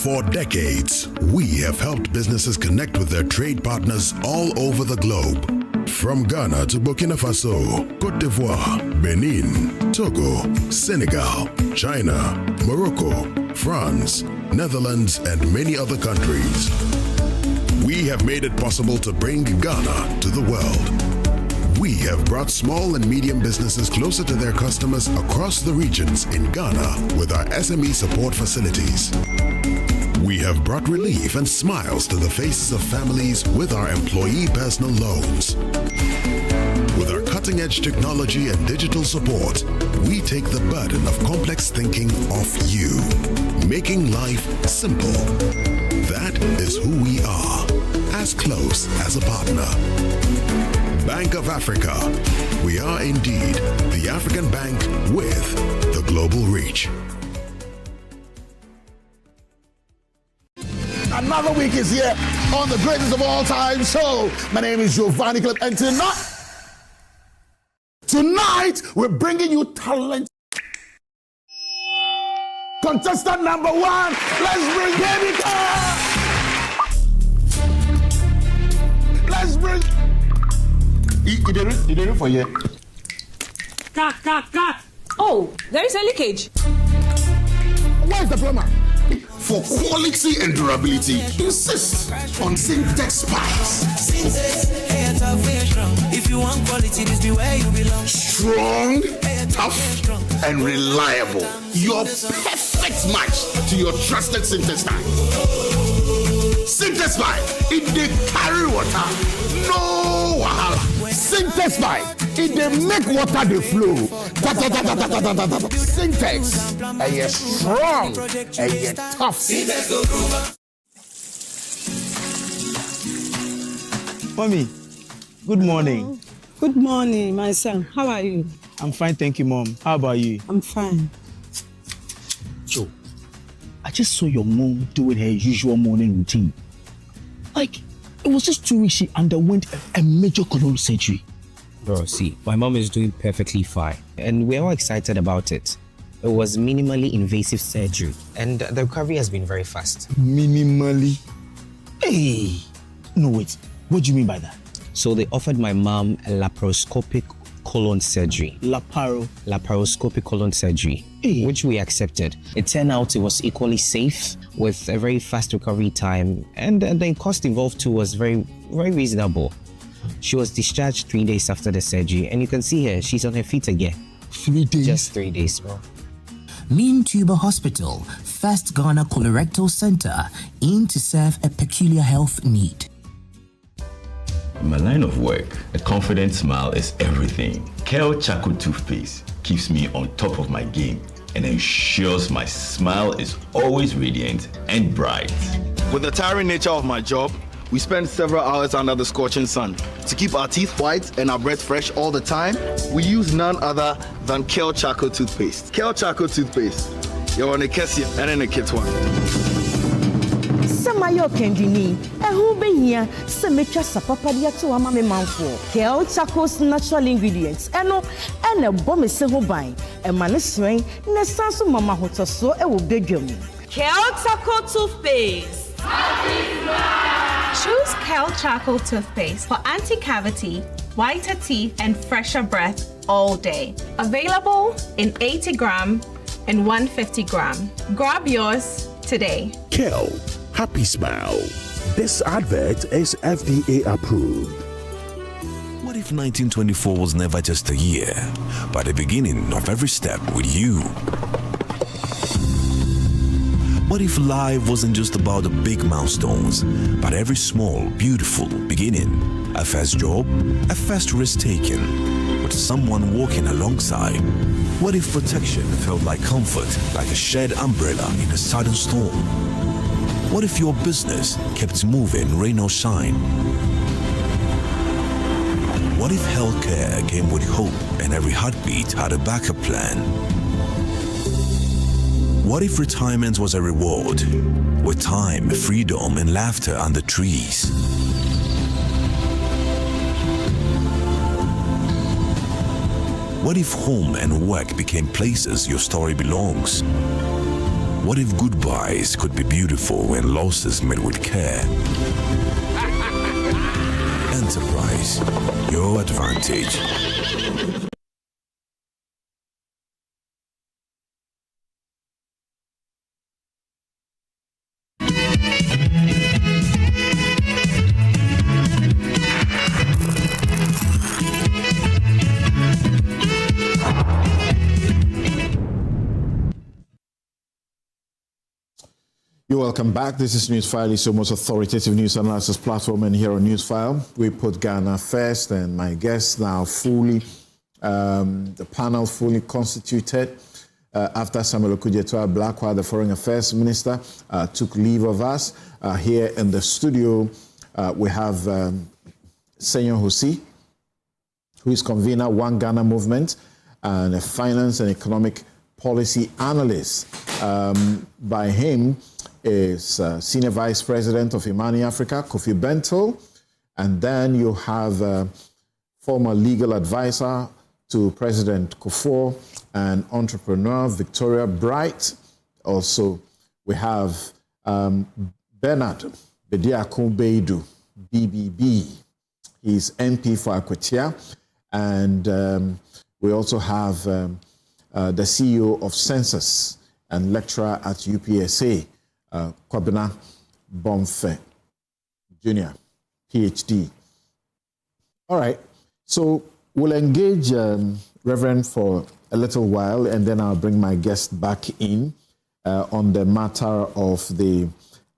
For decades, we have helped businesses connect with their trade partners all over the globe. From Ghana to Burkina Faso, Côte d'Ivoire, Benin, Togo, Senegal, China, Morocco, France, Netherlands, and many other countries. We have made it possible to bring Ghana to the world. We have brought small and medium businesses closer to their customers across the regions in Ghana with our SME support facilities. We have brought relief and smiles to the faces of families with our employee personal loans. With our cutting-edge technology and digital support, we take the burden of complex thinking off you, making life simple. That is who we are, as close as a partner. Bank of Africa. We are indeed the African bank with the global reach. Another week is here on the greatest of all time show. My name is Giovanni Clip, and tonight we're bringing you talent. Contestant number 1, let's bring Baby Car. Let's bring. You did it for you. Cut. Oh, there is a leakage. Where's the plumber? For quality and durability, insist on Syntex pipes. If you want quality, this be where you belong. Strong, tough, and reliable. Your perfect match to your trusted Syntex pipe. Syntex pipe, it they carry water, no wahala. Syntex pipe, it they make water they flow. Syntex, and you're strong, and you're tough. Mommy, good morning. Good morning, my son. How are you? I'm fine, thank you, Mom. How about you? I'm fine. Joe, I just saw your mom doing her usual morning routine. Like, it was just 2 weeks she underwent a major colon surgery. Bro, see, my mom is doing perfectly fine, and we're all excited about it. It was minimally invasive surgery, and the recovery has been very fast. Minimally? Hey! No, wait. What do you mean by that? So they offered my mom a laparoscopic colon surgery. Laparoscopic colon surgery, which we accepted. It turned out it was equally safe with a very fast recovery time, and the cost involved too was very, very reasonable. She was discharged 3 days after the surgery, and you can see her, she's on her feet again. 3 days? Just 3 days, bro. Mean Tuber Hospital, first Ghana colorectal center, aimed to serve a peculiar health need. In my line of work, a confident smile is everything. Kel Charcoal toothpaste keeps me on top of my game and ensures my smile is always radiant and bright. With the tiring nature of my job, we spend several hours under the scorching sun. To keep our teeth white and our breath fresh all the time, we use none other than Kel Charcoal toothpaste. Kel Charcoal toothpaste. You're on a Kessie and in a kit one. Samayo Kendini, who be here, Semetra Sapapadia to Amame Manfo, Kel Charcoal's natural ingredients, and a bomb is so by, a maniswing, Nesasu Mama Hotoso, a will beg you. Kel Charcoal toothpaste. Choose Kel Charcoal toothpaste for anti-cavity, whiter teeth, and fresher breath all day. Available in 80 gram and 150 gram. Grab yours today. Kel, happy smile. This advert is FDA approved. What if 1924 was never just a year, but the beginning of every step with you? What if life wasn't just about the big milestones, but every small, beautiful beginning? A first job, a first risk taken, with someone walking alongside. What if protection felt like comfort, like a shared umbrella in a sudden storm? What if your business kept moving, rain or shine? What if healthcare came with hope and every heartbeat had a backup plan? What if retirement was a reward, with time, freedom, and laughter under trees? What if home and work became places your story belongs? What if goodbyes could be beautiful and losses made with care? Enterprise, your advantage. You're welcome back. This is Newsfile, it's your most authoritative news analysis platform, and here on Newsfile, we put Ghana first, and my guests now fully, the panel fully constituted after Samuel Okudzeto Blackwell, the Foreign Affairs Minister, took leave of us. Here in the studio, we have Senyor Husi, who is convener One Ghana Movement and a finance and economic policy analyst. By him is Senior Vice President of Imani Africa, Kofi Bento, and then you have former legal advisor to President Kufuor and entrepreneur Victoria Bright. Also, we have Bernard Bediako Beidu, BBB. He's MP for Akwatia. And we also have the CEO of Census and lecturer at UPSA, Kwabena Bomfe Jr., PhD. All right, so we'll engage Reverend for a little while, and then I'll bring my guest back in on the matter of the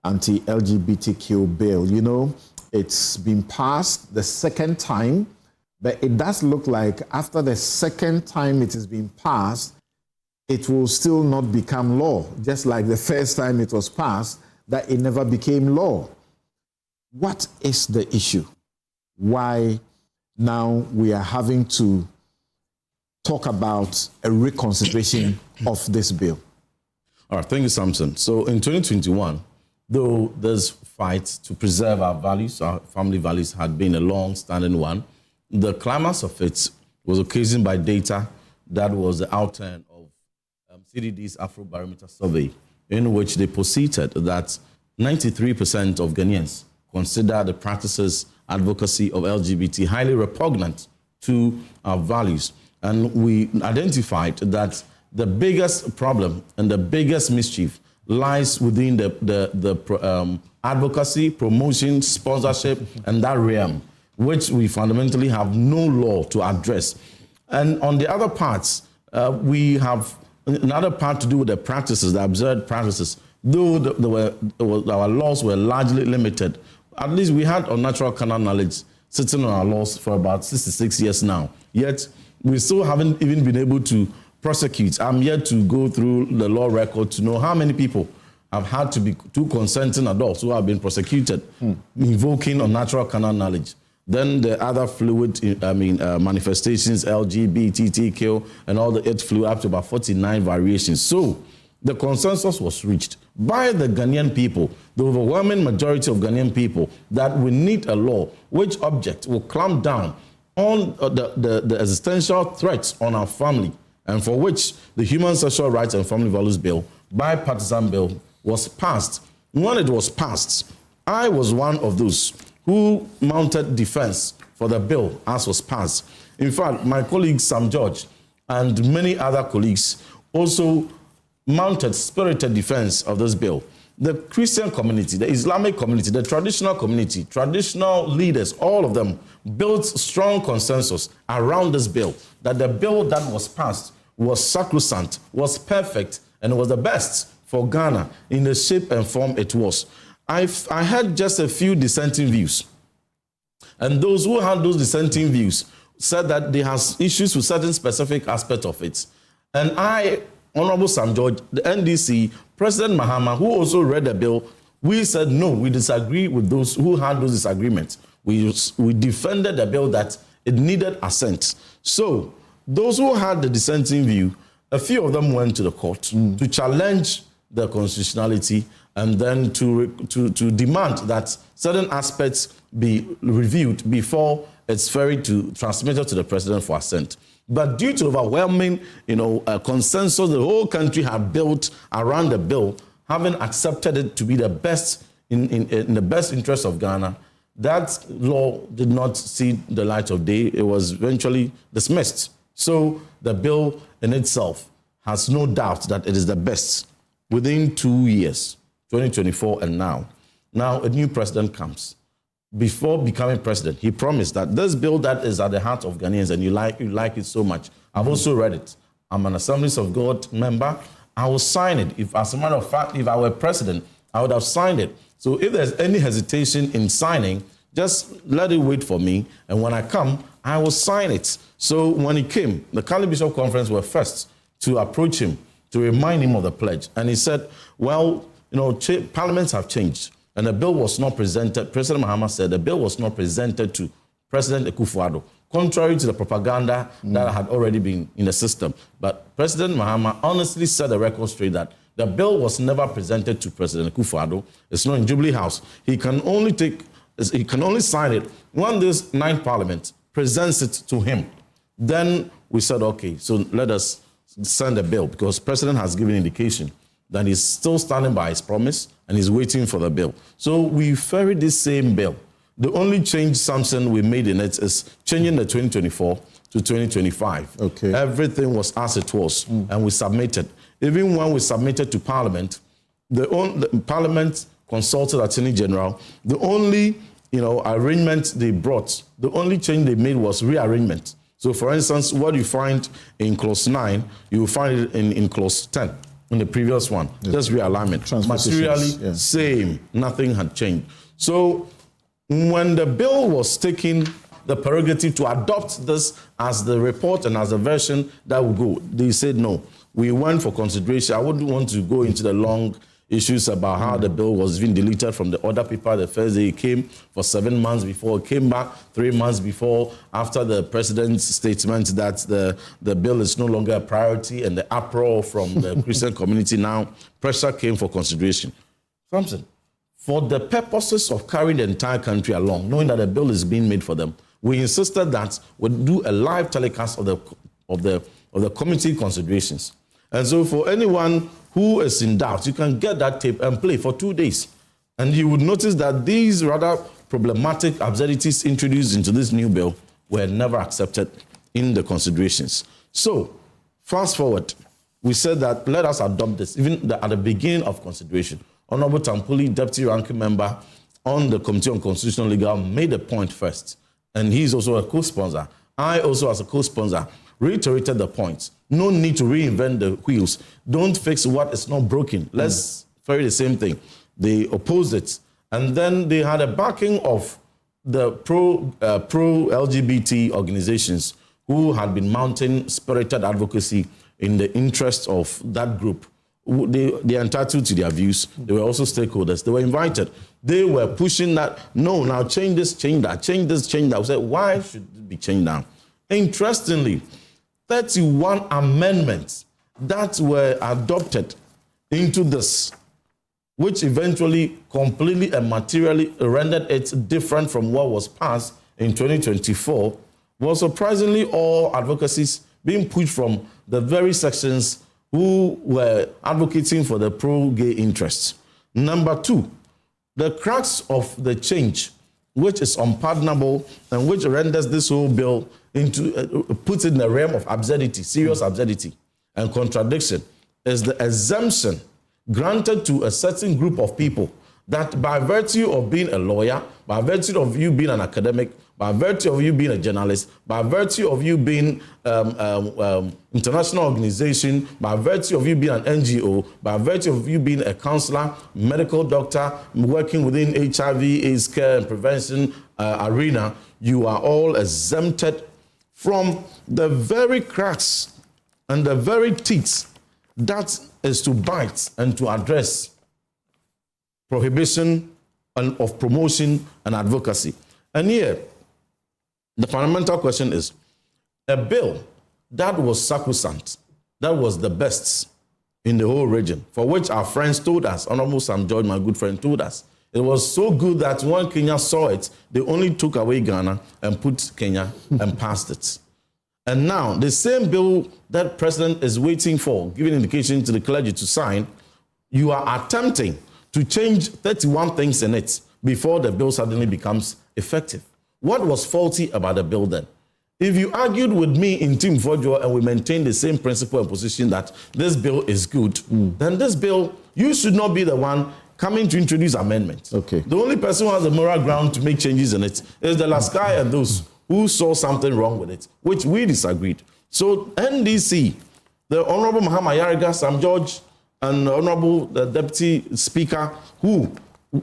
anti-LGBTQ bill. You know, it's been passed the second time, but it does look like after the second time it has been passed, it will still not become law, just like the first time it was passed, that it never became law. What is the issue? Why now we are having to talk about a reconsideration of this bill? All right, thank you, Samson. So in 2021, though this fight to preserve our values, our family values, had been a long-standing one, the climax of it was occasioned by data that was the outturn of CDD's Afrobarometer survey, in which they posited that 93% of Ghanaians consider the practices, advocacy of LGBT highly repugnant to our values. And we identified that the biggest problem and the biggest mischief lies within the advocacy, promotion, sponsorship, and that realm, which we fundamentally have no law to address. And on the other parts, we have another part to do with the practices, the absurd practices. Though our laws were largely limited, at least we had unnatural carnal knowledge sitting on our laws for about 66 years now. Yet, we still haven't even been able to prosecute. I'm yet to go through the law record to know how many people have had to be two consenting adults who have been prosecuted, invoking unnatural carnal knowledge. Then the other fluid, manifestations, LGBTQ, and all it flew up to about 49 variations. So the consensus was reached by the Ghanaian people, the overwhelming majority of Ghanaian people, that we need a law which object will clamp down on the existential threats on our family, and for which the Human Sexual Rights and Family Values Bill, bipartisan bill, was passed. When it was passed, I was one of those who mounted defense for the bill as was passed. In fact, my colleague Sam George and many other colleagues also mounted spirited defense of this bill. The Christian community, the Islamic community, the traditional community, traditional leaders, all of them built strong consensus around this bill, that the bill that was passed was sacrosanct, was perfect, and was the best for Ghana in the shape and form it was. I had just a few dissenting views. And those who had those dissenting views said that they have issues with certain specific aspects of it. And I, Honorable Sam George, the NDC, President Mahama, who also read the bill, we said no, we disagree with those who had those disagreements. We defended the bill that it needed assent. So those who had the dissenting view, a few of them went to the court to challenge the constitutionality and then to demand that certain aspects be reviewed before it's transmitted to the president for assent. But due to overwhelming, consensus the whole country had built around the bill, having accepted it to be the best in the best interest of Ghana, that law did not see the light of day. It was eventually dismissed. So the bill in itself has no doubt that it is the best. Within 2 years, 2024 and now a new president comes. Before becoming president, he promised that this bill that is at the heart of Ghanaians, and you like it so much. I've also read it. I'm an Assemblies of God member. I will sign it. If, as a matter of fact, if I were president, I would have signed it. So if there's any hesitation in signing, just let it wait for me. And when I come, I will sign it. So when he came, the Catholic Bishop Conference were first to approach him, to remind him of the pledge. And he said, well, parliaments have changed. And the bill was not presented. President Mahama said the bill was not presented to President Akufo-Addo, contrary to the propaganda that had already been in the system. But President Mahama honestly set the record straight that the bill was never presented to President Akufo-Addo. It's not in Jubilee House. He can only sign it when this 9th Parliament presents it to him. Then we said, okay, so let us send a bill, because President has given indication that he's still standing by his promise and he's waiting for the bill. So we ferried this same bill. The only change, Samson, we made in it is changing the 2024 to 2025. Okay. Everything was as it was, and we submitted. Even when we submitted to Parliament, the Parliament consulted Attorney General. The only arrangement they brought, the only change they made was rearrangement. So, for instance, what you find in clause 9, you will find it in clause 10, in the previous one. Yes. Just realignment. Materially, same. Nothing had changed. So, when the bill was taking the prerogative to adopt this as the report and as a version that would go, they said no. We went for consideration. I wouldn't want to go into the long issues about how the bill was even deleted from the order paper the first day it came, for 7 months before it came back, 3 months before, after the president's statement that the bill is no longer a priority, and the uproar from the Christian community. Now pressure came for consideration. Samson, for the purposes of carrying the entire country along, knowing that the bill is being made for them, we insisted that we'd do a live telecast of the committee considerations. And so for anyone who is in doubt, you can get that tape and play for 2 days. And you would notice that these rather problematic absurdities introduced into this new bill were never accepted in the considerations. So, fast forward, we said that let us adopt this, even at the beginning of consideration. Honorable Tampuli, Deputy Ranking Member on the Committee on Constitutional Legal, made a point first. And he's also a co-sponsor. I also, as a co-sponsor, reiterated the point. No need to reinvent the wheels. Don't fix what is not broken. Let's ferry the same thing. They opposed it. And then they had a backing of the pro-LGBT organizations who had been mounting spirited advocacy in the interest of that group. They are entitled to their views. They were also stakeholders. They were invited. They were pushing that, no, now change this, change that, change this, change that. We said, why should it be changed now? Interestingly, 31 amendments that were adopted into this, which eventually completely and materially rendered it different from what was passed in 2024, was surprisingly all advocacies being pushed from the very sections who were advocating for the pro-gay interests. Number 2, the crux of the change, which is unpardonable and which renders this whole bill into, puts it in the realm of absurdity, serious absurdity and contradiction, is the exemption granted to a certain group of people that by virtue of being a lawyer, by virtue of you being an academic, by virtue of you being a journalist, by virtue of you being international organization, by virtue of you being an NGO, by virtue of you being a counselor, medical doctor, working within HIV, AIDS care and prevention arena, you are all exempted from the very cracks and the very teeth that is to bite and to address prohibition of promotion and advocacy. And here, the fundamental question is, a bill that was sacrosanct, that was the best in the whole region, for which our friends told us, Honorable Sam George, my good friend, told us, it was so good that when Kenya saw it, they only took away Ghana and put Kenya and passed it. And now, the same bill that President is waiting for, giving indication to the clergy to sign, you are attempting to change 31 things in it before the bill suddenly becomes effective. What was faulty about the bill then? If you argued with me in Team Fojo and we maintain the same principle and position that this bill is good, then this bill, you should not be the one coming to introduce amendments. Okay. The only person who has the moral ground to make changes in it is the Laskai and those who saw something wrong with it, which we disagreed. So NDC, the Honorable Mahama Yariga, Sam George, and Honorable the Deputy Speaker, who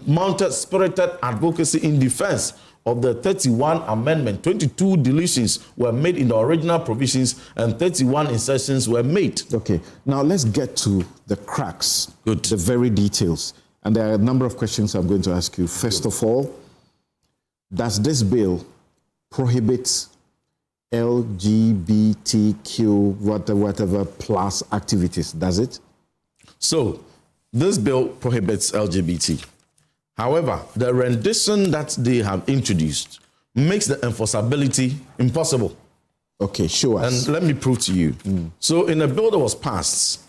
mounted spirited advocacy in defense of the 31 amendment. 22 deletions were made in the original provisions and 31 insertions were made. Okay, now let's get to the cracks, Good. The very details. And there are a number of questions I'm going to ask you. First of all, does this bill prohibit LGBTQ whatever plus activities? Does it? So, this bill prohibits LGBT. However, the rendition that they have introduced makes the enforceability impossible. Okay, show us. And let me prove to you. So, in a bill that was passed,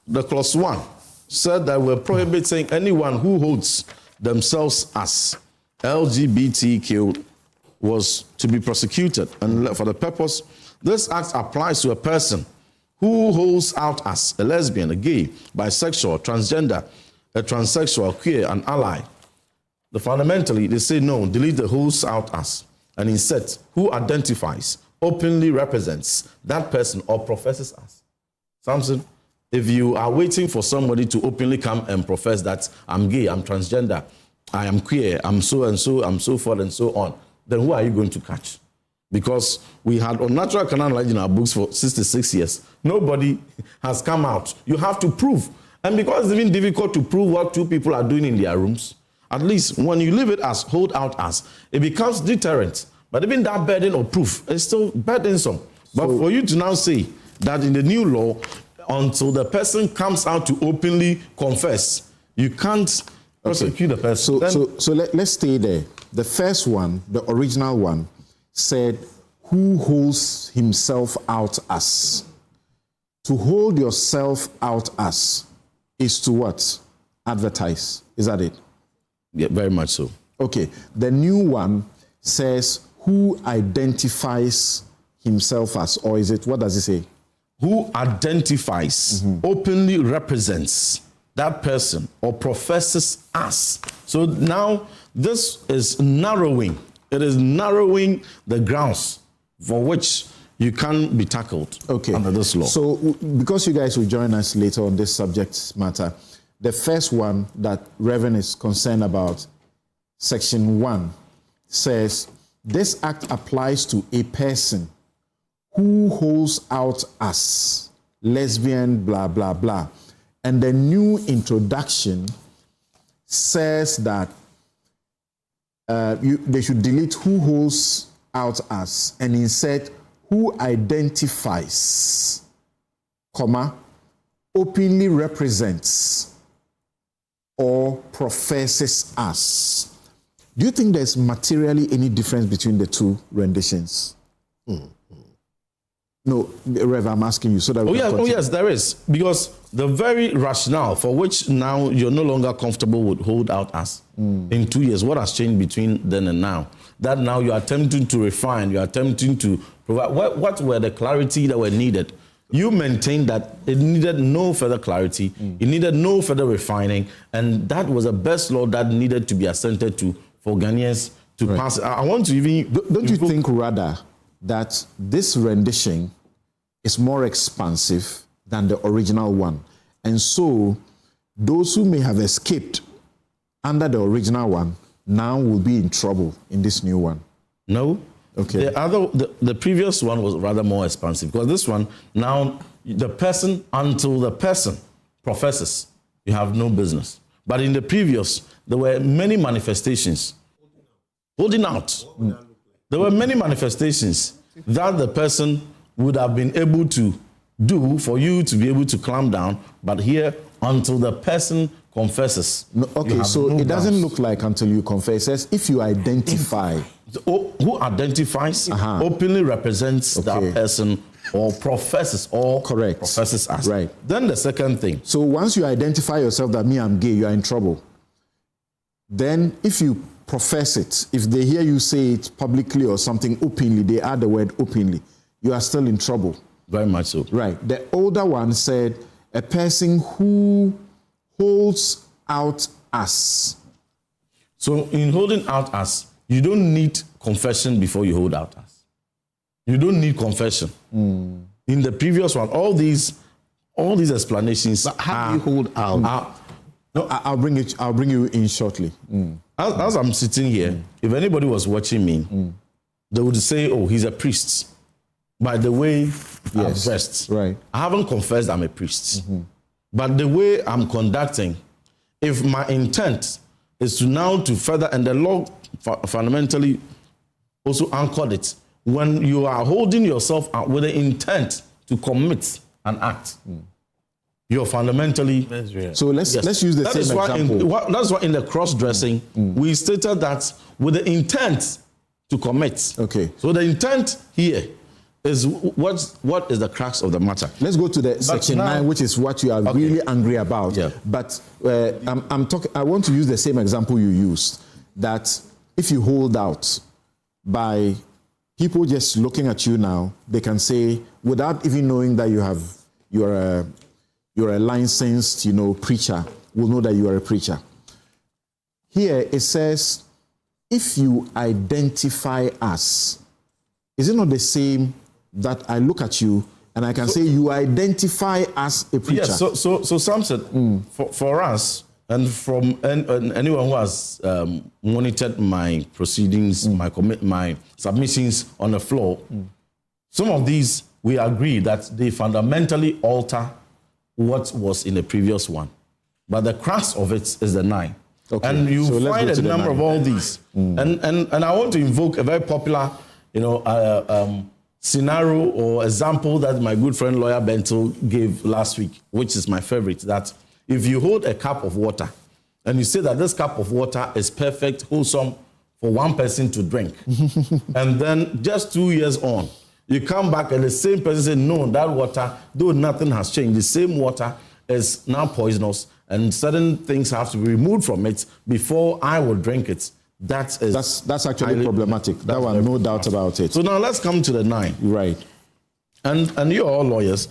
the clause 1 said that we're prohibiting anyone who holds themselves as LGBTQ was to be prosecuted. And for the purpose, this act applies to a person who holds out as a lesbian, a gay, bisexual, transgender, a transsexual, queer, an ally. Fundamentally, they say no, delete the holds out as, and instead, who identifies, openly represents that person or professes as. Samson, if you are waiting for somebody to openly come and profess that I'm gay, I'm transgender, I am queer, I'm so and so, I'm so forth and so on, then who are you going to catch? Because we had unnatural canonized in our books for 66 years. Nobody has come out. You have to prove. And because it's even difficult to prove what two people are doing in their rooms, at least when you leave it as hold out as, it becomes deterrent. But even that burden of proof is still burdensome. But for you to now say that in the new law, until the person comes out to openly confess, you can't prosecute the person. So let's stay there. The first one, the original one, said, who holds himself out as? To hold yourself out as is to what? Advertise. Is that it? Yeah, very much so. Okay. The new one says, who identifies himself as, or is it, what does it say? Who identifies, openly represents that person or professes as. So now this is narrowing. It is narrowing the grounds for which you can be tackled under this law. So because you guys will join us later on this subject matter, the first one that Reverend is concerned about, Section 1, says, this act applies to a person who holds out as lesbian, blah, blah, blah. And the new introduction says that they should delete who holds out as and insert who identifies, comma, openly represents or professes as. Do you think there's materially any difference between the two renditions? No, Rev, I'm asking you so that we can yes, there is. Because the very rationale for which now you're no longer comfortable with hold out as in 2 years, what has changed between then and now? That now you're attempting to refine, you're attempting to provide. What were the clarity that were needed? You maintained that it needed no further clarity, it needed no further refining, and that was the best law that needed to be assented to for Ghanaians to pass. I want to even... Don't you think rather that this rendition is more expansive than the original one? And so those who may have escaped under the original one now will be in trouble in this new one? No. Okay. The previous one was rather more expansive because this one, now the person, until the person professes, you have no business. But in the previous, there were many manifestations. Holding out. There were many manifestations that the person would have been able to do for you to be able to clamp down. But here, until the person confesses. No, okay, so it doesn't look like until you confess. It says if you identify. Who identifies, openly represents that person or professes or professes as. Right. Then the second thing. So once you identify yourself that me, I'm gay, you are in trouble. Then if you profess it, if they hear you say it publicly or something openly, they add the word openly, you are still in trouble. Very much so. Right. The older one said a person who holds out as. So in holding out as, you don't need confession before you hold out as. You don't need confession. In the previous one, all these all these explanations. But how do you hold out? No, I'll bring you in shortly. As I'm sitting here, if anybody was watching me, they would say, "Oh, he's a priest." By the way I'm dressed, right? I haven't confessed I'm a priest, but the way I'm conducting, if my intent is to further, and the law fundamentally also anchored it, when you are holding yourself out with the intent to commit an act, you're fundamentally. So let's use the same example. That's why in the cross-dressing, we stated that with the intent to commit. Okay. So the intent here is what is the crux of the matter. Let's go to the section 9, which is what you are really angry about. Yeah. But I want to use the same example you used, that if you hold out by people just looking at you now, they can say, without even knowing that you're a licensed, preacher, will know that you are a preacher. Here it says, if you identify us, is it not the same that I look at you and I can say you identify as a preacher? Yes, so Samson, for us, and from anyone who has monitored my proceedings, my submissions on the floor, some of these, we agree that they fundamentally alter what was in the previous one. But the crux of it is the 9. Okay. And you find a number of all these. And I want to invoke a very popular, scenario or example that my good friend lawyer Bento gave last week, which is my favorite, that if you hold a cup of water and you say that this cup of water is perfect, wholesome for one person to drink, and then just 2 years on, you come back and the same person says, no, that water, though nothing has changed, the same water is now poisonous and certain things have to be removed from it before I will drink it. That's actually problematic. That one, no doubt about it. So now let's come to the 9. Right. And you're all lawyers.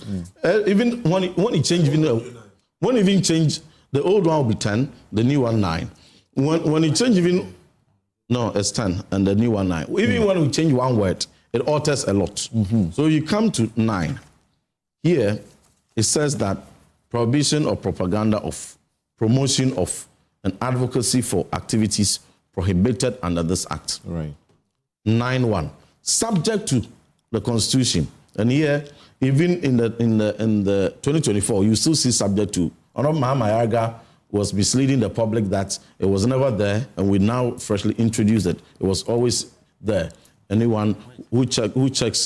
Even when you change, when you even change, the old one will be 10, the new one 9. When you change it's 10 and the new one 9. Even when we change one word, it alters a lot. So you come to 9. Here, it says that prohibition or propaganda of promotion of and advocacy for activities prohibited under this act. Right. 9.1. Subject to the Constitution. And here, even in the 2024, you still see subject to. Honorable Mahamayaga was misleading the public that it was never there, and we now freshly introduced it. It was always there. Anyone who checks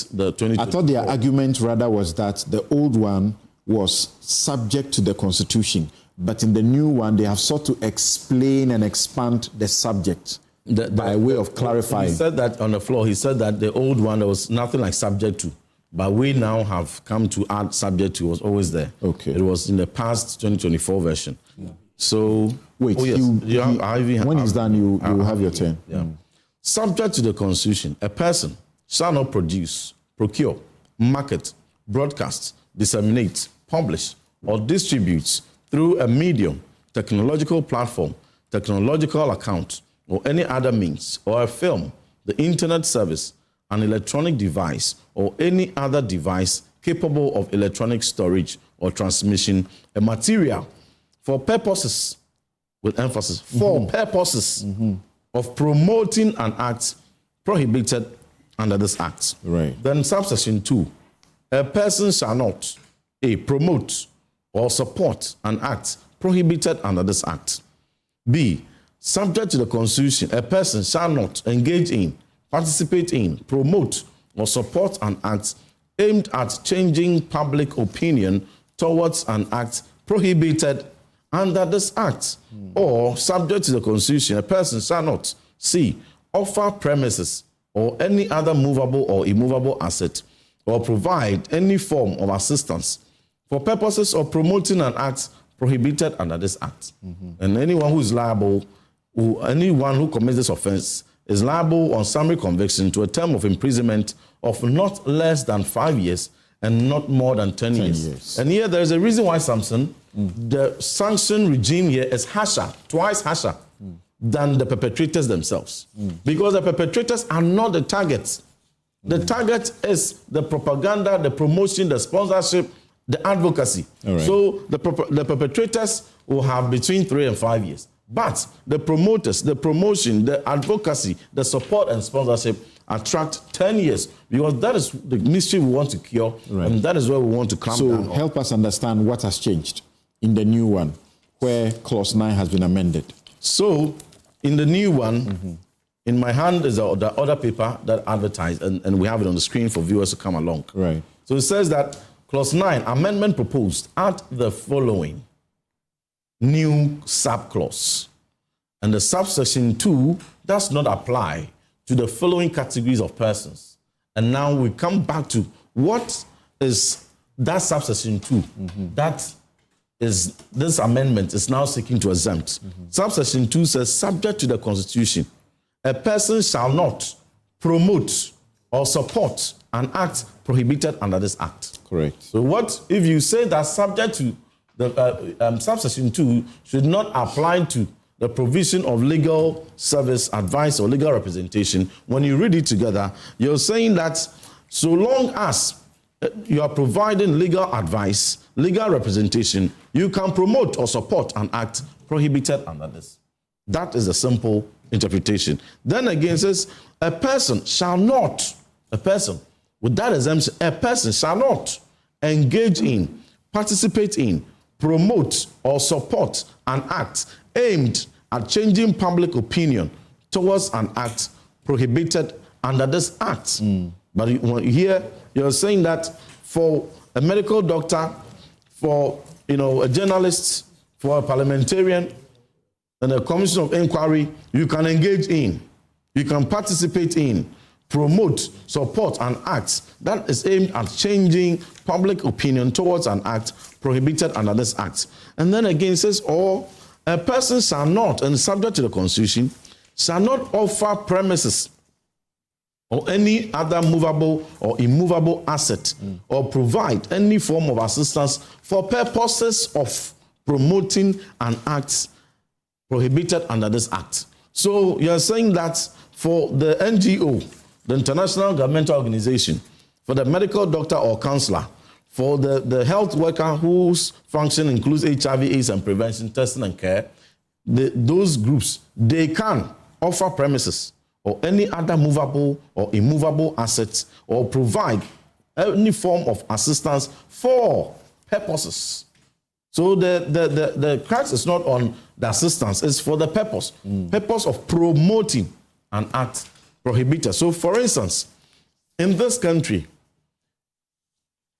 the 2024. I thought their argument rather was that the old one was subject to the Constitution, but in the new one, they have sought to explain and expand the subject by way of clarifying. He said that on the floor. He said that the old one, there was nothing like subject to, but we now have come to add subject to. Was always there. Okay. It was in the past 2024 version. Yeah. So wait, when he's done, you have your turn. Yeah. Subject to the Constitution, a person shall not produce, procure, market, broadcast, disseminate, publish, or distribute through a medium, technological platform, technological account, or any other means, or a film, the internet service, an electronic device, or any other device capable of electronic storage or transmission, a material for purposes, with emphasis, for purposes of promoting an act prohibited under this act. Right. Then subsection 2, a person shall not promote or support an act prohibited under this act. B, subject to the Constitution, a person shall not engage in, participate in, promote, or support an act aimed at changing public opinion towards an act prohibited under this act. Or, subject to the Constitution, a person shall not, C, offer premises or any other movable or immovable asset, or provide any form of assistance for purposes of promoting an act prohibited under this act. And anyone who is liable, anyone who commits this offense is liable on summary conviction to a term of imprisonment of not less than 5 years and not more than 10 years. And here there is a reason why, Samson, the sanction regime here is harsher, twice harsher than the perpetrators themselves. Because the perpetrators are not the targets. The target is the propaganda, the promotion, the sponsorship, the advocacy. All right. So the perpetrators will have between 3 and 5 years. But the promoters, the promotion, the advocacy, the support and sponsorship attract 10 years, because that is the mystery we want to cure, and that is where we want to clamp down on. So help us understand what has changed in the new one, where clause 9 has been amended. So in the new one, in my hand is the other paper that advertised, and we have it on the screen for viewers to come along. Right. So it says that clause 9, amendment proposed, add the following new sub-clause. And the subsection 2 does not apply to the following categories of persons. And now we come back to what is that subsection 2? That is, this amendment is now seeking to exempt. Subsection 2 says, subject to the Constitution, a person shall not promote or support an act prohibited under this act. Correct. So what if you say that subject to the subsection 2 should not apply to the provision of legal service, advice, or legal representation? When you read it together, you're saying that so long as you are providing legal advice, legal representation, you can promote or support an act prohibited under this. That is a simple interpretation. Then again it says, a person shall not, a person, with that exemption, a person shall not engage in, participate in, promote or support an act aimed at changing public opinion towards an act prohibited under this act. But here you're saying that for a medical doctor, for a journalist, for a parliamentarian, and a commission of inquiry, you can engage in, you can participate in, promote, support an act that is aimed at changing public opinion towards an act prohibited under this act. And then again it says, or a person shall not, and subject to the Constitution, shall not offer premises or any other movable or immovable asset or provide any form of assistance for purposes of promoting an act prohibited under this act. So you're saying that for the NGO, the International Governmental Organization, for the medical doctor or counselor, for the health worker whose function includes HIV, AIDS, and prevention, testing, and care, those groups, they can offer premises or any other movable or immovable assets or provide any form of assistance for purposes. So the crux is not on the assistance, it's for the purpose of promoting an act prohibited. So for instance, in this country,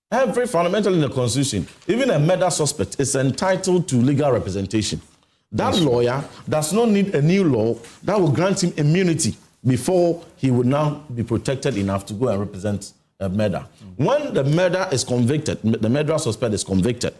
every fundamental in the Constitution, even a murder suspect, is entitled to legal representation. That lawyer does not need a new law that will grant him immunity before he would now be protected enough to go and represent a murder. When the murderer is convicted, the murderer suspect is convicted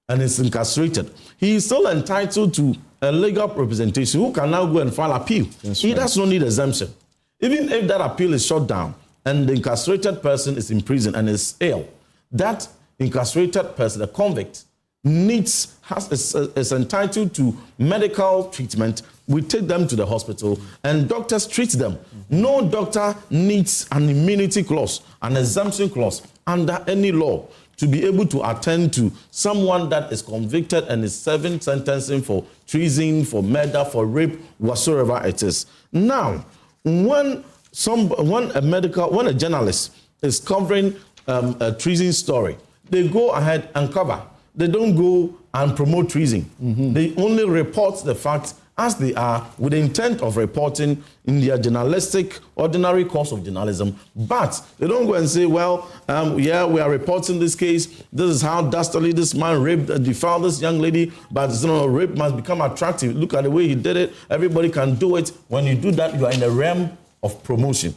and is incarcerated, he is still entitled to a legal representation who can now go and file appeal. He does not need exemption. Even if that appeal is shut down and the incarcerated person is in prison and is ill, that incarcerated person, the convict, is entitled to medical treatment. We take them to the hospital and doctors treat them. No doctor needs an immunity clause, an exemption clause under any law to be able to attend to someone that is convicted and is serving sentencing for treason, for murder, for rape, whatsoever it is. Now, when a journalist is covering a treason story, they go ahead and cover. They don't go and promote treason. They only report the facts as they are with the intent of reporting in their journalistic, ordinary course of journalism. But they don't go and say, well, yeah, we are reporting this case. This is how dastardly this man raped, defiled this young lady. But rape must become attractive. Look at the way he did it. Everybody can do it. When you do that, you are in the realm of promotion.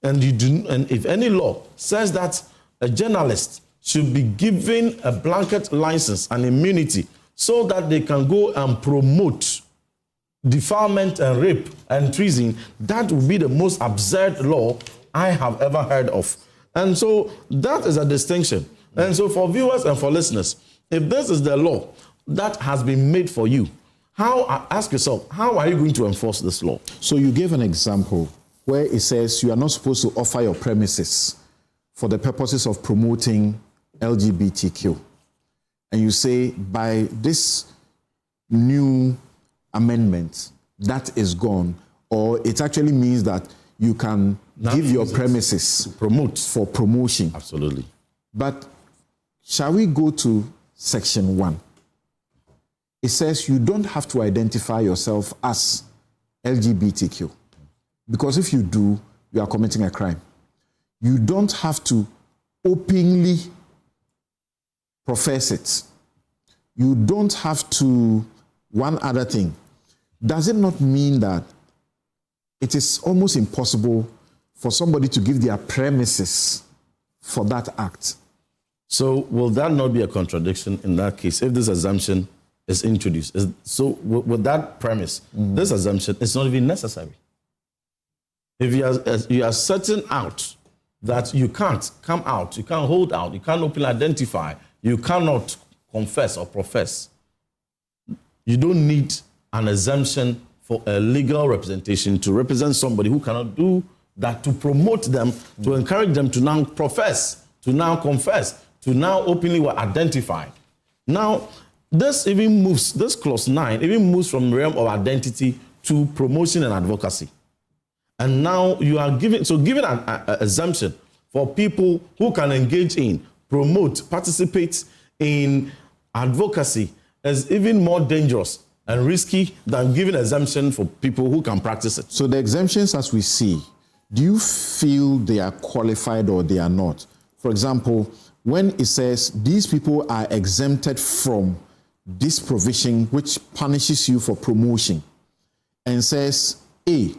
And if any law says that a journalist should be given a blanket license and immunity so that they can go and promote defilement and rape and treason, that would be the most absurd law I have ever heard of. And so that is a distinction. And so for viewers and for listeners, if this is the law that has been made for you, ask yourself, how are you going to enforce this law? So you gave an example where it says you are not supposed to offer your premises for the purposes of promoting LGBTQ. and you say, by this new amendment, that is gone, or it actually means that you can give your premises for promotion. Absolutely. But shall we go to section 1? It says you don't have to identify yourself as LGBTQ. Because if you do, you are committing a crime. You don't have to openly profess it. You don't have to, one other thing. Does it not mean that it is almost impossible for somebody to give their premises for that act? So will that not be a contradiction in that case if this assumption is introduced? So with that premise, this assumption is not even necessary. If you are certain out that you can't come out, you can't hold out, you can't openly identify, you cannot confess or profess, you don't need an exemption for a legal representation to represent somebody who cannot do that, to promote them, to encourage them to now profess, to now confess, to now openly identify. Now, this even moves, this clause 9 even moves from the realm of identity to promotion and advocacy. And now you are giving an exemption for people who can engage in, promote, participate in advocacy is even more dangerous and risky than giving exemption for people who can practice it. So the exemptions as we see, do you feel they are qualified or they are not? For example, when it says these people are exempted from this provision which punishes you for promotion, and says, A,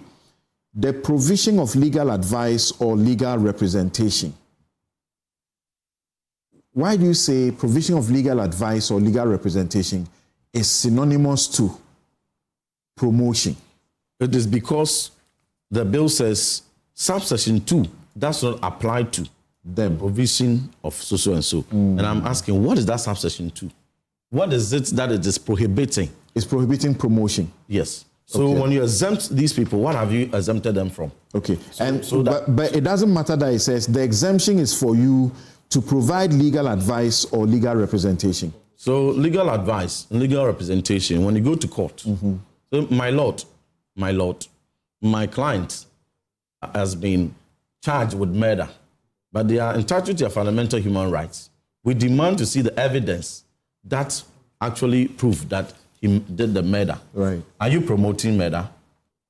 the provision of legal advice or legal representation. Why do you say provision of legal advice or legal representation is synonymous to promotion? It is because the bill says subsection 2 does not apply to the provision of so and so. And I'm asking, what is that subsection 2? What is it that it is prohibiting? It's prohibiting promotion. Yes. So when you exempt these people, what have you exempted them from? Okay. But it doesn't matter that it says the exemption is for you to provide legal advice or legal representation. So legal advice, legal representation, when you go to court, so my lord, my client has been charged with murder, but they are entitled to their fundamental human rights. We demand to see the evidence that actually prove that he did the murder. Right. Are you promoting murder?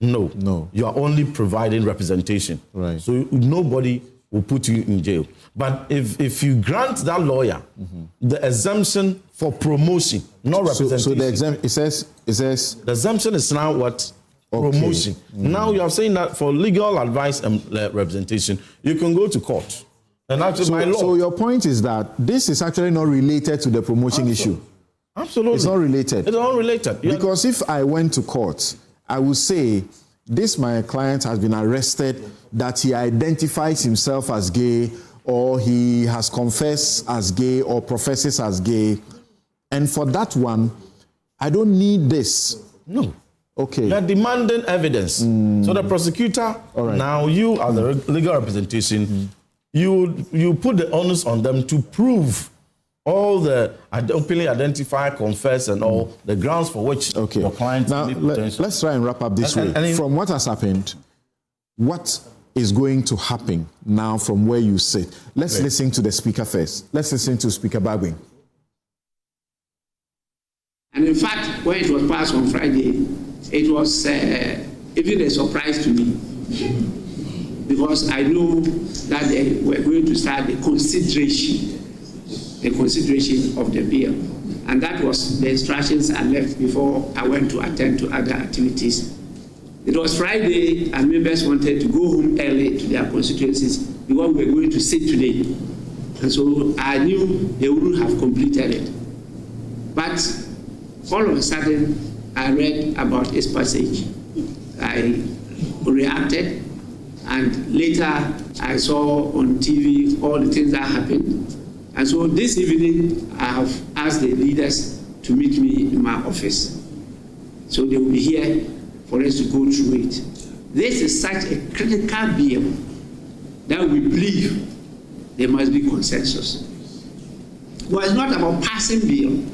No. No. You are only providing representation. Right. So nobody will put you in jail. But if you grant that lawyer the exemption for promotion, not representation. So the exemption, it says the exemption is now what? Promotion. Now you are saying that for legal advice and representation, you can go to court. And actually, my law. So your point is that this is actually not related to the promotion issue. Absolutely. It's not related. It's not related. Because if I went to court, I would say, this my client has been arrested, that he identifies himself as gay, or he has confessed as gay, or professes as gay. And for that one, I don't need this. No. Okay. They're demanding evidence. So the prosecutor, now you are the legal representation, you put the onus on them to prove all the openly identify, confess, and all the grounds for which your client... Now, let's try and wrap up this way. From what has happened, what is going to happen now from where you sit? Let's listen to the speaker first. Let's listen to Speaker Bagwin. And in fact, when it was passed on Friday, it was even a surprise to me, because I knew that they were going to start the consideration of the bill. And that was the instructions I left before I went to attend to other activities. It was Friday, and members wanted to go home early to their constituencies because we were going to sit today. And so I knew they wouldn't have completed it. But all of a sudden, I read about this passage. I reacted, and later I saw on TV all the things that happened. And so this evening, I have asked the leaders to meet me in my office. So they will be here for us to go through it. This is such a critical bill that we believe there must be consensus. Well, it's not about passing bill.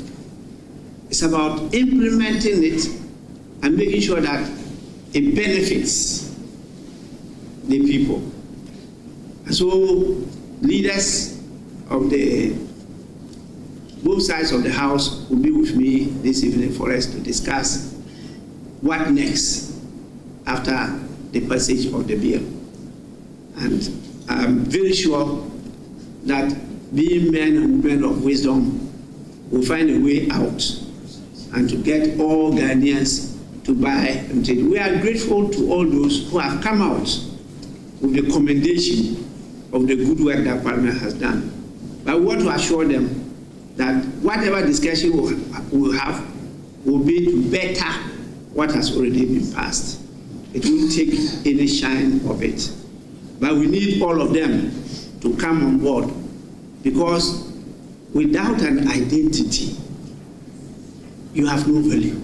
It's about implementing it and making sure that it benefits the people. And so leaders of both sides of the House will be with me this evening for us to discuss what next after the passage of the bill. And I'm very sure that being men and women of wisdom will find a way out and to get all Ghanaians to buy and take. We are grateful to all those who have come out with the commendation of the good work that Parliament has done. But we want to assure them that whatever discussion we'll have will be to better what has already been passed. It won't take any shine of it. But we need all of them to come on board, because without an identity, you have no value.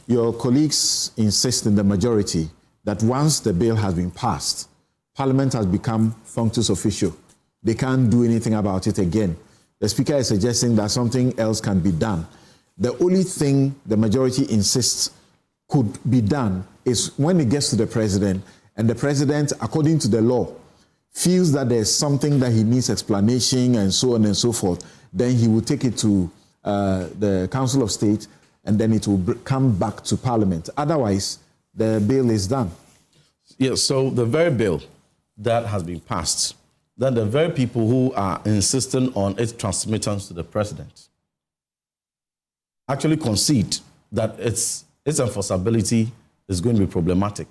Your colleagues insist in the majority that once the bill has been passed, Parliament has become functus officio. They can't do anything about it again. The Speaker is suggesting that something else can be done. The only thing the majority insists could be done is when it gets to the President, and the President, according to the law, feels that there's something that he needs explanation and so on and so forth, then he will take it to the Council of State, and then it will come back to Parliament. Otherwise, the bill is done. Yes, so the very bill that has been passed, that the very people who are insisting on its transmittance to the President actually concede that its enforceability is going to be problematic.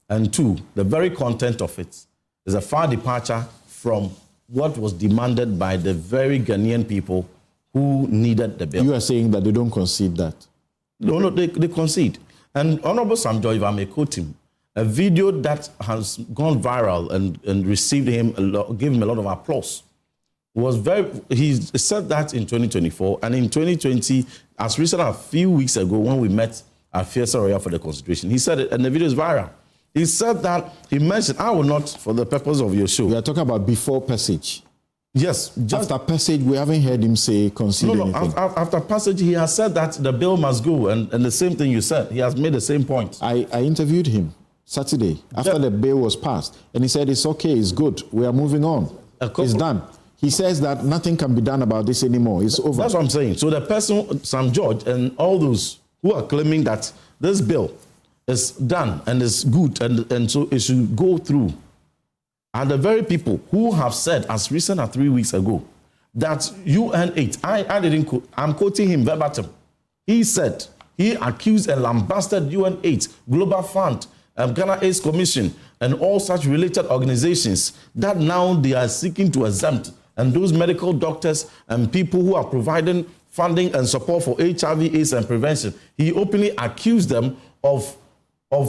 And two, the very content of it is a far departure from what was demanded by the very Ghanaian people who needed the bill. You are saying that they don't concede that? No, they concede. And Honorable Sam Joy, if I may quote him, a video that has gone viral and received him gave him a lot of applause. He said that in 2024, and in 2020, as recently as a few weeks ago when we met at Fiesta Royal for the Constitution, he said it, and the video is viral. He said that, he mentioned, I will not, for the purpose of your show. We are talking about before passage. Yes. Just after passage, we haven't heard him say concede anything. After passage, he has said that the bill must go, and the same thing you said. He has made the same point. I interviewed him Saturday after the bill was passed, and he said it's okay, it's good, we are moving on. It's done. He says that nothing can be done about this anymore. It's over. That's what I'm saying. So the person, Sam George, and all those who are claiming that this bill is done and is good and so it should go through are the very people who have said as recent as 3 weeks ago that UN8, I'm quoting him verbatim. He said, he accused and lambasted UN8, Global Fund, Ghana AIDS Commission, and all such related organizations that now they are seeking to exempt, and those medical doctors and people who are providing funding and support for HIV, AIDS, and prevention. He openly accused them of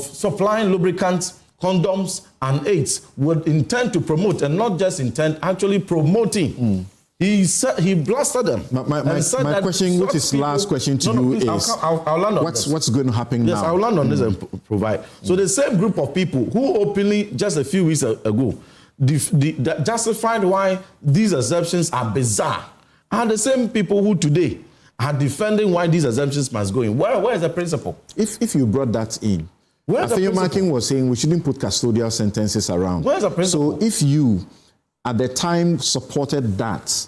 supplying lubricants, condoms, and AIDS would intend to promote, and not just intend, actually promoting. He said, he blasted them. My question, which is last question to you is, I'll land on this. What's going to happen now? Yes, I'll land on this and provide. So the same group of people who openly, just a few weeks ago, justified why these exemptions are bizarre are the same people who today are defending why these exemptions must go in. Where is the principle? If you brought that in, Afeyomakin was saying we shouldn't put custodial sentences around. Where's the principle? So if you, at the time, supported that,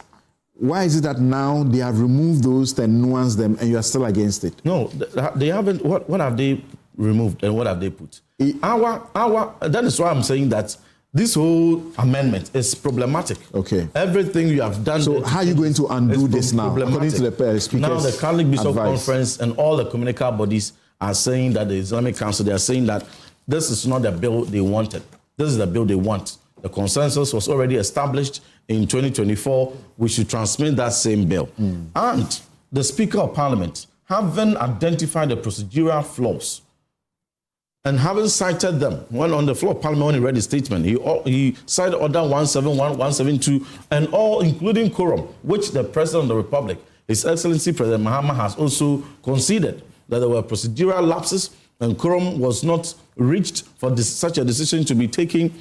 why is it that now they have removed those and nuanced them and you are still against it? No, they haven't. What have they removed and what have they put? That is why I'm saying that this whole amendment is problematic. Okay. Everything you have done. So how are you going to undo this now? According to the speakers, now the Catholic Bishop advice. Conference and all the communicable bodies are saying that the Islamic Council, they are saying that this is not the bill they wanted. This is the bill they want. The consensus was already established in 2024. We should transmit that same bill. And the Speaker of Parliament, having identified the procedural flaws and having cited them, when on the floor of Parliament, when he read his statement, he cited Order 171, 172, and all, including quorum, which the President of the Republic, His Excellency President Mahama, has also conceded that there were procedural lapses and quorum was not reached for such a decision to be taken.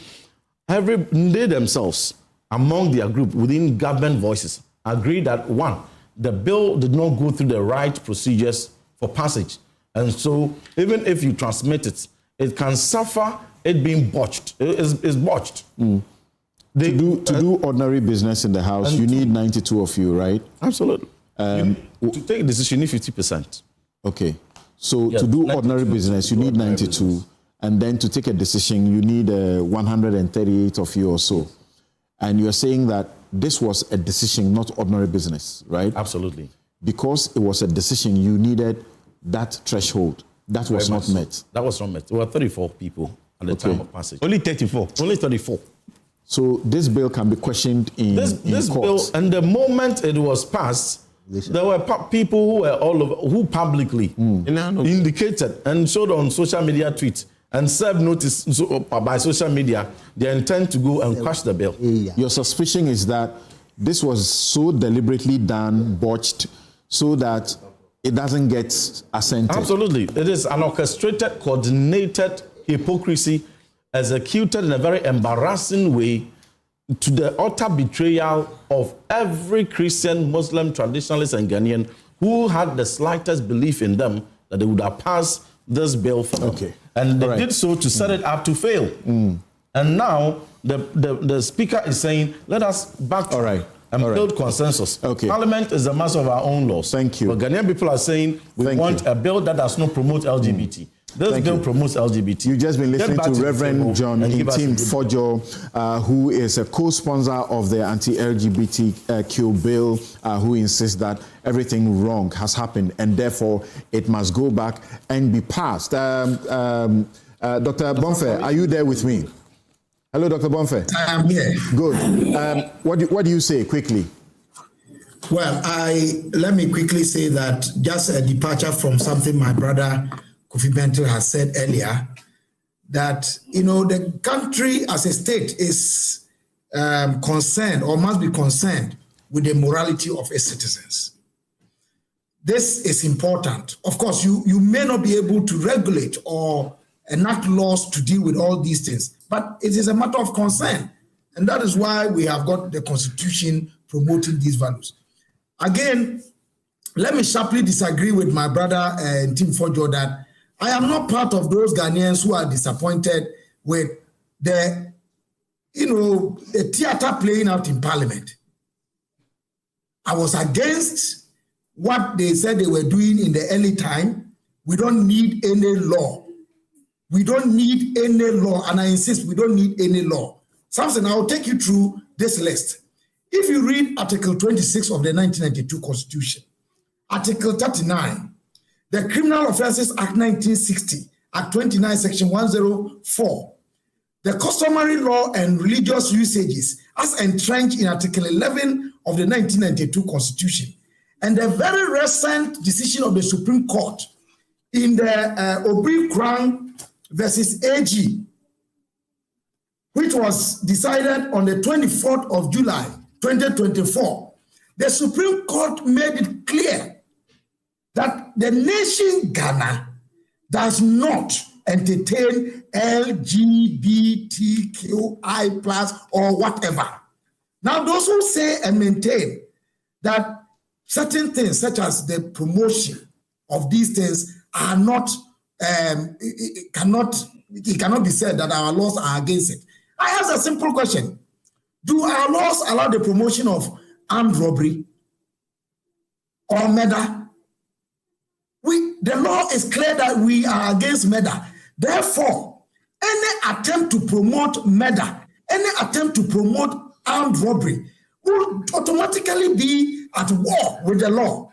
They themselves among their group within government voices agreed that, one, the bill did not go through the right procedures for passage. And so even if you transmit it, it can suffer it being botched. It's botched. To do ordinary business in the House, you need 92 of you, right? Absolutely. To take a decision, you need 50%. Okay. So to do ordinary business, you need 92. And then to take a decision, you need 138 of you or so. And you're saying that this was a decision, not ordinary business, right? Absolutely. Because it was a decision, you needed that threshold. That was not met. That was not met. There were 34 people at the time of passage. Only 34. Only 34. So this bill can be questioned in this court. bill, and the moment it was passed, there were people who were all over, who publicly indicated and showed on social media tweets and served notice by social media their intent to go and quash the bill. Your suspicion is that this was so deliberately done, botched, so that it doesn't get assented. Absolutely. It is an orchestrated, coordinated hypocrisy executed in a very embarrassing way to the utter betrayal of every Christian, Muslim, traditionalist, and Ghanaian who had the slightest belief in them that they would have passed this bill for them. Okay. And they did so to set it up to fail. And now the speaker is saying, let us backtrack and build consensus. Okay. Parliament is the master of our own laws. Thank you. But Ghanaian people are saying we want a bill that does not promote LGBT. This bill promotes LGBT. You've just been listening to Reverend John Intim Fojo, who is a co-sponsor of the Anti-LGBTQ bill, who insists that everything wrong has happened and therefore it must go back and be passed. Dr. Bonfe, are you there with me? Hello, Dr. Bonfe. I am here. Good. What do you say quickly? Well, let me quickly say that just a departure from something my brother Kofi Bentil has said earlier, that, the country as a state is concerned or must be concerned with the morality of its citizens. This is important. Of course, you may not be able to regulate or enact laws to deal with all these things, but it is a matter of concern. And that is why we have got the Constitution promoting these values. Again, let me sharply disagree with my brother Tim Fojo that I am not part of those Ghanaians who are disappointed with the theater playing out in Parliament. I was against what they said they were doing in the early time. We don't need any law. We don't need any law, and I insist we don't need any law. Samson, I will take you through this list. If you read Article 26 of the 1992 Constitution, Article 39, the Criminal Offences Act 1960, Act 29, Section 104, the customary law and religious usages as entrenched in Article 11 of the 1992 Constitution, and the very recent decision of the Supreme Court in the Obi Krang versus AG, which was decided on the 24th of July, 2024, the Supreme Court made it clear that the nation Ghana does not entertain LGBTQI plus or whatever. Now, those who say and maintain that certain things, such as the promotion of these things, are not, it cannot be said that our laws are against it. I ask a simple question. Do our laws allow the promotion of armed robbery or murder? The law is clear that we are against murder. Therefore, any attempt to promote murder, any attempt to promote armed robbery will automatically be at war with the law.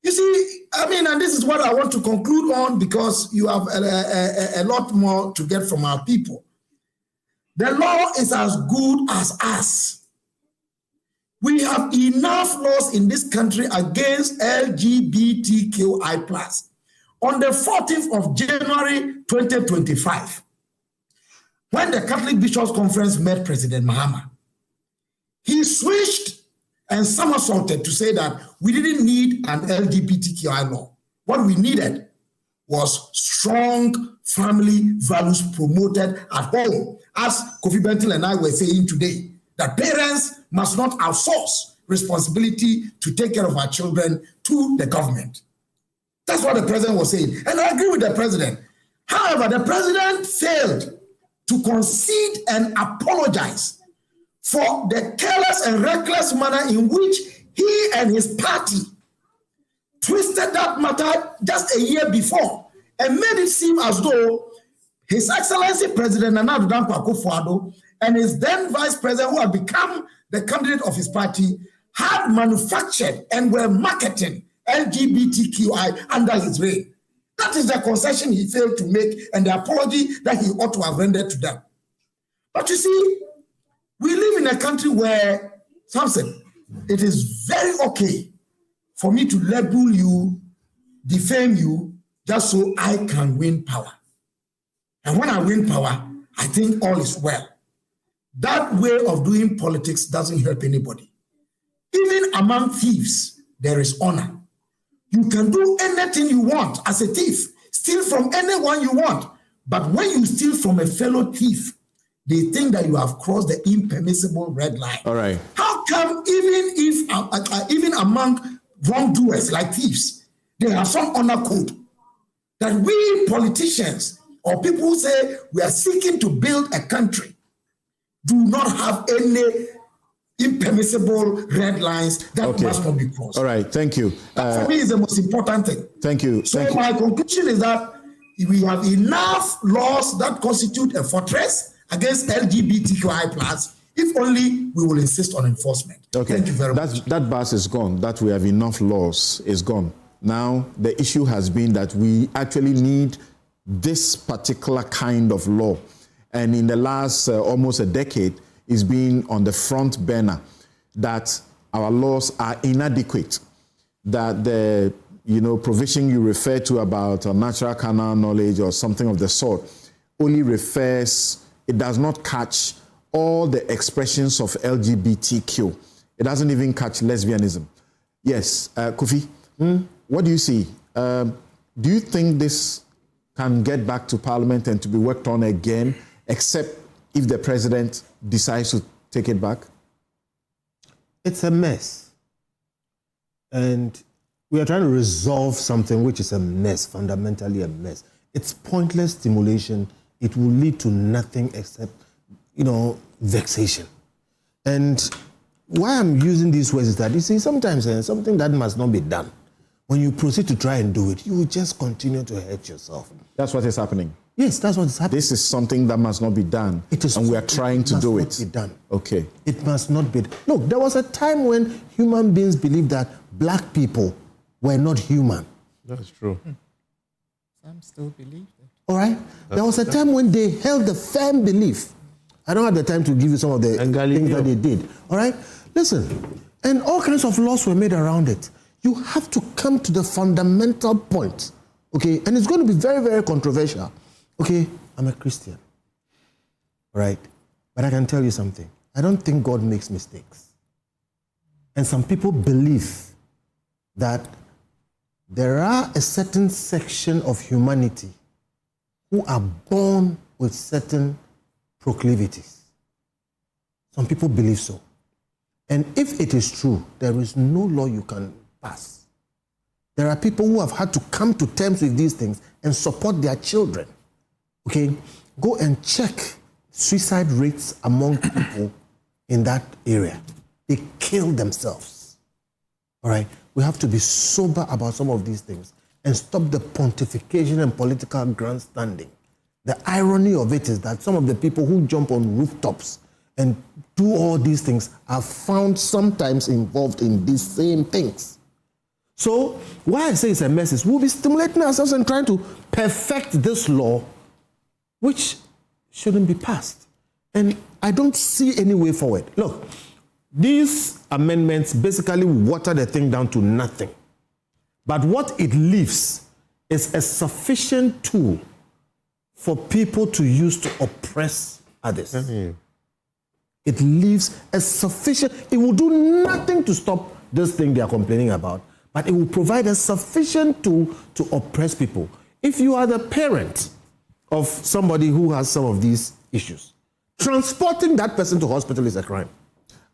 You see, and this is what I want to conclude on, because you have a lot more to get from our people. The law is as good as us. We have enough laws in this country against LGBTQI+. On the 14th of January 2025, when the Catholic Bishops' Conference met President Mahama, he switched and somersaulted to say that we didn't need an LGBTQI law. What we needed was strong family values promoted at home, as Kofi Bentil and I were saying today, that parents must not outsource responsibility to take care of our children to the government. That's what the president was saying. And I agree with the president. However, the president failed to concede and apologize for the careless and reckless manner in which he and his party twisted that matter just a year before and made it seem as though His Excellency President Nana Addo Dankwa Akufo-Addo and his then vice president, who had become the candidate of his party, had manufactured and were marketing LGBTQI under his reign. That is the concession he failed to make and the apology that he ought to have rendered to them. But you see, we live in a country where, Samson, it is very okay for me to label you, defame you, just so I can win power. And when I win power, I think all is well. That way of doing politics doesn't help anybody. Even among thieves, there is honor. You can do anything you want as a thief, steal from anyone you want. But when you steal from a fellow thief, they think that you have crossed the impermissible red line. All right. How come even among wrongdoers like thieves, there are some honor code that we politicians or people who say we are seeking to build a country do not have any impermissible red lines that must not be crossed. All right, thank you. For me, is the most important thing. Thank you. So my conclusion is that we have enough laws that constitute a fortress against LGBTQI+, if only we will insist on enforcement. Okay. Thank you very much. That bus is gone. That we have enough laws is gone. Now, the issue has been that we actually need this particular kind of law. And in the last almost a decade, it's been on the front burner that our laws are inadequate, that the provision you refer to about natural carnal knowledge or something of the sort only refers, it does not catch all the expressions of LGBTQ. It doesn't even catch lesbianism. Yes, Kofi, what do you see? Do you think this can get back to Parliament and to be worked on again, except if the president decides to take it back? It's a mess. And we are trying to resolve something which is a mess, fundamentally a mess. It's pointless stimulation. It will lead to nothing except, vexation. And why I'm using these words is that, you see, sometimes something that must not be done, when you proceed to try and do it, you will just continue to hurt yourself. That's what is happening. Yes, that's what is happening. This is something that must not be done. It is, and we are trying to do it. It must not be done. Okay. It must not be. Look, there was a time when human beings believed that black people were not human. That's true. Some still believe that. All right? There was a time when they held the firm belief. I don't have the time to give you some of the things that they did. All right? Listen, and all kinds of laws were made around it. You have to come to the fundamental point, okay? And it's going to be very, very controversial. Okay, I'm a Christian, right? But I can tell you something. I don't think God makes mistakes. And some people believe that there are a certain section of humanity who are born with certain proclivities. Some people believe so. And if it is true, there is no law you can pass. There are people who have had to come to terms with these things and support their children. Okay, go and check suicide rates among people in that area. They kill themselves. All right, we have to be sober about some of these things and stop the pontification and political grandstanding. The irony of it is that some of the people who jump on rooftops and do all these things are found sometimes involved in these same things. So why I say it's a mess is we'll be stimulating ourselves and trying to perfect this law, which shouldn't be passed. And I don't see any way forward. Look, these amendments basically water the thing down to nothing. But what it leaves is a sufficient tool for people to use to oppress others. It leaves a sufficient, it will do nothing to stop this thing they are complaining about, but it will provide a sufficient tool to oppress people. If you are the parent of somebody who has some of these issues, transporting that person to hospital is a crime.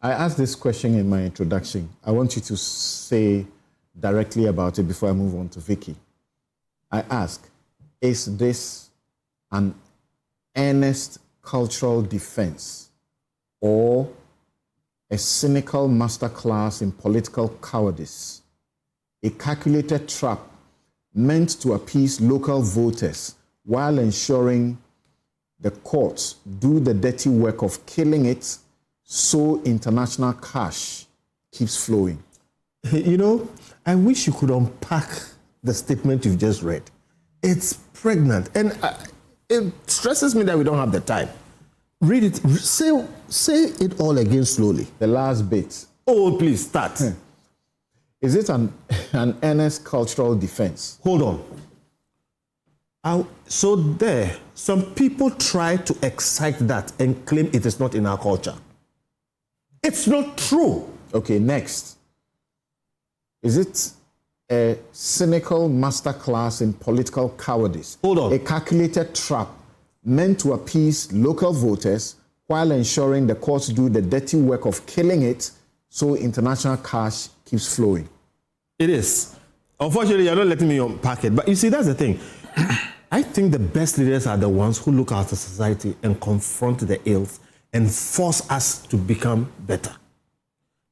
I asked this question in my introduction. I want you to say directly about it before I move on to Vicky. I ask, is this an earnest cultural defense or a cynical masterclass in political cowardice, a calculated trap meant to appease local voters while ensuring the courts do the dirty work of killing it so international cash keeps flowing? You know, I wish you could unpack the statement you've just read. It's pregnant, and it stresses me that we don't have the time. Read it. Say it all again slowly. The last bit. Oh, please, start. Is it an earnest cultural defense? Hold on. So there, some people try to excite that and claim it is not in our culture. It's not true. Okay, next. Is it a cynical masterclass in political cowardice? Hold on. A calculated trap meant to appease local voters while ensuring the courts do the dirty work of killing it so international cash keeps flowing? It is. Unfortunately, you're not letting me unpack it. But you see, that's the thing. I think the best leaders are the ones who look at the society and confront the ills and force us to become better.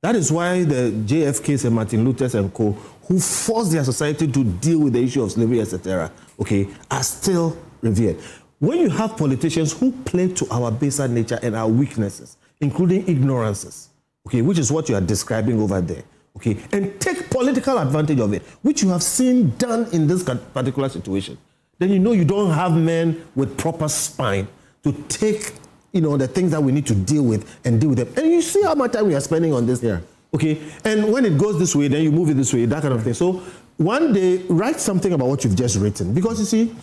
That is why the JFKs and Martin Luthers and co, who forced their society to deal with the issue of slavery, etc., okay, are still revered. When you have politicians who play to our baser nature and our weaknesses, including ignorances, okay, which is what you are describing over there, okay, and take political advantage of it, which you have seen done in this particular situation, then you know you don't have men with proper spine to take, you know, the things that we need to deal with and deal with them. And you see how much time we are spending on this here, okay? And when it goes this way, then you move it this way, that kind of thing. So one day, write something about what you've just written, because you see,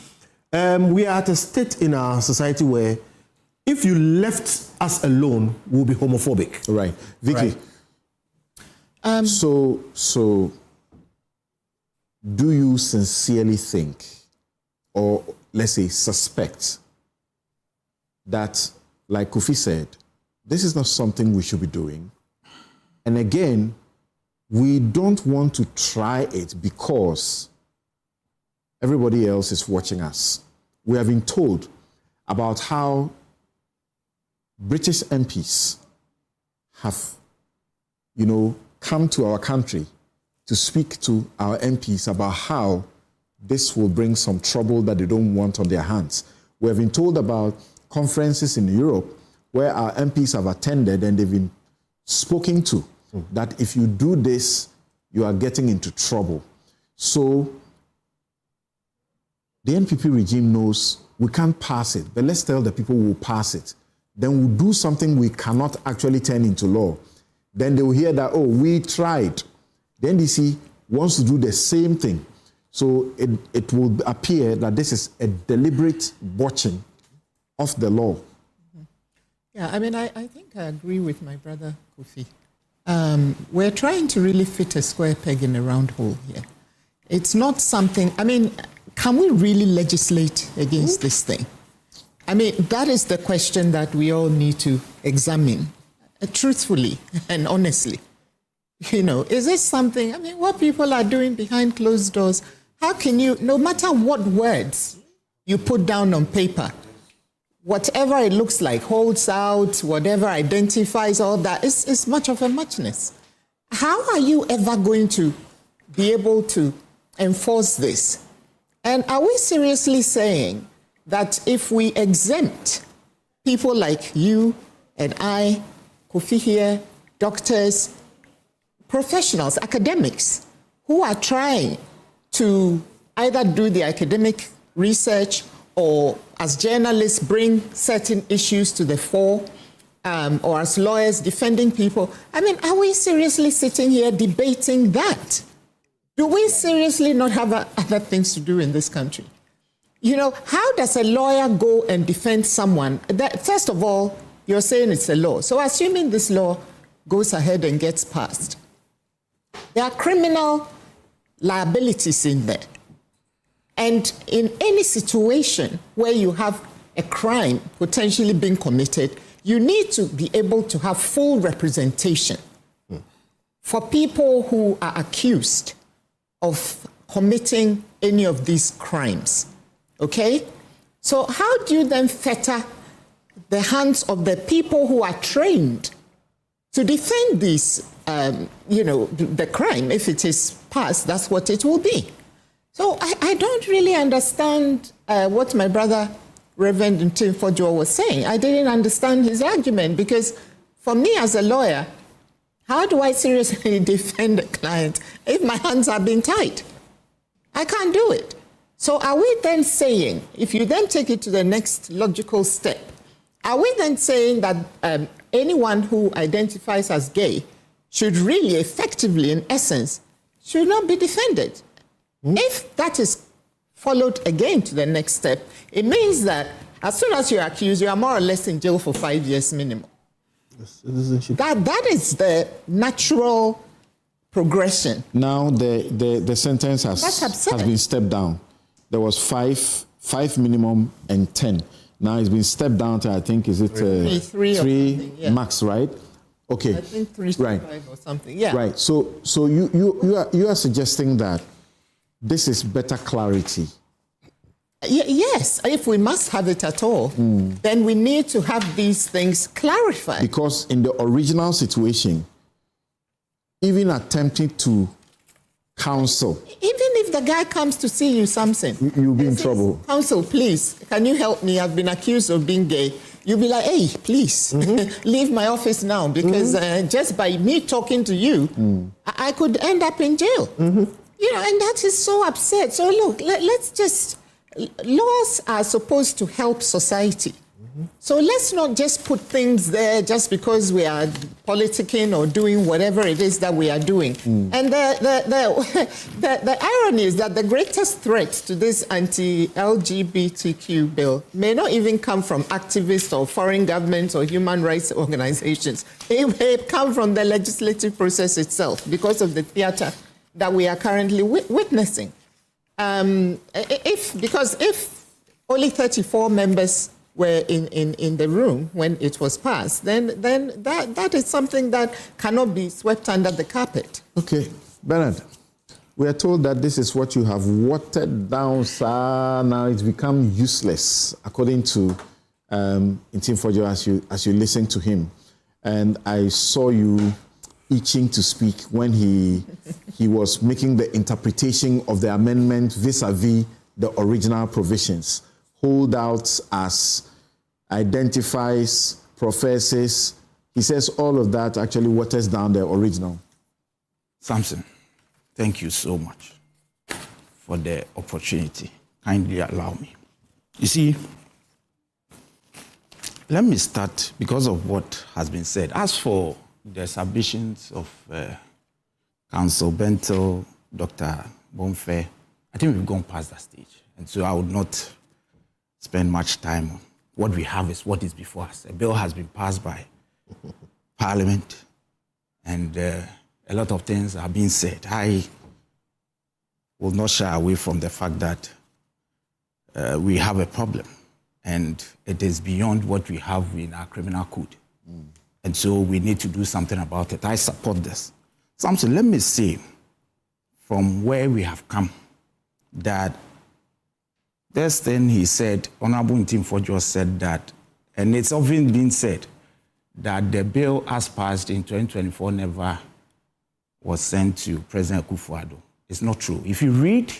we are at a state in our society where if you left us alone, we'll be homophobic. Right. Vicky, right. So do you sincerely think, or let's say suspect, that, like Kofi said, this is not something we should be doing? And again, we don't want to try it because everybody else is watching us. We have been told about how British MPs have, you know, come to our country to speak to our MPs about how this will bring some trouble that they don't want on their hands. We have been told about conferences in Europe where our MPs have attended and they've been spoken to that if you do this, you are getting into trouble. So the NPP regime knows we can't pass it, but let's tell the people we'll pass it. Then we'll do something we cannot actually turn into law. Then they will hear that, oh, we tried. The NDC wants to do the same thing. So it will appear that this is a deliberate botching of the law. Yeah, I mean, I think I agree with my brother Kofi. We're trying to really fit a square peg in a round hole here. It's not something, I mean, can we really legislate against this thing? I mean, that is the question that we all need to examine truthfully and honestly. You know, is this something, I mean, what people are doing behind closed doors, how can you, no matter what words you put down on paper, whatever it looks like, holds out, whatever identifies all that, is much of a muchness. How are you ever going to be able to enforce this? And are we seriously saying that if we exempt people like you and I, Kofi here, doctors, professionals, academics, who are trying to either do the academic research or as journalists bring certain issues to the fore, or as lawyers defending people? I mean, are we seriously sitting here debating that? Do we seriously not have other things to do in this country? You know, how does a lawyer go and defend someone? That, first of all, you're saying it's a law. So assuming this law goes ahead and gets passed, there are criminal liabilities in there. And in any situation where you have a crime potentially being committed, you need to be able to have full representation for people who are accused of committing any of these crimes. Okay? So how do you then fetter the hands of the people who are trained to defend this, the crime? If it is passed, that's what it will be. So I don't really understand what my brother, Reverend Ntimfojua, was saying. I didn't understand his argument, because for me as a lawyer, how do I seriously defend a client if my hands are being tied? I can't do it. So are we then saying, if you then take it to the next logical step, are we then saying that anyone who identifies as gay should really effectively, in essence, should not be defended? If that is followed again to the next step, it means that as soon as you're accused, you are more or less in jail for 5 years minimum. That is the natural progression. Now the sentence has been stepped down. There was five minimum and 10. Now it's been stepped down to, I think, is it three max, right? Okay. I think 3 to 5 or something. Yeah. Right. So you are suggesting that this is better clarity. Yes, if we must have it at all, then we need to have these things clarified. Because in the original situation, even attempting to counsel, even if the guy comes to see you, Samson, you'll be in trouble. Counsel, please, can you help me? I've been accused of being gay. You'll be like, hey, please, leave my office now, because just by me talking to you, I could end up in jail. And that is so upset. So look, let's just... Laws are supposed to help society. So let's not just put things there just because we are politicking or doing whatever it is that we are doing. And the irony is that the greatest threat to this anti-LGBTQ bill may not even come from activists or foreign governments or human rights organizations. It may come from the legislative process itself because of the theater that we are currently witnessing. If only 34 members were in the room when it was passed, then that is something that cannot be swept under the carpet. Okay, Bernard, we are told that this is what you have watered down, sir. Now it's become useless, according to Ntimfojua, as you listen to him. And I saw you itching to speak when he was making the interpretation of the amendment vis-a-vis the original provisions. Holdouts as, identifies, professes. He says all of that actually waters down the original. Samson, thank you so much for the opportunity. Kindly allow me. You see, let me start because of what has been said. As for the submissions of Council Bento, Dr. Bonfe, I think we've gone past that stage. And so I would not spend much time on what we have is what is before us. A bill has been passed by Parliament, and a lot of things are being said. I will not shy away from the fact that we have a problem, and it is beyond what we have in our criminal code. And so we need to do something about it. I support this. Samson, let me say, from where we have come, that this thing he said, Honorable Ntimfojua said that, and it's often been said, that the bill as passed in 2024 never was sent to President Akufo-Addo. It's not true. If you read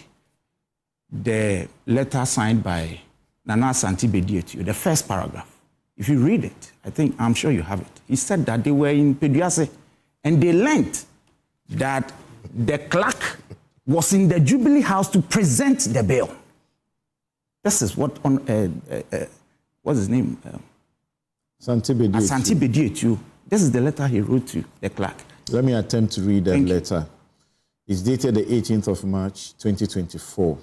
the letter signed by Nana Asante-Bediatu, the first paragraph, if you read it, I'm sure you have it. He said that they were in Peduase and they learned that the clerk was in the Jubilee House to present the bill. This is what what's his name? Asante-Bediatu. This is the letter he wrote to the clerk. Let me attempt to read that letter. It's dated the 18th of March, 2024.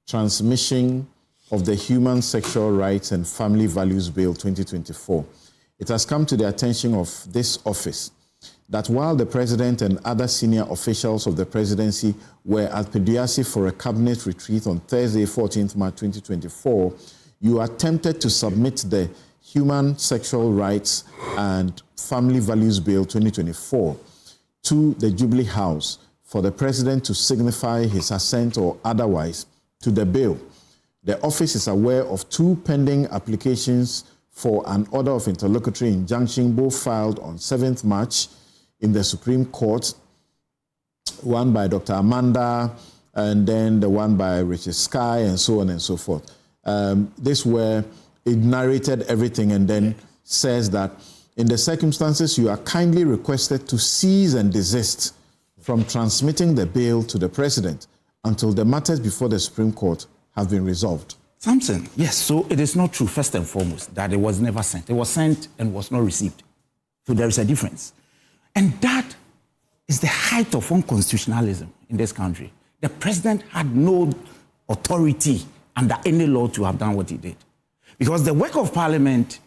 Transmission of the Human Sexual Rights and Family Values Bill 2024. It has come to the attention of this office that while the President and other senior officials of the presidency were at Peduase for a cabinet retreat on Thursday, 14th March 2024, you attempted to submit the Human Sexual Rights and Family Values Bill 2024 to the Jubilee House for the President to signify his assent or otherwise to the bill. The office is aware of 2 pending applications for an order of interlocutory injunction, both filed on 7th March in the Supreme Court, one by Dr. Amanda and then the one by Richard Sky and so on and so forth. This where it narrated everything and then says that in the circumstances you are kindly requested to cease and desist from transmitting the bill to the President until the matters before the Supreme Court have been resolved. Samson, yes, so it is not true, first and foremost, that it was never sent. It was sent and was not received. So there is a difference. And that is the height of unconstitutionalism in this country. The President had no authority under any law to have done what he did. Because the work of Parliament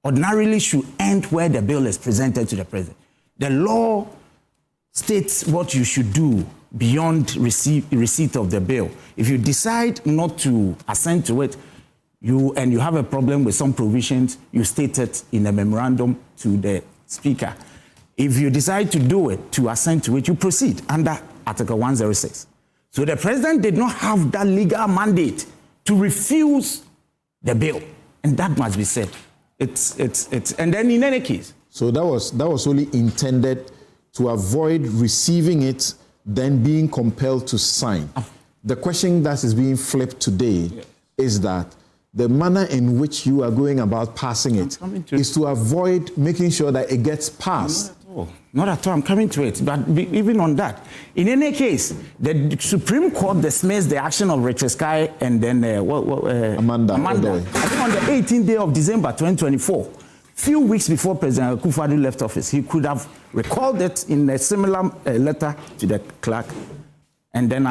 ordinarily should end where the bill is presented to the President. The law states what you should do beyond receipt of the bill. If you decide not to assent to it, you have a problem with some provisions, you state it in a memorandum to the Speaker. If you decide to do it, to assent to it, you proceed under Article 106. So the President did not have that legal mandate to refuse the bill, and that must be said. And then in any case. So that was only intended to avoid receiving it, then being compelled to sign. The question that is being flipped today is that the manner in which you are going about passing it is to avoid making sure that it gets passed. Not at all. I'm coming to it. But even on that, in any case, the Supreme Court dismissed the action of Richard Sky and then Amanda. I think on the 18th day of December 2024, few weeks before President Akufo-Addo left office, he could have recalled it in a similar letter to the clerk and then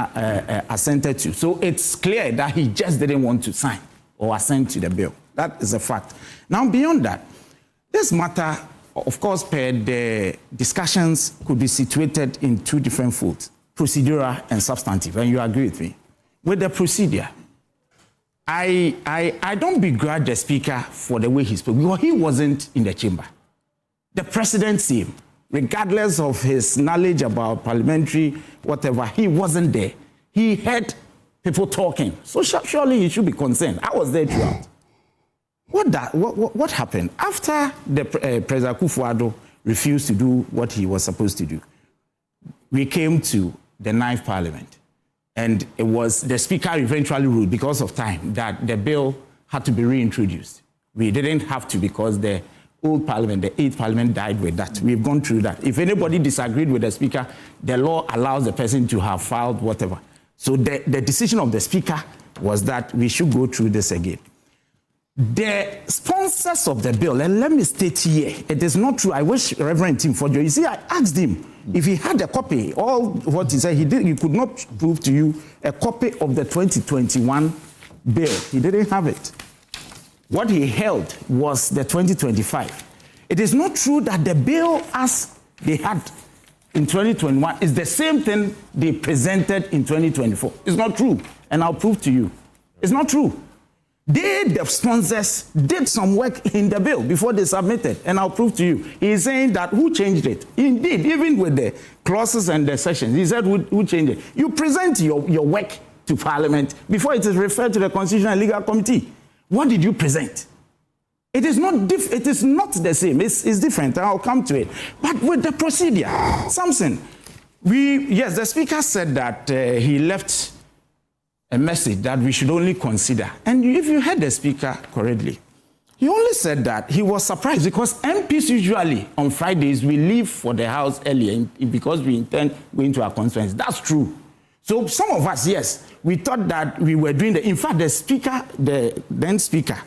assented to. So it's clear that he just didn't want to sign or assent to the bill. That is a fact. Now, beyond that, this matter, of course, the discussions could be situated in 2 different folds, procedural and substantive, and you agree with me. With the procedure, I don't begrudge the Speaker for the way he spoke, because he wasn't in the chamber. The presidency, regardless of his knowledge about parliamentary, whatever, he wasn't there. He heard people talking, so surely he should be concerned. I was there throughout. What happened? After the President Akufo-Addo refused to do what he was supposed to do, we came to the 9th Parliament. And it was the Speaker eventually ruled, because of time, that the bill had to be reintroduced. We didn't have to, because the old Parliament, the 8th Parliament, died with that. We've gone through that. If anybody disagreed with the Speaker, the law allows the person to have filed whatever. So the decision of the Speaker was that we should go through this again. The sponsors of the bill, and let me state here, it is not true. I wish Reverend Tim Fodjo, you see, I asked him if he had a copy. All what he said, he could not prove to you a copy of the 2021 bill. He didn't have it. What he held was the 2025. It is not true that the bill as they had in 2021 is the same thing they presented in 2024. It's not true, and I'll prove to you. It's not true. The sponsors did some work in the bill before they submitted, and I'll prove to you. He's saying that who changed it? Indeed, even with the clauses and the sections, he said who changed it. You present your work to Parliament before it is referred to the Constitutional and Legal Committee. What did you present? It is not the same. It's different. I'll come to it. But with the procedure, Samson, the Speaker said that he left a message that we should only consider. And if you heard the Speaker correctly, he only said that he was surprised because MPs usually on Fridays we leave for the House earlier because we intend going to our conference. That's true. So some of us, yes, we thought that we were doing in fact, the then Speaker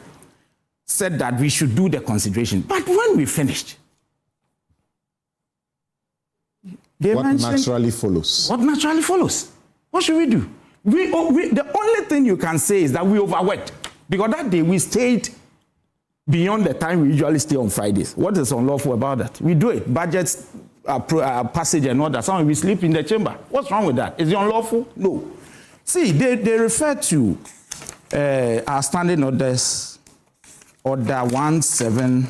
said that we should do the consideration. But when we finished, what naturally follows? What naturally follows? What should we do? The only thing you can say is that we overworked, because that day we stayed beyond the time we usually stay on Fridays. What is unlawful about that? We do it. Budgets, passage and all that. Some we sleep in the chamber. What's wrong with that? Is it unlawful? No. See, they refer to our standing orders Order 17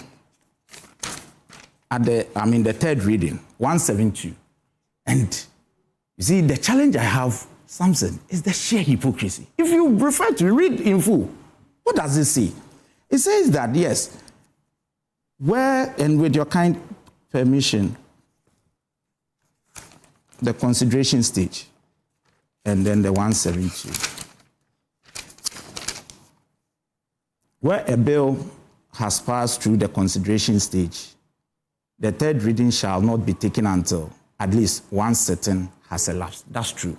at the third reading, 172. And you see, the challenge I have, Samson, is the sheer hypocrisy. If you prefer to read in full, what does it say? It says that, yes, where and with your kind permission, the consideration stage, and then the 172. Where a bill has passed through the consideration stage, the third reading shall not be taken until at least one sitting has elapsed. That's true.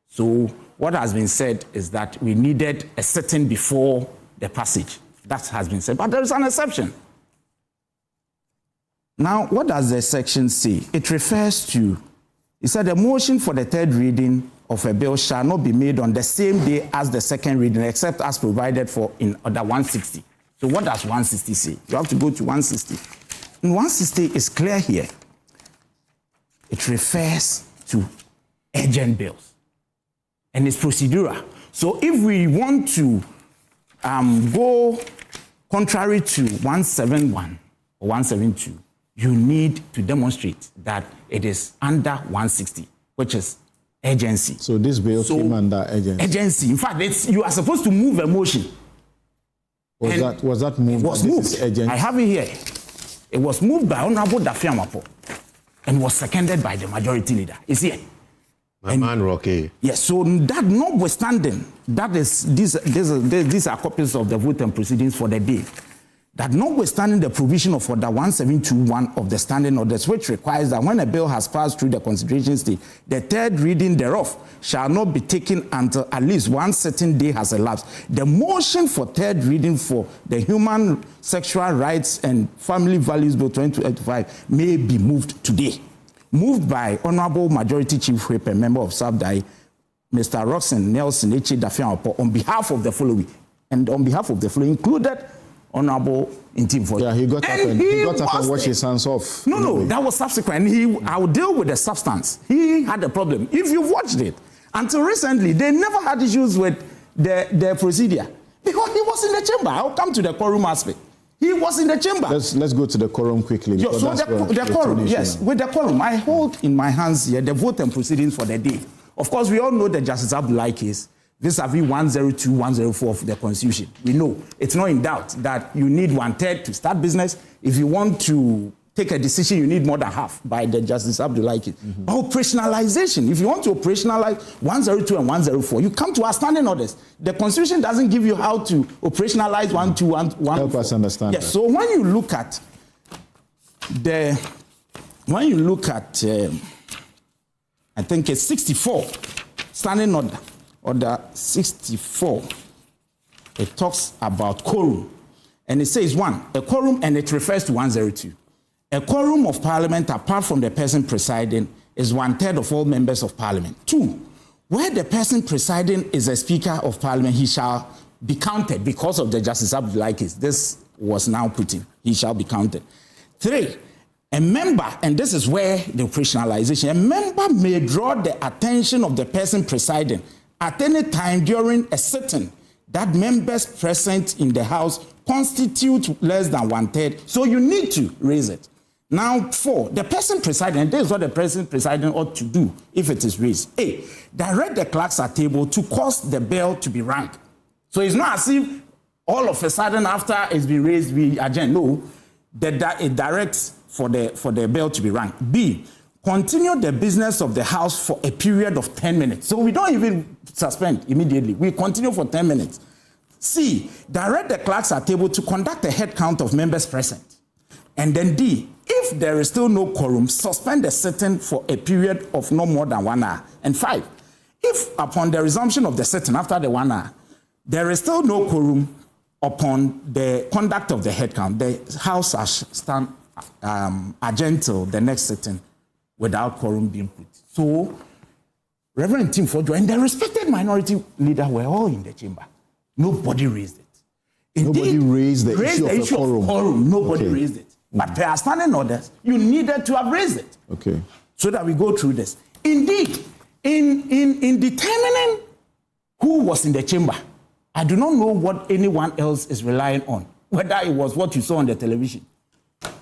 So what has been said is that we needed a sitting before the passage. That has been said, but there is an exception. Now, what does the section say? It refers to, it said, the motion for the third reading of a bill shall not be made on the same day as the second reading, except as provided for in Order 160. So what does 160 say? You have to go to 160. And 160 is clear here. It refers to urgent bills. And it's procedural. So if we want to go contrary to 171 or 172, you need to demonstrate that it is under 160, which is urgency. So this bill came under urgency? Urgency. In fact, you are supposed to move a motion. Was that moved? It was moved. I have it here. It was moved by Honorable Daffy Amapo and was seconded by the majority leader. It's here. Man Rocky. Yes, so that notwithstanding, that is, these are copies of the vote and proceedings for the day. That notwithstanding the provision of Order 1721 of the standing orders, which requires that when a bill has passed through the consideration stage, the third reading thereof shall not be taken until at least one certain day has elapsed. The motion for third reading for the Human Sexual Rights and Family Values Bill 2025 may be moved today. Moved by Honorable Majority Chief Whip and Member of Sabdai, Mr. Roxanne Nelson Echi Dafian, on behalf of the following, and on behalf of the following included Honorable Intim. Yeah, he got up and washed his hands off. No, that was subsequent. I will deal with the substance. He had a problem. If you've watched it, until recently, they never had issues with the procedure because he was in the chamber. I'll come to the quorum aspect. He was in the chamber. Let's go to the quorum quickly. So the quorum, yes. With the quorum, I hold in my hands here the vote and proceedings for the day. Of course, we all know the Justice Abdullahi case vis-a-vis 102, 104 of the Constitution. We know it's not in doubt that you need 1/3 to start business. If you want to take a decision, you need more than half by the Justice Abdullahi case. But operationalization, if you want to operationalize 102 and 104, you come to our standing orders. The Constitution doesn't give you how to operationalize 102, 104. Help us understand. Yes, so when you look at I think it's 64, standing order 64, it talks about quorum. And it says, one, a quorum, and it refers to 102. A quorum of parliament, apart from the person presiding, is 1/3 of all members of parliament. Two, where the person presiding is a speaker of parliament, he shall be counted because of the Justice Abdullahi case. This was now put in. He shall be counted. Three, a member, and this is where the operationalization, a member may draw the attention of the person presiding at any time during a sitting that members present in the House constitute less than 1/3. So you need to raise it. Now, four, the person presiding, and this is what the person presiding ought to do if it is raised. A, direct the clerks at table to cause the bell to be rung. So it's not as if all of a sudden after it's been raised, we adjourn. No, it directs for the bell to be rung. B, continue the business of the House for a period of 10 minutes. So we don't even suspend immediately. We continue for 10 minutes. C, direct the clerks at table to conduct a head count of members present. And then D, if there is still no quorum, suspend the sitting for a period of no more than 1 hour. And 5, if upon the resumption of the sitting after the 1 hour, there is still no quorum upon the conduct of the head count, the House shall stand adjourned till the next sitting without quorum being put. So, Reverend Tim Fojo and the respected minority leader were all in the chamber. Nobody raised it. Indeed, nobody raised the issue of quorum. Nobody raised it. But per standing orders, you needed to have raised it. Okay. So that we go through this. Indeed, in determining who was in the chamber, I do not know what anyone else is relying on. whether it was what you saw on the television.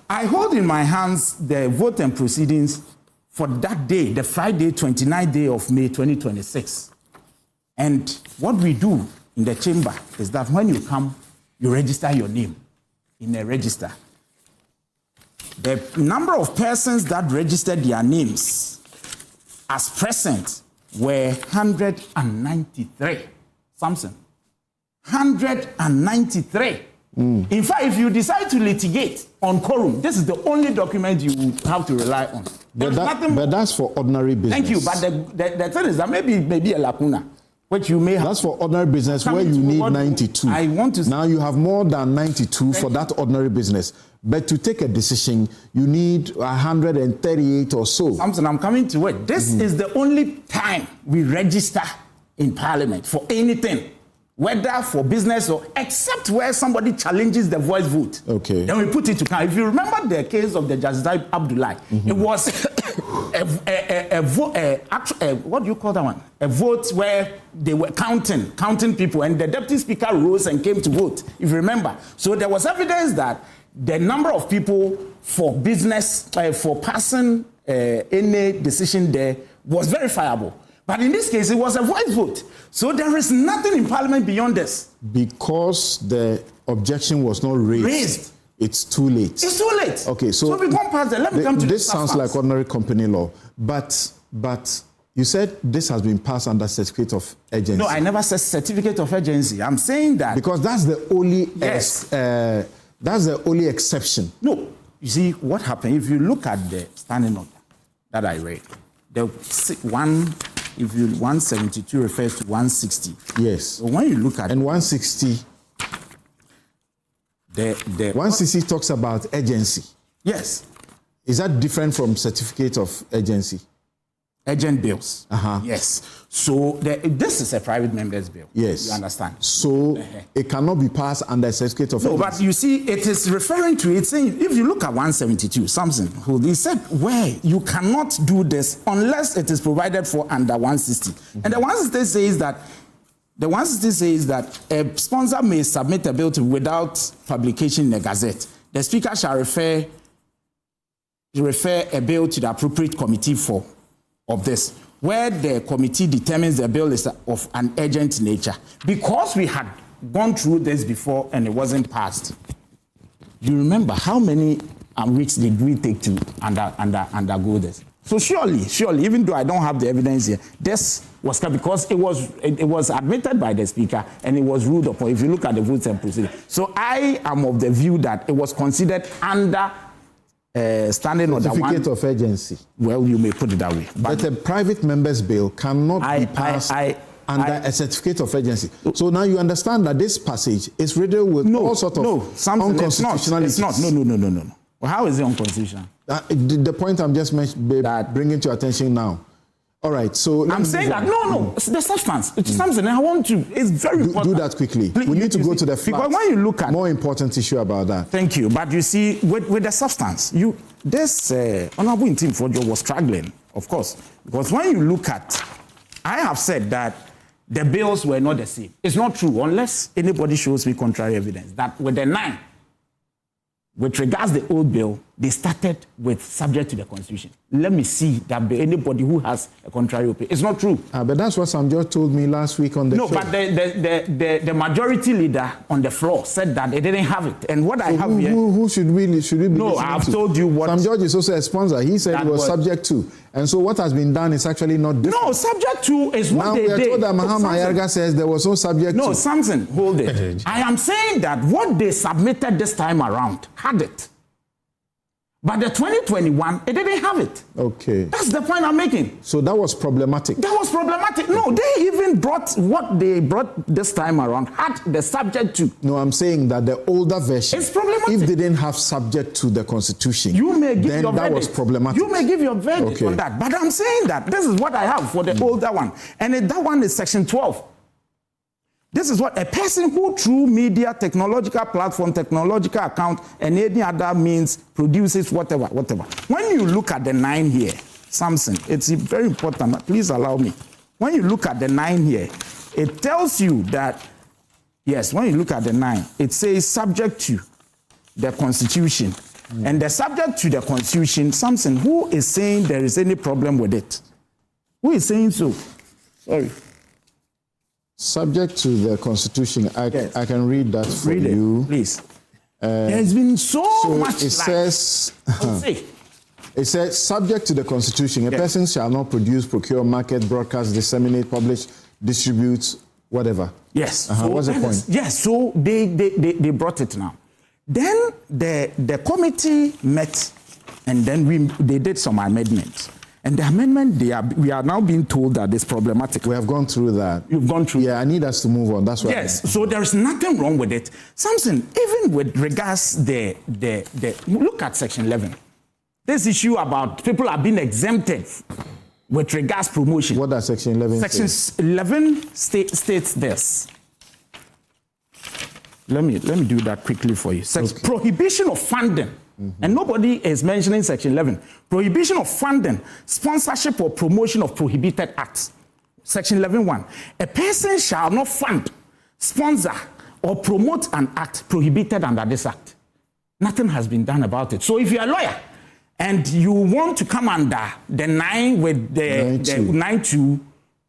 I hold in my hands the vote and proceedings for that day, the Friday, 29th day of May 2026. And what we do in the chamber is that when you come, you register your name in a register. The number of persons that registered their names as present were 193. Samson. 193. In fact, if you decide to litigate on quorum, this is the only document you have to rely on. But that's for ordinary business. Thank you. But the thing is that maybe a lacuna, which you may have. That's for ordinary business where you need 92. I want to. Now you have more than 92 for that ordinary business. But to take a decision, you need 138 or so. Samson, I'm coming to it. This is the only time we register in Parliament for anything, whether for business or except where somebody challenges the voice vote. Okay. Then we put it to count. If you remember the case of the Justice Abdullah, it was a vote. What do you call that one? A vote where they were counting people, and the deputy speaker rose and came to vote. If you remember, so there was evidence that the number of people for business for passing any decision there was verifiable. But in this case, it was a voice vote. So there is nothing in Parliament beyond this. Because the objection was not raised. It's too late. It's too late. Okay, so we come past that. Let me come to this. Sounds like ordinary company law, but you said this has been passed under certificate of urgency. No, I never said certificate of urgency. I'm saying that because that's the only that's the only exception. No, you see what happened. If you look at the standing order that I read, the 172 refers to 160. Yes. So when you look at 160, the 160 talks about urgency. Yes. Is that different from certificate of urgency? Urgent bills. Yes. So this is a private member's bill. Yes. You understand? So it cannot be passed under certificate of urgency. But you see, it is referring to it saying, if you look at 172, Samson, he said, where you cannot do this unless it is provided for under 160. And the 160 says that a sponsor may submit a bill without publication in the Gazette. The Speaker shall refer a bill to the appropriate committee of this, where the committee determines the bill is of an urgent nature. Because we had gone through this before and it wasn't passed, you remember how many weeks did we take to undergo this? So surely, even though I don't have the evidence here, this was because it was admitted by the Speaker and it was ruled upon. If you look at the votes and proceedings, so I am of the view that it was considered under standing order one. Certificate of urgency. Well, you may put it that way. But a private member's bill cannot be passed under a certificate of urgency. So now you understand that this passage is riddled with all sorts of unconstitutionalities. It's not. No. Well, how is it unconstitutional? The point I'm just bringing to your attention now. All right, so I'm saying that no, the substance. It's something I want to. It's very important. Do that quickly. We need to go to the facts. Because when you look at more important issue about that. Thank you, but you see, with the substance, this honorable team for Joe was struggling, of course, because when you look at, I have said that the bills were not the same. It's not true unless anybody shows me contrary evidence that with the 9. With regards to the old bill, they started with subject to the Constitution. Let me see that anybody who has a contrary opinion. It's not true. But that's what Sam George told me last week on the show. No, but the majority leader on the floor said that they didn't have it. And what I have here... Who should we be No, I've told you what... Sam George is also a sponsor. He said it was subject to. And so what has been done is actually not different. No, subject to is what they did. Now we are told that Mahama Ayarga says there was no subject to. No, Samson, hold it. I am saying that what they submitted this time around had it. But the 2021, it didn't have it. Okay. That's the point I'm making. So that was problematic. That was problematic. No, they even brought what they brought this time around, had the subject to. No, I'm saying that the older version, it's problematic. If they didn't have subject to the Constitution, you may give then your that verdict. was problematic. You may give your verdict on that. But I'm saying that this is what I have for the older one. And that one is section 12. This is what a person who through media, technological platform, technological account, and any other means produces whatever. When you look at the 9 here, Samson, it's very important. Please allow me. When you look at the 9 here, it tells you that Yes, when you look at the 9, it says subject to the Constitution. And the subject to the Constitution, Samson, who is saying there is any problem with it? Who is saying so? Sorry. Subject to the Constitution, I can read that for you. Please. There's been so much. It says, it says, subject to the Constitution, a person shall not produce, procure, market, broadcast, disseminate, publish, distribute, whatever. Yes. So what's the point? Yes. So they brought it now. Then the committee met, and then they did some amendments. And the amendment, we are now being told that it's problematic. We have gone through that. You've gone through. Yeah, I need us to move on. That's why. Yes. So there is nothing wrong with it. Samson, even with regards the look at Section 11. This issue about people are being exempted with regards promotion. What does Section 11 say? Section 11 states this. Let me do that quickly for you. Prohibition of funding. And nobody is mentioning Section 11. Prohibition of funding, sponsorship or promotion of prohibited acts. Section 11(1). A person shall not fund, sponsor, or promote an act prohibited under this act. Nothing has been done about it. So if you're a lawyer and you want to come under the 9 with the 9(2),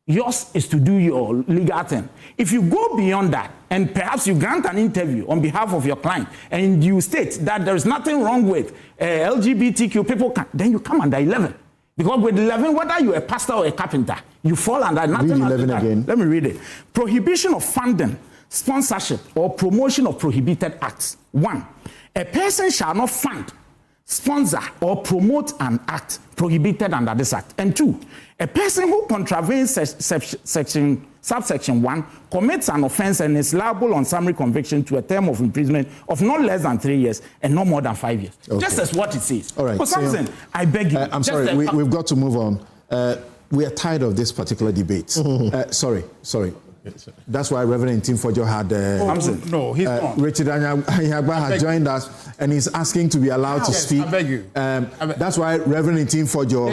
yours is to do your legal thing. If you go beyond that, and perhaps you grant an interview on behalf of your client, and you state that there is nothing wrong with LGBTQ people, then you come under 11. Because with 11, whether you're a pastor or a carpenter, you fall under nothing. Read 11 again. Let me read it. Prohibition of funding, sponsorship, or promotion of prohibited acts. 1. A person shall not fund, sponsor, or promote an act prohibited under this act. And 2, a person who contravenes subsection 1 commits an offense and is liable on summary conviction to a term of imprisonment of not less than 3 years and not more than 5 years. Okay. Just as what it says. All right. But Samson, I beg you. I'm sorry, we've got to move on. We are tired of this particular debate. Sorry. That's why Reverend Timfojo had no, he's gone. Richard Anyagba had joined us, and he's asking to be allowed to speak. I beg you. That's why Reverend Timfojo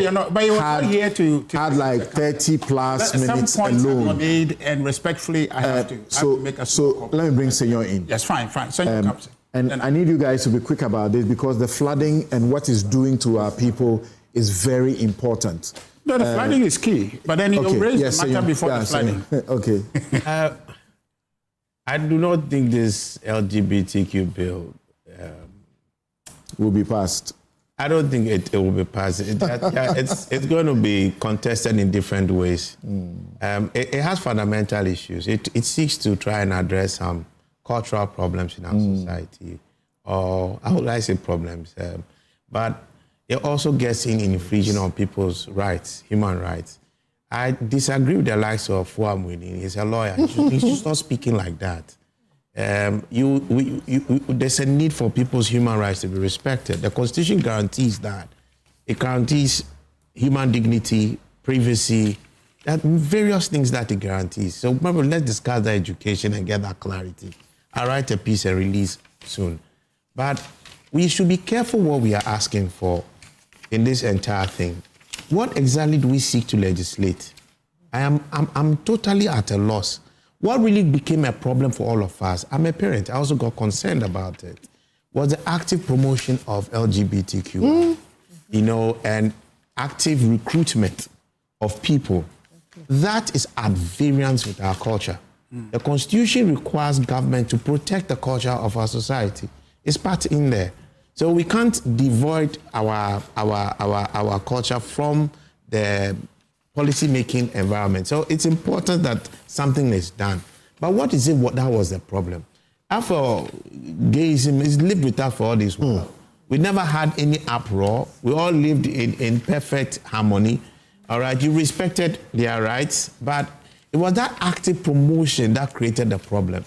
had like 30 plus minutes some points alone. Have been made, and respectfully, I have to make a so let me bring Senor in. Yes, fine. Senor comes in. And I need you guys to be quick about this because the flooding and what it's doing to our people is very important. No, the flooding is key, but then you raise the matter before the flooding. Okay. I do not think this LGBTQ bill will be passed. I don't think it will be passed. It's going to be contested in different ways. It has fundamental issues. It seeks to try and address some cultural problems in our society, or how would I say problems? But it also gets in infringing on people's rights, human rights. I disagree with the likes of Fuamwini. He's a lawyer. He should stop speaking like that. There's a need for people's human rights to be respected. The Constitution guarantees that. It guarantees human dignity, privacy, that various things that it guarantees. So maybe let's discuss that education and get that clarity. I'll write a piece and release soon. But we should be careful what we are asking for in this entire thing. What exactly do we seek to legislate? I'm totally at a loss. What really became a problem for all of us, I'm a parent, I also got concerned about it, was the active promotion of LGBTQ, and active recruitment of people. That is at variance with our culture. The Constitution requires government to protect the culture of our society. It's part in there. So we can't devoid our culture from the policy-making environment. So it's important that something is done. But what is it? That was the problem. After gayism, it's lived with us for all this while. We never had any uproar. We all lived in perfect harmony. All right, you respected their rights, but it was that active promotion that created the problem.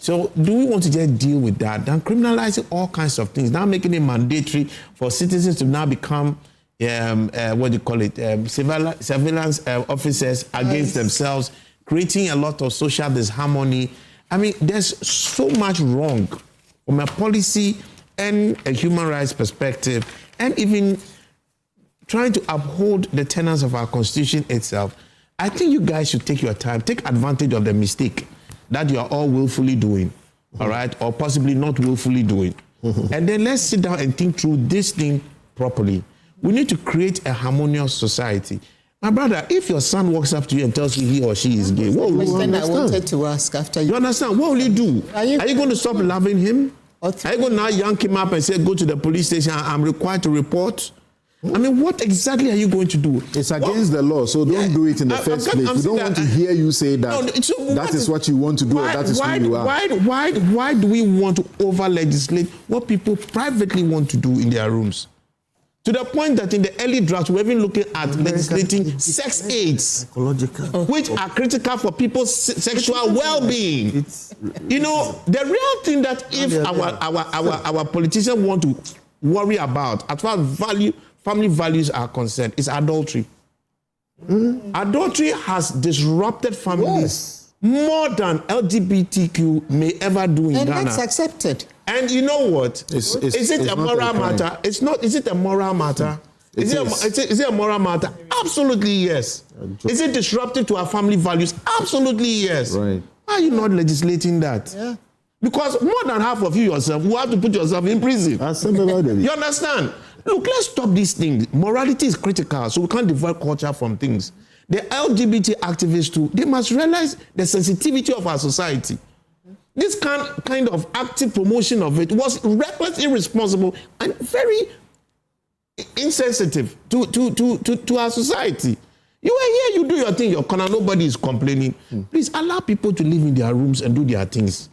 So do we want to just deal with that? Then criminalizing all kinds of things, now making it mandatory for citizens to now become, surveillance officers against themselves, creating a lot of social disharmony. I mean, there's so much wrong from a policy and a human rights perspective, and even trying to uphold the tenets of our Constitution itself. I think you guys should take your time, take advantage of the mistake that you are all willfully doing, all right, or possibly not willfully doing. And then let's sit down and think through this thing properly. We need to create a harmonious society. My brother, if your son walks up to you and tells you he or she is gay, what will you understand? I wanted to ask after you. You understand? What will you do? Are you going to stop loving him? Are you going to now yank him up and say, go to the police station, I'm required to report? I mean, what exactly are you going to do? It's against the law, so don't do it in the first place. We don't want to hear you say that that is what you want to do, or that is who you are. Why do we want to over-legislate what people privately want to do in their rooms? To the point that in the early draft, we're even looking at legislating sex aids, which are critical for people's sexual well-being. You know, the real thing that if our politicians want to worry about, as far as family values are concerned, is adultery. Adultery has disrupted families more than LGBTQ may ever do in Ghana. And that's accepted. And you know what? Is it a moral matter? It's not. Is it a moral matter? Is it a moral matter? Absolutely yes. Is it disruptive to our family values? Absolutely yes. Right. Why are you not legislating that? Yeah. Because more than half of you yourself will have to put yourself in prison. You understand? Look, let's stop these things. Morality is critical, so we can't divide culture from things. The LGBT activists too, they must realize the sensitivity of our society. This kind of active promotion of it was reckless, irresponsible, and very insensitive to our society. You are here, you do your thing, your corner, nobody is complaining. Please allow people to live in their rooms and do their things.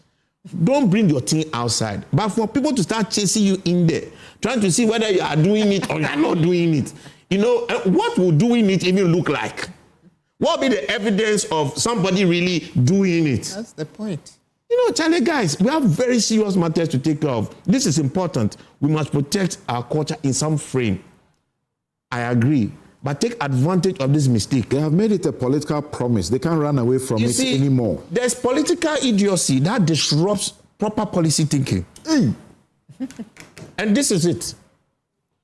Don't bring your thing outside. But for people to start chasing you in there, trying to see whether you are doing it or you are not doing it, you know, what will doing it even look like? What will be the evidence of somebody really doing it? That's the point. You know, Charlie, guys, we have very serious matters to take care of. This is important. We must protect our culture in some frame. I agree. But take advantage of this mistake. They have made it a political promise. They can't run away from it anymore. There's political idiocy that disrupts proper policy thinking. And this is it.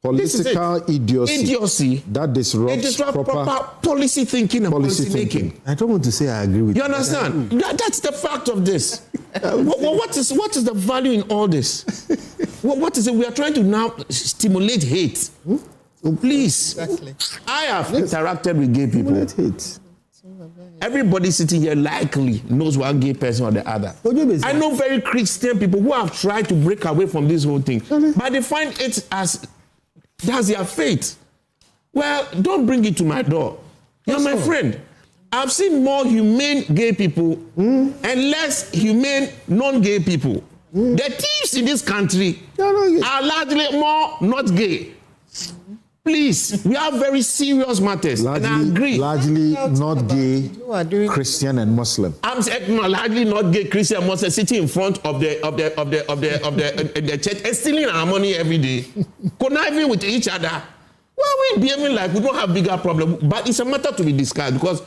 Political idiocy that disrupts proper policy thinking and policy making. I don't want to say I agree with you. You understand? That's the fact of this. What is the value in all this? What is it? We are trying to now stimulate hate. Please. Exactly. I have interacted with gay people. Everybody sitting here likely knows one gay person or the other. I know very Christian people who have tried to break away from this whole thing, but they find it as that's their fate. Well, don't bring it to my door. You're my friend. I've seen more humane gay people and less humane non-gay people. The thieves in this country are largely more not gay. Please, we have very serious matters, and I agree. Largely not gay, Christian and Muslim. I'm saying largely not gay Christian and Muslim sitting in front of the church and stealing our money every day, conniving with each other. Well, we behaving like we don't have bigger problem, but it's a matter to be discussed because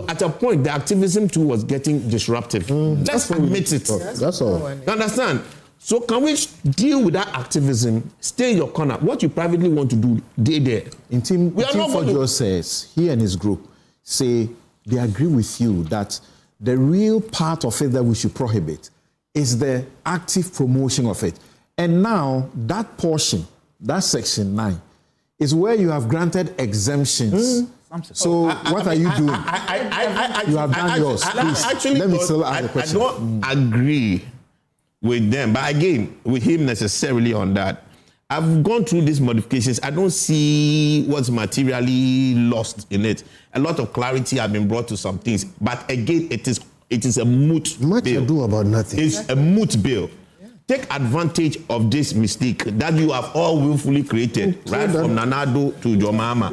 at a point the activism too was getting disruptive. Let's admit it. That's all. You understand? So can we deal with that activism? Stay in your corner. What you privately want to do, stay there. In Team Forjo says, he and his group say they agree with you that the real part of it that we should prohibit is the active promotion of it. And now that portion, that section 9, is where you have granted exemptions. So what are you doing? You have done yours. Please, let me still ask a question. I don't agree with them, but again, with him necessarily on that. I've gone through these modifications. I don't see what's materially lost in it. A lot of clarity has been brought to some things, but again, it is a moot bill. Much ado about nothing. It's a moot bill. Take advantage of this mistake that you have all willfully created, right from Nanado to your mama.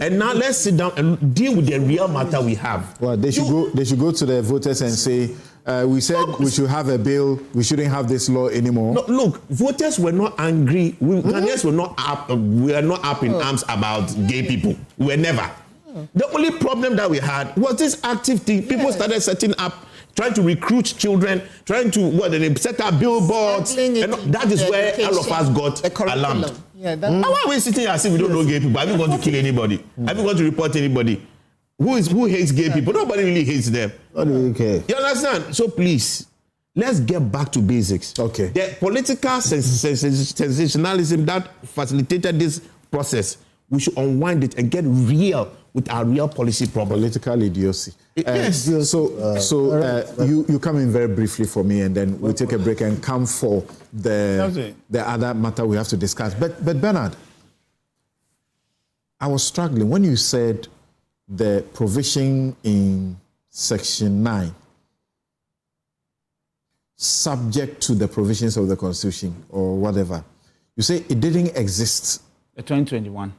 And now let's sit down and deal with the real matter we have. Well, they should go to the voters and say, we said we should have a bill. We shouldn't have this law anymore. No, look, voters were not angry. Ghanaians were not up. We are not up in arms about gay people. We were never. The only problem that we had was this active thing. People started setting up, trying to recruit children, trying to set up billboards. And that is where all of us got alarmed. Why are we sitting here as if we don't know gay people? Are we going to kill anybody? Are we going to report anybody? Who hates gay people? Nobody really hates them. Okay. You understand? So please, let's get back to basics. Okay. The political sensationalism that facilitated this process, we should unwind it and get real with our real policy problem. Political idiocy. Yes. You come in very briefly for me, and then we'll take a break and come for the other matter we have to discuss. But Bernard, I was struggling when you said the provision in Section 9, subject to the provisions of the Constitution or whatever. You say it didn't exist. 2021.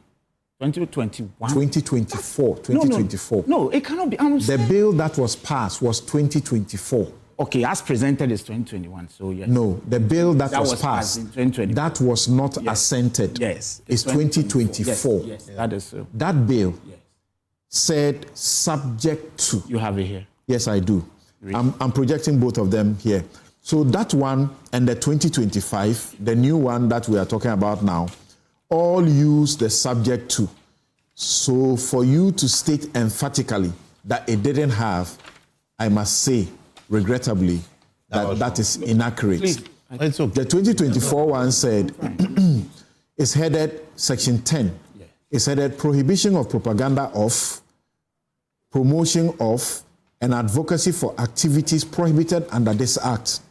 2021. 2024. 2024. No, it cannot be. The bill that was passed was 2024. Okay, as presented is 2021. So yes. No, the bill that was passed in passed, 2024. that was not assented. Yes. It's 2024. Yes, that is so. That bill said subject to. You have it here. Yes, I do. I'm projecting both of them here. So that one and the 2025, the new one that we are talking about now, all use the subject to. So for you to state emphatically that it didn't have, I must say, regrettably, that is inaccurate. It's okay. The 2024 one said, it's headed Section 10. It's headed Prohibition of Propaganda of, Promotion of, and Advocacy for Activities Prohibited under this Act.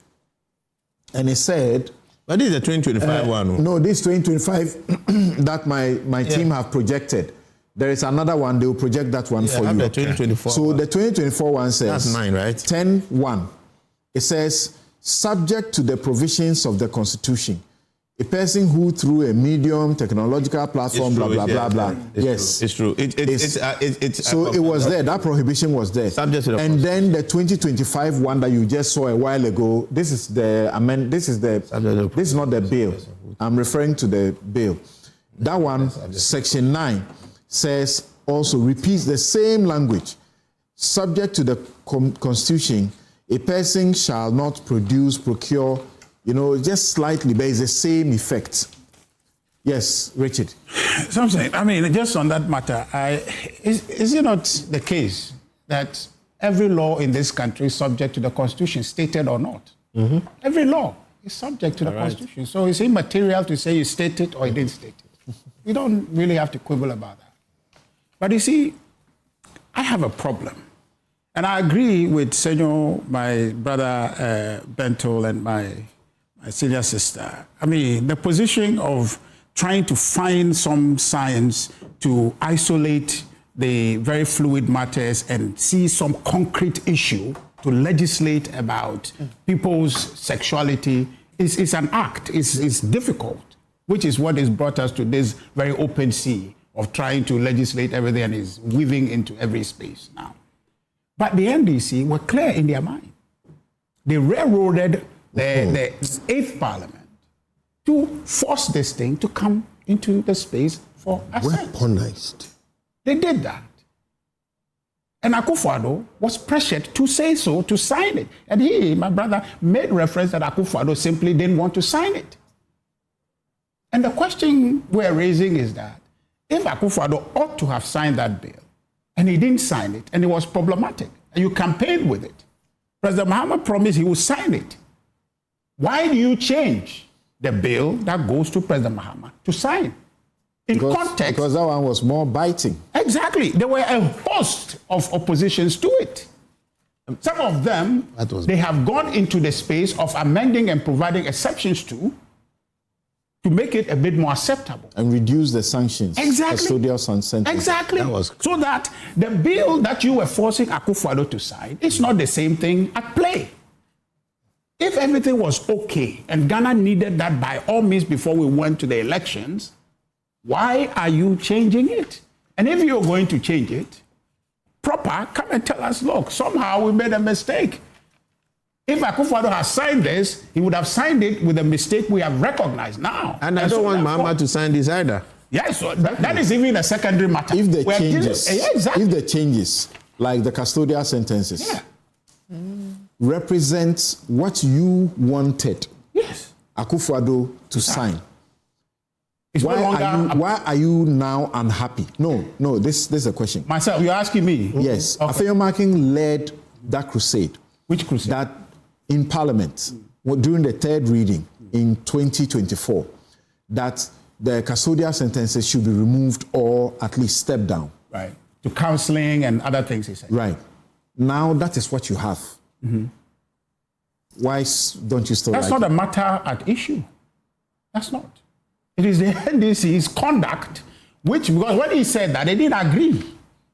And it said... But this is the 2025 one. No, this 2025 that my team have projected. There is another one, they will project that one for you. The 2024 so the 2024 one says... That's 9, right? 10.1. It says, subject to the provisions of the Constitution, a person who through a medium, technological platform, blah, blah, blah, blah. Yes. It's true. So it was there. That prohibition was there. Subject to the and then the 2025 one that you just saw a while ago, this is this is not the bill. I'm referring to the bill. That one, Section 9, says also repeats the same language. Subject to the Constitution, a person shall not produce, procure, just slightly, but it's the same effect. Yes, Richard. Something. I mean, just on that matter, is it not the case that every law in this country is subject to the Constitution, stated or not? Mm-hmm. Every law is subject to the Constitution. So it's immaterial to say you state it or you didn't state it. We don't really have to quibble about that. But you see, I have a problem. And I agree with Senor, my brother Bentol, and my senior sister. I mean, the position of trying to find some science to isolate the very fluid matters and see some concrete issue to legislate about people's sexuality is an act. It's difficult, which is what has brought us to this very open sea of trying to legislate everything and is weaving into every space now. But the NDC were clear in their mind. They railroaded the 8th Parliament to force this thing to come into the space for assent. Weaponized. They did that. And Akufo-Addo was pressured to say so, to sign it. And he, my brother, made reference that Akufo-Addo simply didn't want to sign it. And the question we're raising is that if Akufo-Addo ought to have signed that bill, and he didn't sign it, and it was problematic, and you campaigned with it, President Mahama promised he would sign it. Why do you change the bill that goes to President Mahama to sign? Because that one was more biting. Exactly. There were a host of oppositions to it. Some of them, they have gone into the space of amending and providing exceptions to make it a bit more acceptable. And reduce the sanctions. Exactly. Custodial sentences. Exactly. So that the bill that you were forcing Akufo-Addo to sign is not the same thing at play. If everything was okay and Ghana needed that by all means before we went to the elections, why are you changing it? And if you're going to change it, proper, come and tell us, look, somehow we made a mistake. If Akufo-Addo has signed this, he would have signed it with a mistake we have recognized now. And I don't want Mahama to sign this either. Yes, so that is even a secondary matter. If the changes, like the custodial sentences, represents what you wanted Akufo-Addo to sign, It's no longer. Why are you now unhappy? No, this is a question. Myself, you're asking me? Yes. Okay. Afeyomakin led that crusade. Which crusade? That in Parliament, during the third reading in 2024, that the custodial sentences should be removed or at least stepped down. Right. To counseling and other things, he said. Right. Now that is what you have. Mm-hmm. Why don't you still That's like not it? a matter at issue. That's not. It is the NDC's conduct, which, because when he said that, they didn't agree.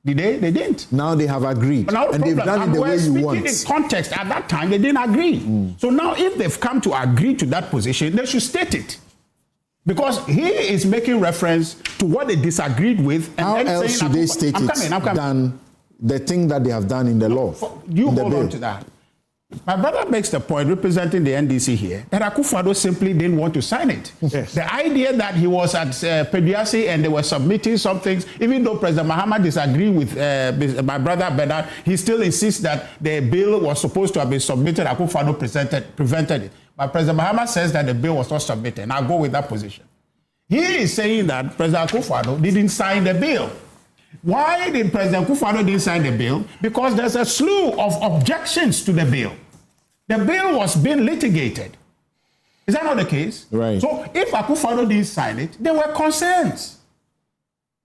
Did they? They didn't. Now they have agreed. Now and they've done it the way you want. Speaking in context, at that time, they didn't agree. So now if they've come to agree to that position, they should state it. Because he is making reference to what they disagreed with. And how then else saying, should they state it than the thing that they have done in the law? You in the hold bill? on to that. My brother makes the point, representing the NDC here, that Akufo-Addo simply didn't want to sign it. Yes. The idea that he was at Pediasi and they were submitting some things, even though President Mahama disagreed with my brother Bernard, he still insists that the bill was supposed to have been submitted. Akufo-Addo prevented it. But President Mahama says that the bill was not submitted, and I'll go with that position. He is saying that President Akufo-Addo didn't sign the bill. Why did President Akufo-Addo didn't sign the bill? Because there's a slew of objections to the bill. The bill was being litigated. Is that not the case? Right. So if Akufo-Addo didn't sign it, there were concerns.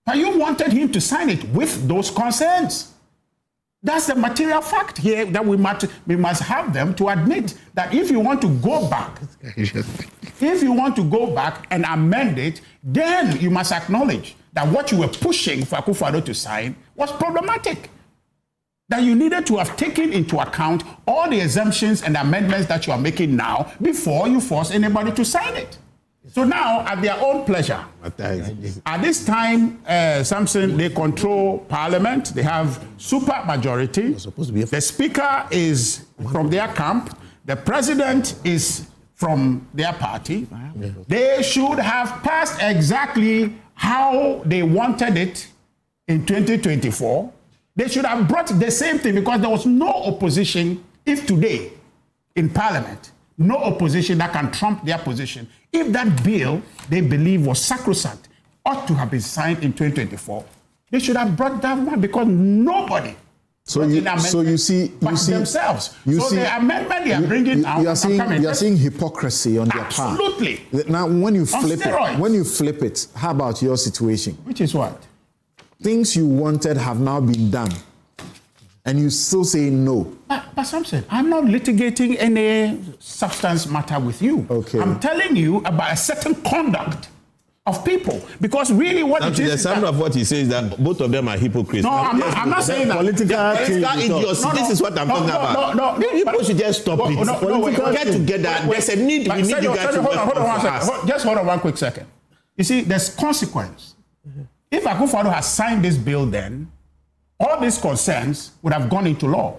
But you wanted him to sign it with those concerns. That's the material fact here that we must have them to admit that if you want to go back, and amend it, then you must acknowledge that what you were pushing for Akufo-Addo to sign was problematic. That you needed to have taken into account all the exemptions and amendments that you are making now before you force anybody to sign it. So now, at their own pleasure, at this time, Samson, they control Parliament. They have super majority. The Speaker is from their camp. The President is from their party. They should have passed exactly how they wanted it in 2024. They should have brought the same thing because there was no opposition. If today in Parliament, no opposition that can trump their position. If that bill they believe was sacrosanct ought to have been signed in 2024, they should have brought that one because nobody. So you see themselves. The amendment they are bringing out. You are seeing hypocrisy on their part. Absolutely. Now, when you flip it, how about your situation? Which is what? Things you wanted have now been done, and you still say no. But Samson, I'm not litigating any substance matter with you. Okay. I'm telling you about a certain conduct of people. Because really what it is... The summary of what he says is that both of them are hypocrites. No, I'm not saying that. Political idiocy. This is what I'm talking about. People should just stop it. Get together. There's a need. We need you guys to work for us. Just hold on one quick second. You see, there's consequence. If Akufo-Addo has signed this bill then, all these concerns would have gone into law.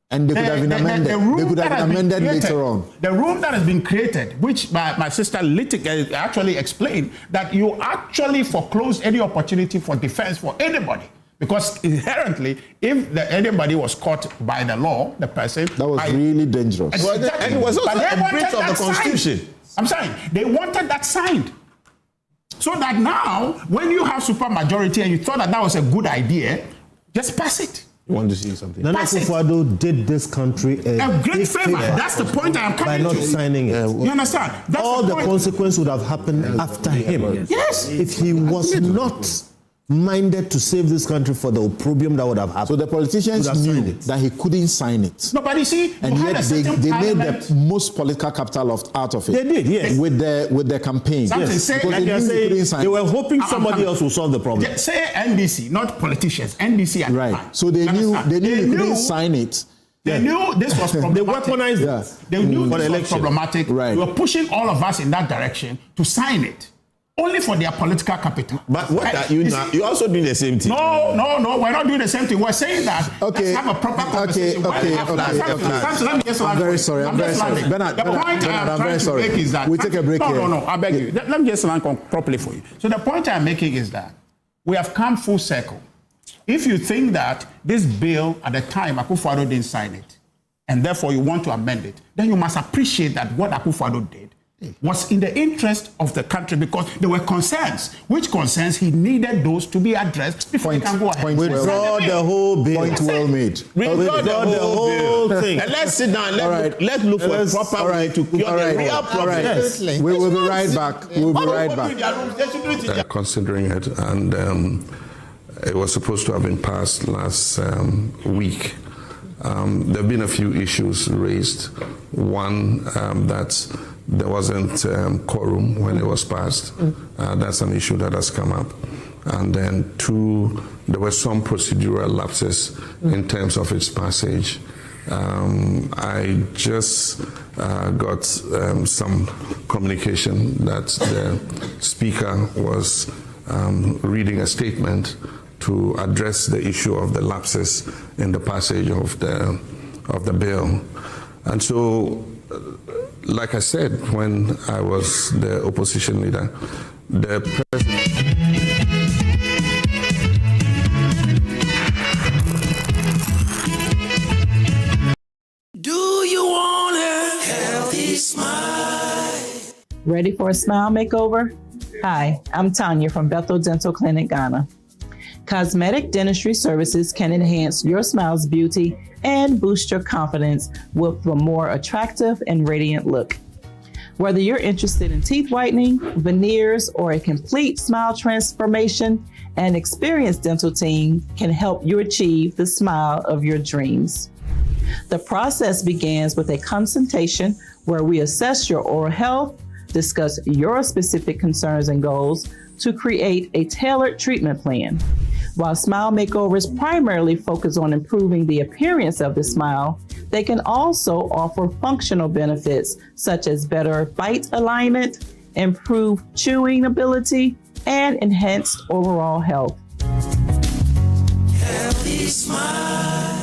And they could have been amended. They could have been amended later on. The room that has been created, which my sister actually explained, that you actually foreclose any opportunity for defense for anybody. Because inherently, if anybody was caught by the law, the person... That was really dangerous. And it was also a breach of the Constitution. I'm saying, they wanted that signed. So that now, when you have supermajority and you thought that was a good idea, just pass it. You want to see something? Nana Akufo-Addo did this country a great favor. That's the point I am coming to. By not signing it. You understand? That's all the consequence would have happened after him. Yes. If he was not minded to save this country for the opprobrium that would have happened. So the politicians knew that he couldn't sign it. No, but you see, and yet they made the most political capital out of it. They did, yes. With the campaign. Yes. They were hoping somebody else would solve the problem. Say NDC, not politicians. NDC at the time. So they knew he couldn't sign it. They knew this was problematic. They weaponized it. They knew this was problematic. Right. They were pushing all of us in that direction to sign it. Only for their political capital. But what are you now? You're also doing the same thing. No, we're not doing the same thing. We're saying that let's have a proper conversation. I'm very sorry. Bernard, I'm very sorry. We take a break here. No, I beg you. Let me just land properly for you. So the point I'm making is that we have come full circle. If you think that this bill at the time Akufo-Addo didn't sign it, and therefore you want to amend it, then you must appreciate that what Akufo-Addo did was in the interest of the country because there were concerns. Which concerns he needed those to be addressed before he can go ahead. Withdraw the whole bill. Point well made. Withdraw the whole thing. And let's sit down. Let's look for a proper way to cure the real problem. Yes. We will be right back. We'll be right back. Considering it, and it was supposed to have been passed last week. There have been a few issues raised. One, that there wasn't quorum when it was passed. That's an issue that has come up. And then two, there were some procedural lapses in terms of its passage. I just got some communication that the speaker was reading a statement to address the issue of the lapses in the passage of the bill. And so, like I said, when I was the opposition leader, the president... Do you want a healthy smile? Ready for a smile makeover? Hi, I'm Tanya from Bethel Dental Clinic, Ghana. Cosmetic dentistry services can enhance your smile's beauty and boost your confidence with a more attractive and radiant look. Whether you're interested in teeth whitening, veneers, or a complete smile transformation, an experienced dental team can help you achieve the smile of your dreams. The process begins with a consultation where we assess your oral health, discuss your specific concerns and goals to create a tailored treatment plan. While smile makeovers primarily focus on improving the appearance of the smile, they can also offer functional benefits such as better bite alignment, improved chewing ability, and enhanced overall health. Healthy smile.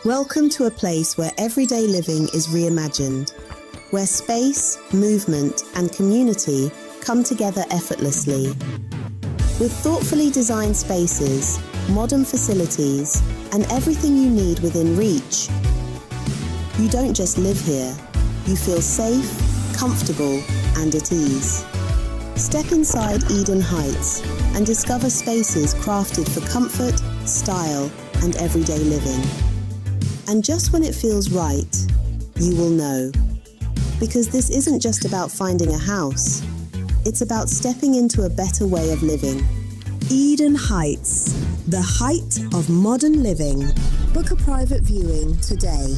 Welcome to a place where everyday living is reimagined, where space, movement, and community come together effortlessly. With thoughtfully designed spaces, modern facilities, and everything you need within reach, you don't just live here, you feel safe, comfortable, and at ease. Step inside Eden Heights and discover spaces crafted for comfort, style, and everyday living. And just when it feels right, you will know. Because this isn't just about finding a house, it's about stepping into a better way of living. Eden Heights, the height of modern living. Book a private viewing today.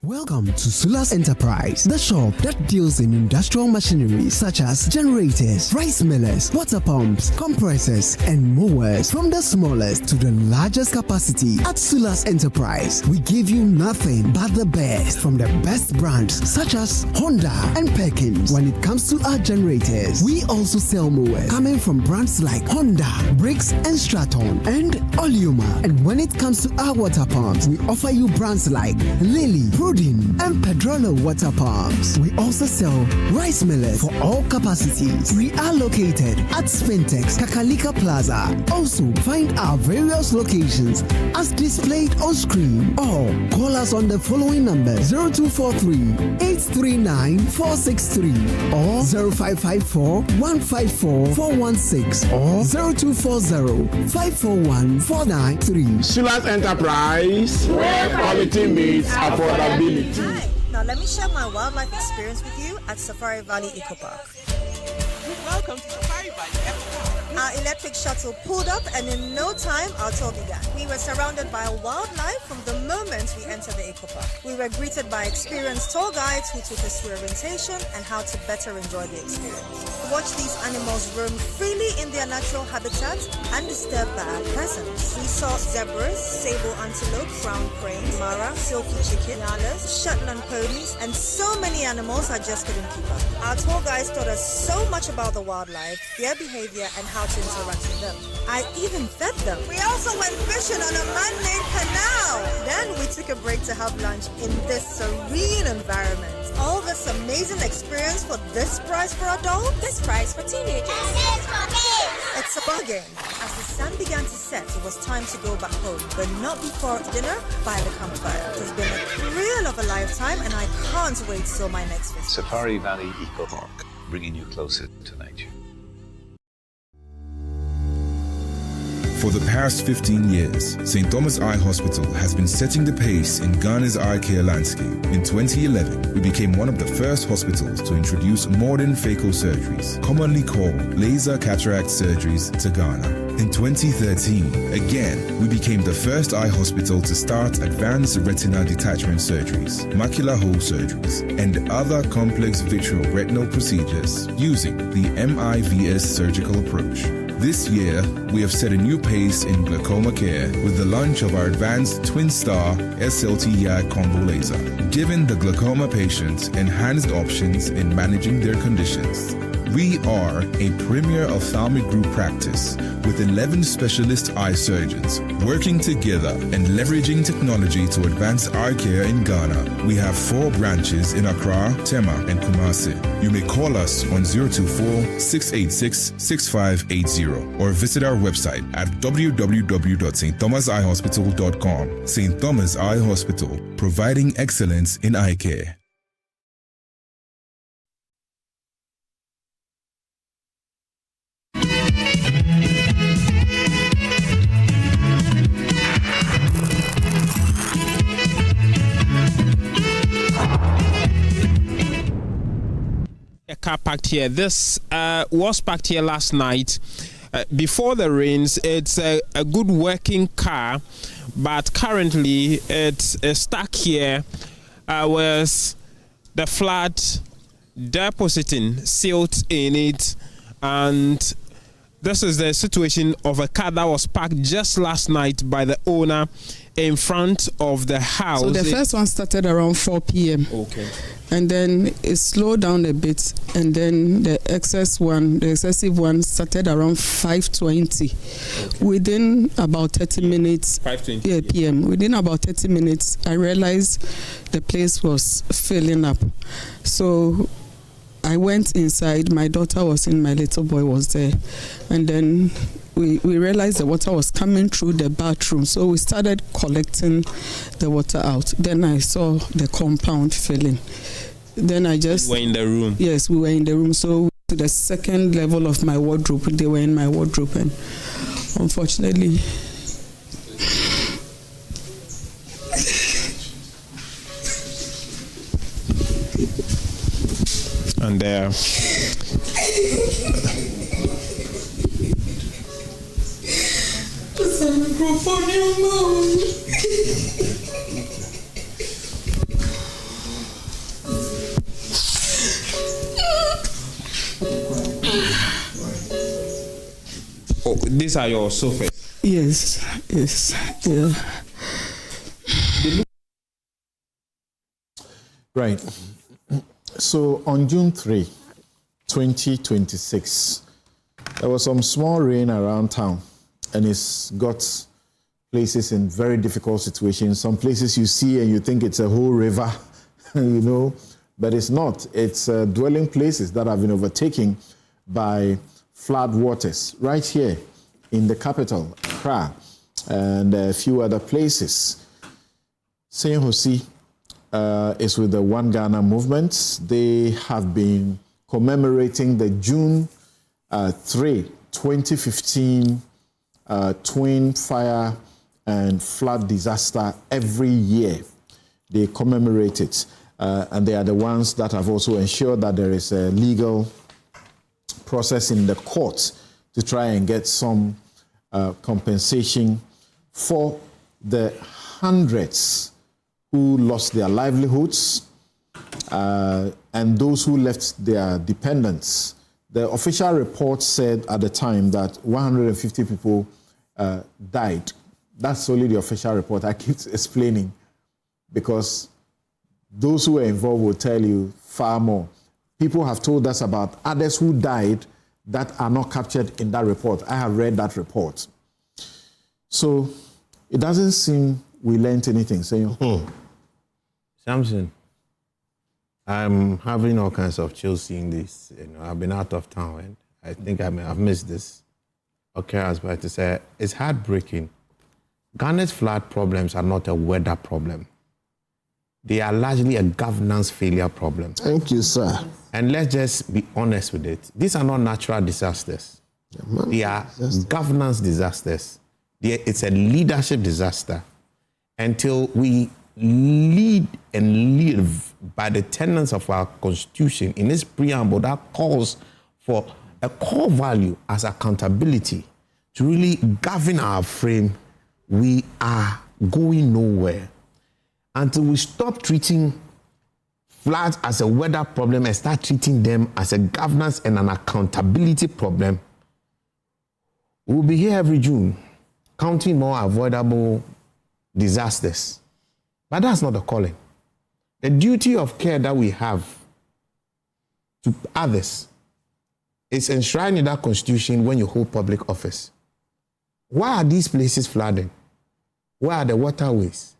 Welcome to Sulas Enterprise, the shop that deals in industrial machinery such as generators, rice millers, water pumps, compressors, and mowers. From the smallest to the largest capacity, at Sulas Enterprise, we give you nothing but the best from the best brands such as Honda and Perkins. When it comes to our generators, we also sell mowers coming from brands like Honda, Briggs and Straton, and Oleuma. And when it comes to our water pumps, we offer you brands like Lily, and Pedrolo water pumps. We also sell rice millers for all capacities. We are located at Spintex, Kakalika Plaza. Also, find our various locations as displayed on screen or call us on the following numbers: 0243-839-463 or 0554-154-416 or 0240-541-493. Sulas Enterprise, where quality meets affordability. Hi, now let me share my wildlife experience with you at Safari Valley Eco Park. Welcome to Safari Valley Eco Park. Our electric shuttle pulled up and in no time our tour began. We were surrounded by wildlife from the moment we entered the Eco Park. We were greeted by experienced tour guides who took us through orientation and how to better enjoy the experience. Watch these animals roam freely in their natural habitat undisturbed by our presence. We saw zebras, sable antelope, brown crane, mara, silky chicken, nyalas, Shetland ponies, and so many animals I just couldn't keep up. Our tour guides taught us so much about the wildlife, their behavior, and how to interact with them. I even fed them. We also went fishing on a man-made canal. Then we took a break to have lunch in this serene environment. All this amazing experience for this price for adults? This price for teenagers. It's a bargain, as the sun began to set, it was time to go back home, but not before dinner by the campfire. It has been a thrill of a lifetime, and I can't wait till my next visit. Safari Valley Eco Park, bringing you closer to nature. For the past 15 years, St. Thomas Eye Hospital has been setting the pace in Ghana's eye care landscape. In 2011, we became one of the first hospitals to introduce modern phaco surgeries, commonly called laser cataract surgeries, to Ghana. In 2013, again, we became the first eye hospital to start advanced retina detachment surgeries, macular hole surgeries, and other complex vitreoretinal procedures using the MIVS surgical approach. This year, we have set a new pace in glaucoma care with the launch of our advanced Twin Star SLT-YAG combo laser, giving the glaucoma patients enhanced options in managing their conditions. We are a premier ophthalmic group practice with 11 specialist eye surgeons working together and leveraging technology to advance eye care in Ghana. We have 4 branches in Accra, Tema, and Kumasi. You may call us on 024-686-6580 or visit our website at www.stthomaseyehospital.com. St. Thomas Eye Hospital, providing excellence in eye care. A car parked here. This was parked here last night. Before the rains, it's a good working car, but currently it's stuck here with the flood depositing silt in it, and this is the situation of a car that was parked just last night by the owner in front of the house. So the first one started around 4 p.m. Okay. And then it slowed down a bit, and then the excessive one started around 5:20. Okay. Within about 30 minutes, 5:20 p.m. Within about 30 minutes, I realized the place was filling up. So I went inside. My daughter was in, my little boy was there, and then we realized the water was coming through the bathroom, so we started collecting the water out. Then I saw the compound filling. Then I just... You were in the room? Yes, we were in the room. So to the second level of my wardrobe, they were in my wardrobe, and unfortunately... And there... Oh, these are your sofas? Yes, yeah. Right. So on June 3, 2026, there was some small rain around town, and it's got places in very difficult situations. Some places you see and you think it's a whole river, but it's not. It's dwelling places that have been overtaken by flood waters right here in the capital, Accra, and a few other places. Saint Jose is with the One Ghana movement. They have been commemorating the June 3, 2015 twin fire and flood disaster every year. They commemorate it, and they are the ones that have also ensured that there is a legal process in the court to try and get some compensation for the hundreds who lost their livelihoods and those who left their dependents. The official report said at the time that 150 people died. That's only the official report. I keep explaining because those who were involved will tell you far more. People have told us about others who died that are not captured in that report. I have read that report. So it doesn't seem we learned anything. Samson, I'm having all kinds of chills seeing this. I've been out of town and I think I've missed this. occurrence, but to say it's heartbreaking. Ghana's flood problems are not a weather problem. They are largely a governance failure problem. Thank you, sir. And let's just be honest with it. These are not natural disasters. They are governance disasters. It's a leadership disaster. Until we lead and live by the tenets of our Constitution in its preamble that calls for a core value as accountability to really govern our frame, we are going nowhere. Until we stop treating floods as a weather problem and start treating them as a governance and an accountability problem, we'll be here every June counting more avoidable disasters. But that's not the calling. The duty of care that we have to others is enshrined in that Constitution when you hold public office. Why are these places flooding? Where are the waterways?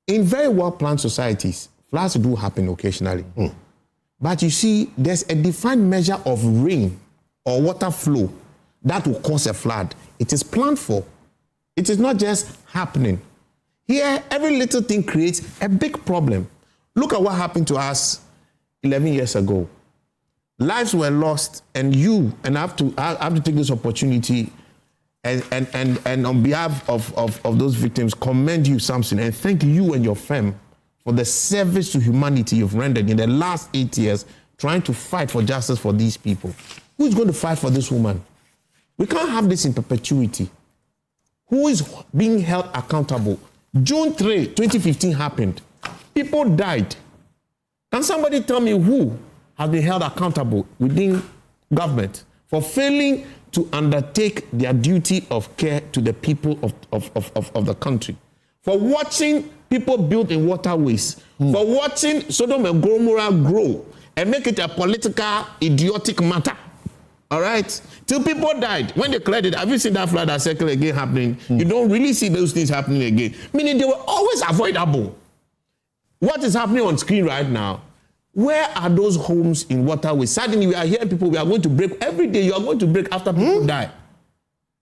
In very well-planned societies, floods do happen occasionally. But you see, there's a defined measure of rain or water flow that will cause a flood. It is planned for. It is not just happening. Here, every little thing creates a big problem. Look at what happened to us 11 years ago. Lives were lost, and I have to take this opportunity and on behalf of those victims, commend you, Samson, and thank you and your firm for the service to humanity you've rendered in the last 8 years trying to fight for justice for these people. Who's going to fight for this woman? We can't have this in perpetuity. Who is being held accountable? June 3, 2015 happened. People died. Can somebody tell me who has been held accountable within government for failing to undertake their duty of care to the people of the country? For watching people build in waterways, for watching Sodom and Gomorrah grow and make it a political, idiotic matter. All right? Till people died. When they cleared it, have you seen that flood that circle again happening? You don't really see those things happening again. Meaning they were always avoidable. What is happening on screen right now? Where are those homes in waterways? Suddenly we are hearing people, we are going to break. Every day you are going to break after people die.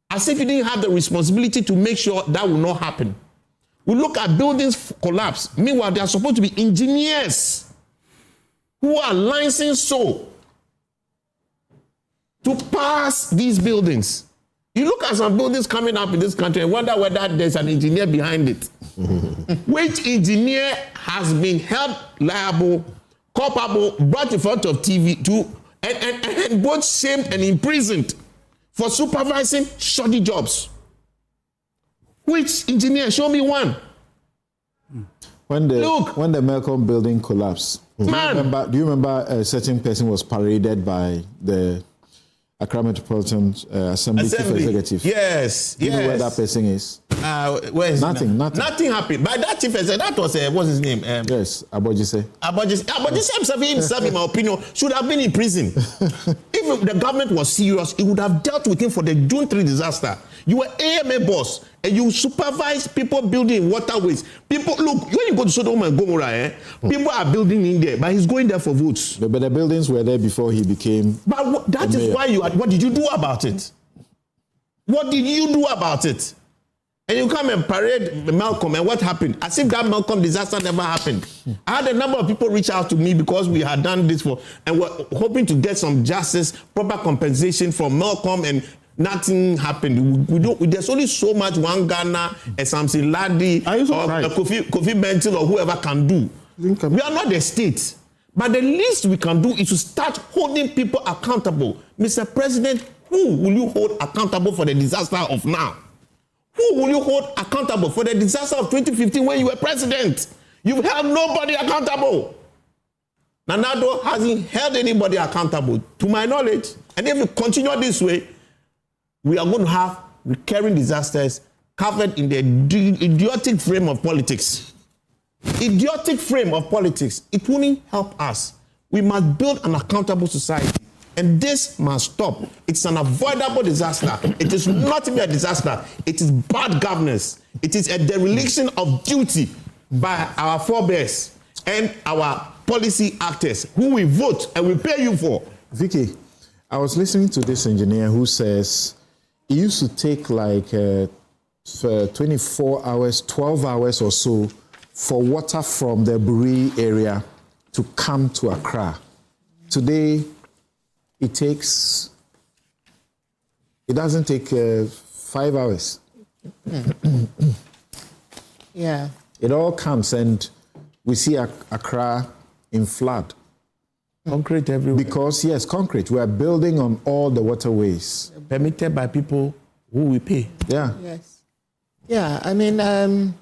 As if you didn't have the responsibility to make sure that will not happen. We look at buildings collapse. Meanwhile, they are supposed to be engineers who are licensed to pass these buildings. You look at some buildings coming up in this country and wonder whether there's an engineer behind it. Which engineer has been held liable, culpable, brought in front of TV and both shamed and imprisoned for supervising shoddy jobs? Which engineer? Show me one. When the Malcolm building collapsed, do you remember a certain person was paraded by the Accra Metropolitan Assembly Chief Executive? Yes. Do you know where that person is? Where is nothing. Nothing happened. By that chief executive, that was what's his name? Yes, Abojise. Himself, in my opinion, should have been in prison. If the government was serious, it would have dealt with him for the June 3 disaster. You were AMA boss and you supervise people building waterways. People, look, when you go to Sodom and Gomorrah, people are building in there, but he's going there for votes. But the buildings were there before he became. But that is why what did you do about it? What did you do about it? And you come and parade Malcolm, and what happened? As if that Malcolm disaster never happened. I had a number of people reach out to me because we had done this and were hoping to get some justice, proper compensation from Malcolm, and nothing happened. There's only so much one Ghana and Samson Ladi or Kofi Bentil or whoever can do. We are not the state. But the least we can do is to start holding people accountable. Mr. President, who will you hold accountable for the disaster of now? Who will you hold accountable for the disaster of 2015 when you were president? You've held nobody accountable. Nanado hasn't held anybody accountable, to my knowledge. And if you continue this way, we are going to have recurring disasters covered in the idiotic frame of politics. Idiotic frame of politics. It won't help us. We must build an accountable society. And this must stop. It's an avoidable disaster. It is not even a disaster. It is bad governance. It is a dereliction of duty by our forebears and our policy actors who we vote and we pay you for. Vicky, I was listening to this engineer who says it used to take like 24 hours, 12 hours or so for water from the Buri area to come to Accra. Today, it doesn't take 5 hours. Yeah. It all comes, and we see Accra in flood. Concrete everywhere. Because, yes, concrete. We are building on all the waterways. Permitted by people who we pay. Yeah. Yes. Yeah, I mean,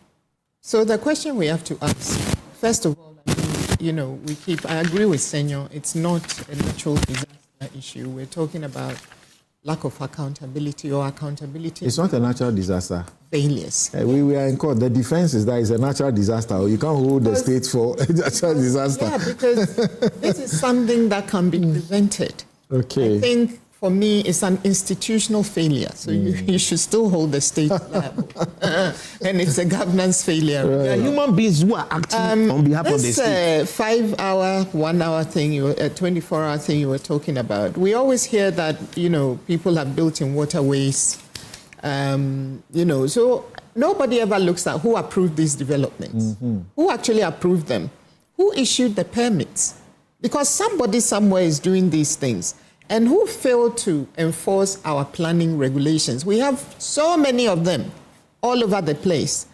so the question we have to ask, first of all, I agree with Senor, it's not a natural disaster issue. We're talking about lack of accountability or accountability. It's not a natural disaster. Failures. We are in court. The defense is that it's a natural disaster. You can't hold the state for a natural disaster. Yeah, because this is something that can be prevented. Okay. I think for me, it's an institutional failure. So you should still hold the state liable. And it's a governance failure. Right. Yeah, human beings who are acting on behalf of the state. This 5-hour, 1 hour thing, 24-hour thing you were talking about. We always hear that, people have built in waterways. So nobody ever looks at who approved these developments. Mm-hmm. Who actually approved them? Who issued the permits? Because somebody somewhere is doing these things. And who failed to enforce our planning regulations? We have so many of them all over the place.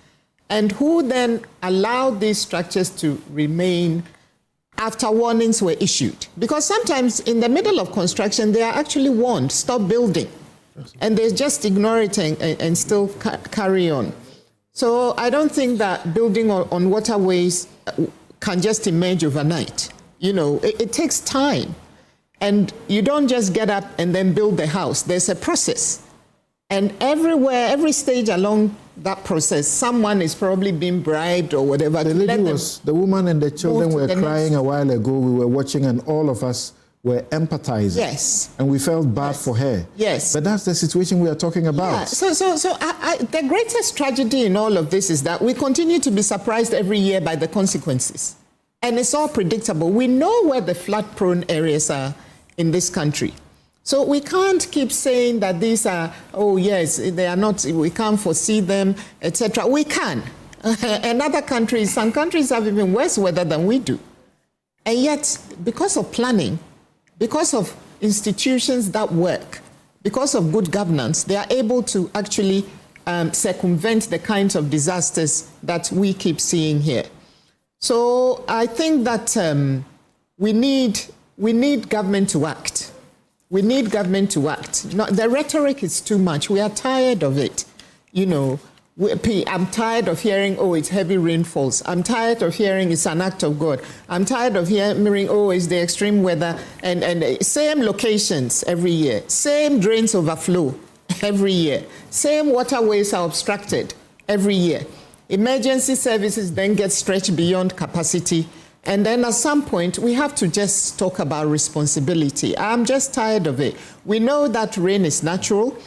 And who then allowed these structures to remain after warnings were issued? Because sometimes in the middle of construction, they are actually warned, stop building. And they just ignore it and still carry on. So I don't think that building on waterways can just emerge overnight. It takes time. And you don't just get up and then build the house. There's a process. And everywhere, every stage along that process, someone is probably being bribed or whatever. The woman and the children were crying a while ago. We were watching, and all of us were empathizing. Yes. And we felt bad for her. Yes. But that's the situation we are talking about. Yeah. So the greatest tragedy in all of this is that we continue to be surprised every year by the consequences. And it's all predictable. We know where the flood-prone areas are in this country. So we can't keep saying that these are, they are not, we can't foresee them, etc. We can. And other countries, some countries have even worse weather than we do. And yet, because of planning, because of institutions that work, because of good governance, they are able to actually circumvent the kinds of disasters that we keep seeing here. So I think that we need government to act. We need government to act. The rhetoric is too much. We are tired of it. I'm tired of hearing, it's heavy rainfalls. I'm tired of hearing it's an act of God. I'm tired of hearing, it's the extreme weather. And same locations every year. Same drains overflow every year. Same waterways are obstructed every year. Emergency services then get stretched beyond capacity. And then at some point, we have to just talk about responsibility. I'm just tired of it. We know that rain is natural.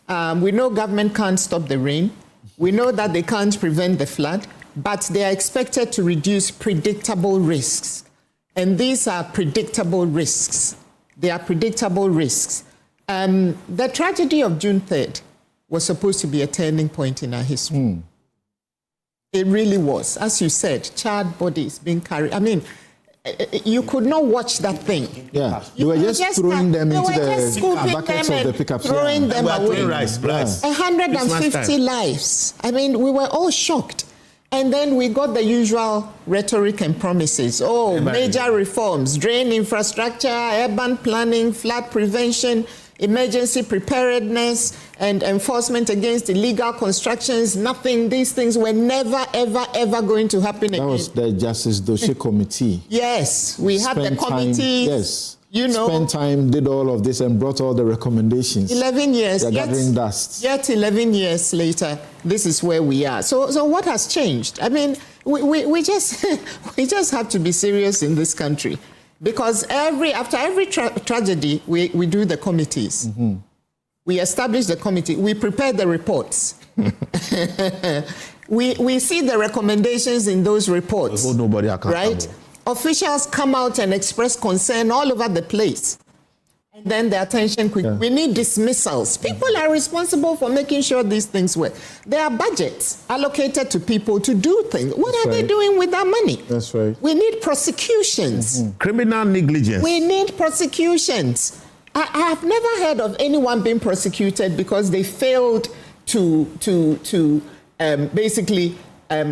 We know government can't stop the rain. We know that they can't prevent the flood, but they are expected to reduce predictable risks. And these are predictable risks. They are predictable risks. The tragedy of June 3rd was supposed to be a turning point in our history. It really was. As you said, charred bodies being carried. I mean, you could not watch that thing. Yeah, they were just throwing them into the buckets of the pickups. Throwing them away. 150 lives. I mean, we were all shocked. And then we got the usual rhetoric and promises. Major reforms, drain infrastructure, urban planning, flood prevention, emergency preparedness, and enforcement against illegal constructions. Nothing. These things were never, ever, ever going to happen again. That was the Justice Dossier Committee. Yes, we had the committee. Yes. Spent time, did all of this, and brought all the recommendations. 11 years. They're gathering dust. Yet 11 years later, this is where we are. So what has changed? I mean, we just we just have to be serious in this country. Because after every tragedy, we do the committees. Mm-hmm. We establish the committee. We prepare the reports. we see the recommendations in those reports. Hold nobody accountable. Right? Officials come out and express concern all over the place. Then the attention quick. We need dismissals. People are responsible for making sure these things work. There are budgets allocated to people to do things. What are they doing with that money? That's right. We need prosecutions. Criminal negligence. We need prosecutions. I have never heard of anyone being prosecuted because they failed to basically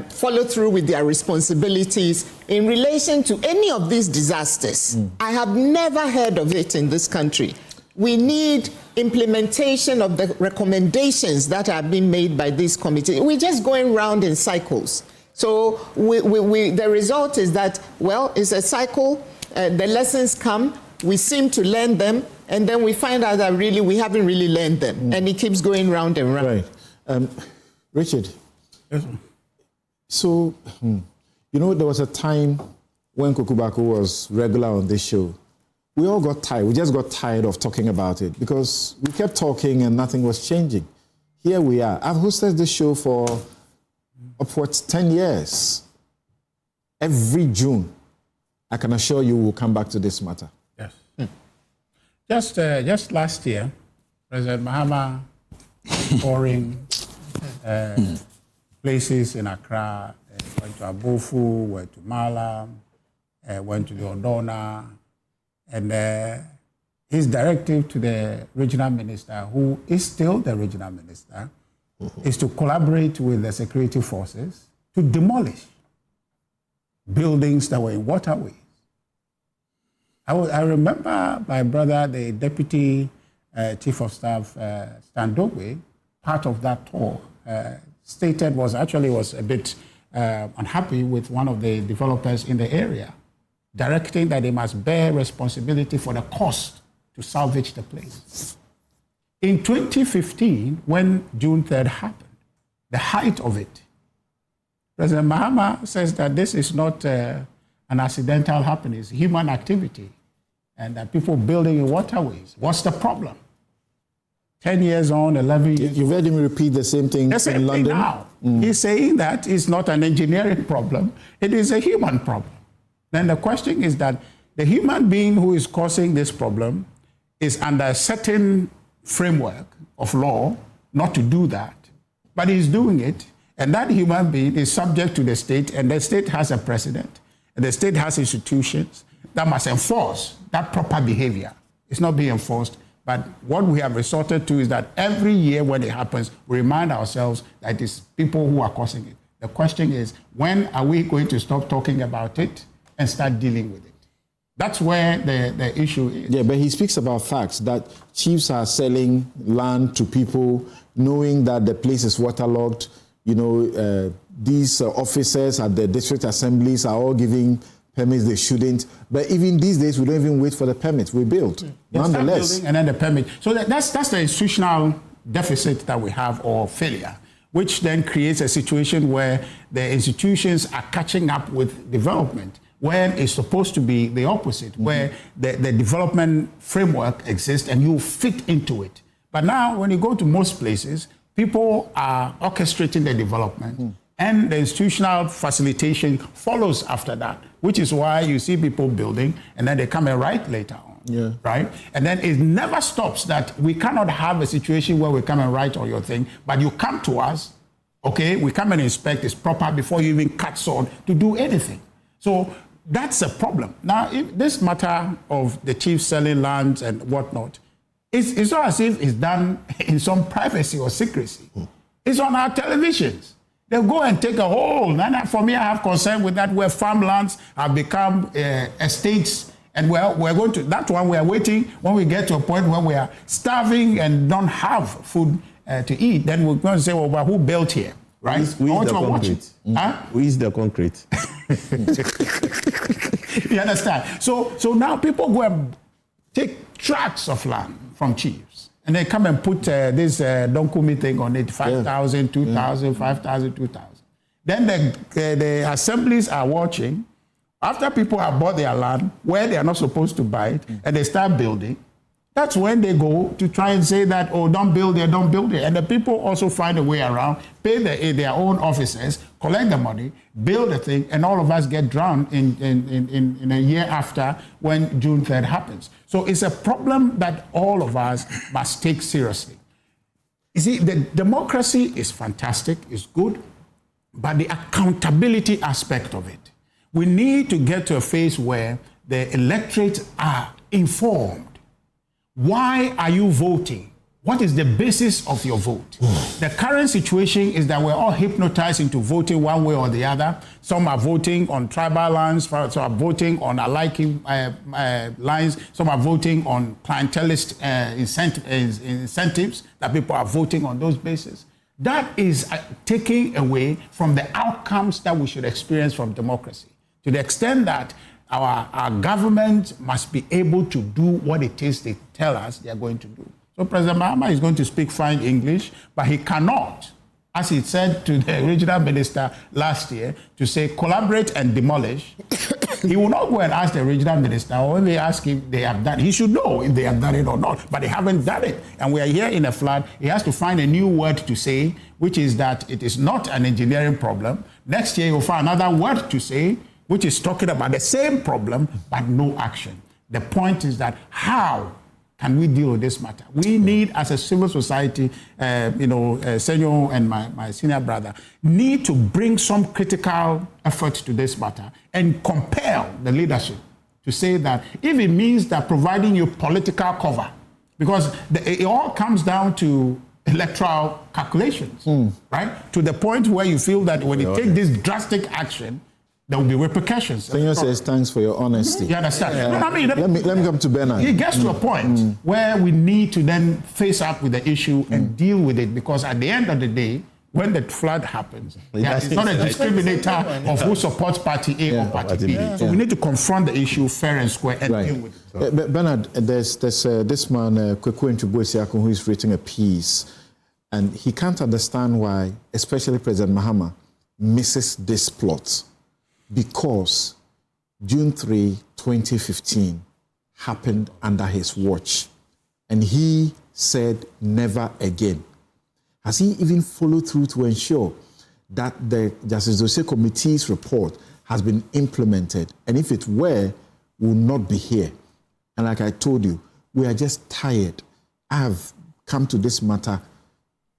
follow through with their responsibilities in relation to any of these disasters. I have never heard of it in this country. We need implementation of the recommendations that are being made by this committee. We're just going round in cycles. So the result is that, well, it's a cycle. The lessons come, we seem to learn them, and then we find out that really we haven't really learned them, and it keeps going round and round. Right. Richard, so, there was a time when Kukubako was regular on this show. We all got tired. We just got tired of talking about it because we kept talking and nothing was changing. Here we are. I've hosted this show for upwards 10 years. Every June, I can assure you we'll come back to this matter. Yes. Just last year, President Mahama touring places in Accra, went to Abofu, went to Mala, went to the Odona, and his directive to the regional minister, who is still the regional minister, is to collaborate with the security forces to demolish buildings that were in waterways. I remember my brother, the deputy chief of staff, Stan Dogwe, part of that tour, stated was a bit unhappy with one of the developers in the area, directing that they must bear responsibility for the cost to salvage the place. In 2015, when June 3rd happened, the height of it, President Mahama says that this is not an accidental happening, it's human activity, and that people building in waterways. What's the problem? 10 years on, 11 years. You've heard him repeat the same thing in London? Now. He's saying that it's not an engineering problem, it is a human problem. Then the question is that the human being who is causing this problem is under a certain framework of law not to do that, but he's doing it, and that human being is subject to the state, and the state has a president, and the state has institutions that must enforce that proper behavior. It's not being enforced. But what we have resorted to is that every year when it happens, we remind ourselves that it is people who are causing it. The question is, when are we going to stop talking about it and start dealing with it? That's where the issue is. Yeah, but he speaks about facts, that chiefs are selling land to people, knowing that the place is waterlogged. These officers at the district assemblies are all giving permits they shouldn't. But even these days, we don't even wait for the permits. We build, nonetheless. And then the permit. So that's the institutional deficit that we have, or failure, which then creates a situation where the institutions are catching up with development, when it's supposed to be the opposite, where the development framework exists and you fit into it. But now, when you go to most places, people are orchestrating the development. And the institutional facilitation follows after that, which is why you see people building and then they come and write later on, right? And then it never stops that we cannot have a situation where we come and write all your thing, but you come to us, okay, we come and inspect, it's proper before you even cut sword to do anything. So that's a problem. Now, if this matter of the chief selling lands and whatnot, it's not as if it's done in some privacy or secrecy. It's on our televisions. They'll go and take a whole, and for me, I have concern with that, where farmlands have become estates, and we're going to, that one we are waiting, when we get to a point where we are starving and don't have food to eat, then we're going to say, well, who built here, right? Who is the concrete? Who is the concrete? You understand? So now people go and take tracts of land from chiefs, and they come and put this Donkumi thing on it, 5,000, 2,000, 5,000, 2,000. Then the assemblies are watching. After people have bought their land where they are not supposed to buy it, and they start building, that's when they go to try and say that, oh, don't build there, don't build there. And the people also find a way around, pay their own officers, collect the money, build the thing, and all of us get drowned in a year after when June 3rd happens. So it's a problem that all of us must take seriously. You see, the democracy is fantastic, it's good, but the accountability aspect of it, we need to get to a phase where the electorates are informed. Why are you voting? What is the basis of your vote? The current situation is that we're all hypnotized into voting one way or the other. Some are voting on tribal lines, some are voting on aliking lines, some are voting on clientelist incentives, that people are voting on those bases. That is taking away from the outcomes that we should experience from democracy, to the extent that our government must be able to do what it is they tell us they are going to do. So President Mahama is going to speak fine English, but he cannot, as he said to the regional minister last year, to say collaborate and demolish. He will not go and ask the regional minister, or when they ask if they have done it, he should know if they have done it or not, but they haven't done it. And we are here in a flood. He has to find a new word to say, which is that it is not an engineering problem. Next year, he will find another word to say, which is talking about the same problem, but no action. The point is that how can we deal with this matter? We need, as a civil society, Senor and my senior brother, need to bring some critical effort to this matter and compel the leadership to say that if it means that providing you political cover, because it all comes down to electoral calculations, right? To the point where you feel that when you take this drastic action, there will be repercussions. Senor says, thanks for your honesty. You understand? Let me come to Bernard. It gets to a point where we need to then face up with the issue and deal with it, because at the end of the day, when the flood happens, it's not a discriminator of who supports party A or party B. So we need to confront the issue fair and square and deal with it. Bernard, there's this man, Kweku Ntubuesiako, who is writing a piece, and he can't understand why, especially President Mahama, misses this plot. Because June 3, 2015 happened under his watch. And he said never again. Has he even followed through to ensure that the Justice Dossier Committee's report has been implemented? And if it were, we would not be here. And like I told you, we are just tired. I have come to this matter,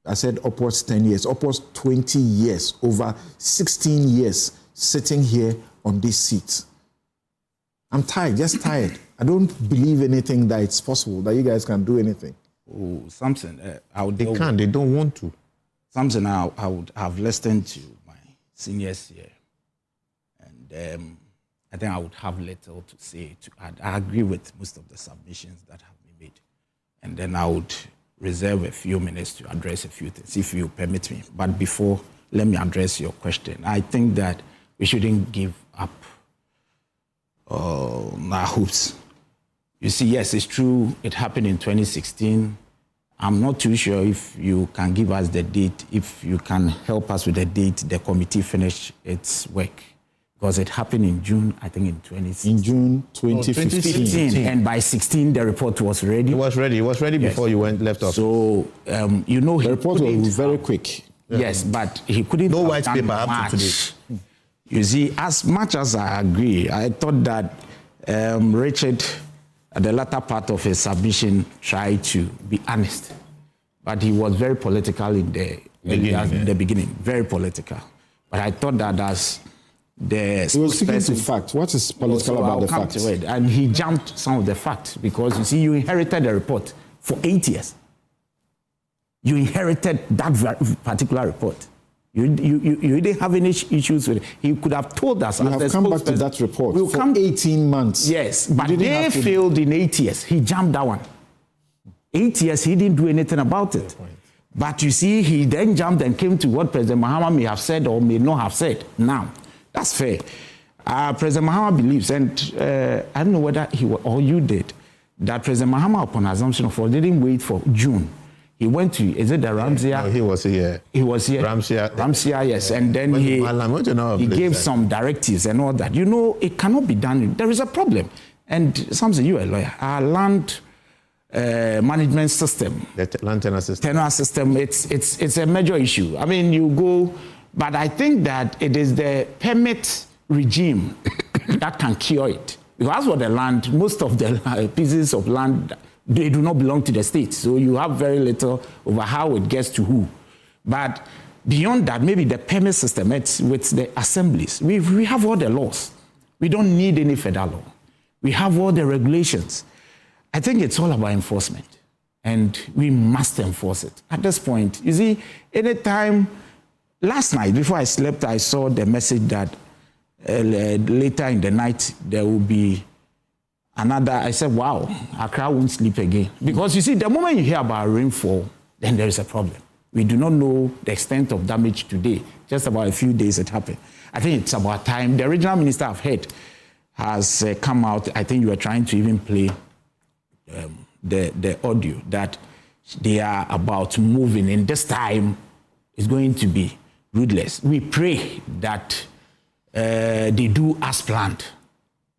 I said upwards 10 years, upwards 20 years, over 16 years, sitting here on this seat. I'm tired, just tired. I don't believe anything that it's possible, that you guys can do anything. Oh, Samson, they can't, they don't want to. Samson, I would have listened to my seniors here. And I think I would have little to say. I agree with most of the submissions that have been made. And then I would reserve a few minutes to address a few things, if you permit me. But before, let me address your question. I think that we shouldn't give up our hopes. You see, yes, it's true, it happened in 2016. I'm not too sure if you can give us the date, if you can help us with the date the committee finished its work. Because it happened in June, I think in 2016. In June 2015. And by 16, the report was ready. It was ready yes. Before you left off. So, the report was very quick. Yes, but he couldn't no white paper up to today. You see, as much as I agree, I thought that Richard, at the latter part of his submission, tried to be honest. But he was very political in the beginning, very political. But I thought that as the... He was speaking to fact. What is political about the facts? And he jumped some of the facts, because, you see, you inherited the report for 8 years. You inherited that particular report. You didn't have any issues with it. He could have told us. You have come back to that report for 18 months. Yes, but they failed in 8 years. He jumped that one. 8 years, he didn't do anything about it. But you see, he then jumped and came to what President Mahama may have said or may not have said. Now, that's fair. President Mahama believes, and I don't know whether he or you did, that President Mahama, upon assumption of all, didn't wait for June. He went to, is it the Ramsia? No, he was here. He was here. Ramsia, yes. And then he gave some directives and all that. You know, it cannot be done. There is a problem. And Samson, you are a lawyer. Our land management system. The land tenure system. Tenure system, it's a major issue. I mean, you go, but I think that it is the permit regime that can cure it. Because as for the land, most of the pieces of land, they do not belong to the state. So you have very little over how it gets to who. But beyond that, maybe the permit system, it's with the assemblies. We have all the laws. We don't need any federal law. We have all the regulations. I think it's all about enforcement. And we must enforce it. At this point, you see, anytime, last night before I slept, I saw the message that later in the night there will be another. I said, wow, Accra won't sleep again. Because you see, the moment you hear about rainfall, then there is a problem. We do not know the extent of damage today. Just about a few days it happened. I think it's about time. The regional minister I've heard has come out. I think you were trying to even play the audio that they are about moving, and this time is going to be ruthless. We pray that they do as planned,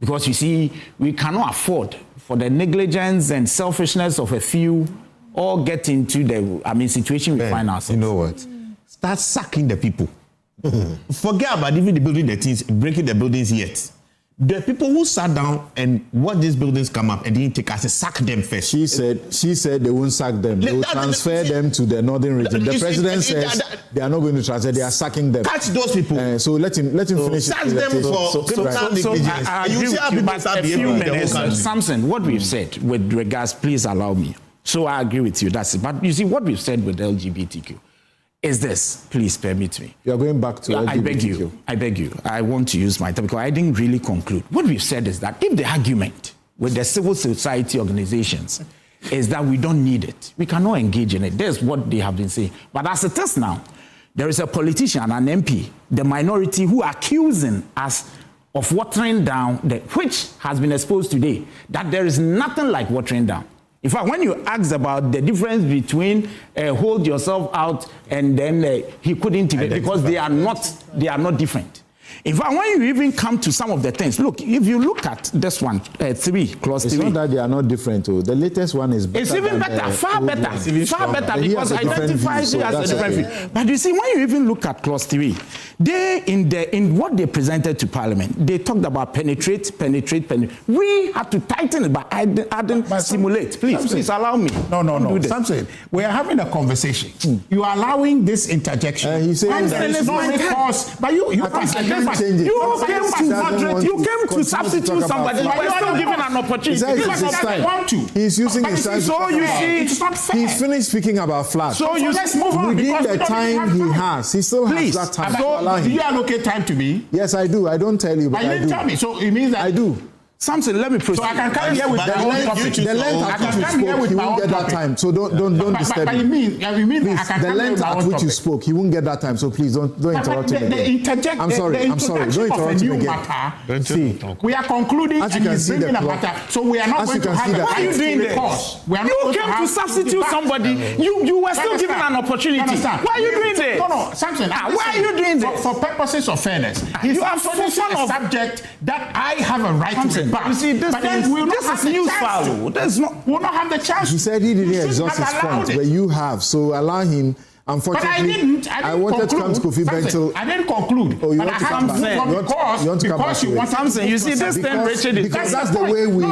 because you see, we cannot afford for the negligence and selfishness of a few all get into the situation we find ourselves. You know what? Start sacking the people. Forget about even the building the things, breaking the buildings yet. The people who sat down and watched these buildings come up and didn't take us, sack them first. She said they won't sack them. They will transfer them to the northern region. The president says they are not going to transfer. They are sacking them. Catch those people. So let him finish. Sack them for criminal negligence. I agree with you, but a few minutes, Samson, what we've said with regards, please allow me. So I agree with you. That's it. But you see, what we've said with LGBTQ is this. Please permit me. You are going back to LGBTQ. I beg you. I want to use my time because I didn't really conclude. What we've said is that if the argument with the civil society organizations is that we don't need it, we cannot engage in it. That's what they have been saying. But as it is now, there is a politician, an MP, the minority, who are accusing us of watering down, which has been exposed today, that there is nothing like watering down. In fact, when you ask about the difference between hold yourself out and then he couldn't even, because they are not different. In fact, when you even come to some of the things, look, if you look at this one, 3, clause 3. It's not that they are not different. The latest one is better. It's even better, far better, because identifies it as a different view. But you see, when you even look at clause 3, they, in what they presented to Parliament, they talked about penetrate. We had to tighten it by adding simulate. Please allow me. No. Samson, we are having a conversation. You are allowing this interjection. He's saying there is no cause, but you came to substitute somebody. You were still given an opportunity. He's using his time. So you see, it's not fair. He's finished speaking about flat. So let's move on. Within the time he has, he still has that time. So do you allocate time to me? Yes, I do. I don't tell you, but I do. You didn't tell me. So it means that I do. Samson, let me proceed. So I can come here with my own topic. The length at which you spoke, he won't get that time. So don't disturb me. Please, the length at which you spoke, he won't get that time. So please don't interrupt him again. I'm sorry. Don't interrupt him again. See, we are concluding and he's bringing a matter. So we are not going to have Why are you doing this? You came to substitute somebody. You were still given an opportunity. Why are you doing this? No, Samson. Why are you doing this? For purposes of fairness, he's introducing a subject that I have a right to. You see, this is Newsfile. We'll not have the chance. He said he didn't exhaust his point, but you have. So allow him. Unfortunately, but I didn't I wanted conclude. to come to Kofi Bentil. I didn't conclude. Oh, you want to come back? You want to come back to it? Samson, you see, this thing, Richard, because that's the way we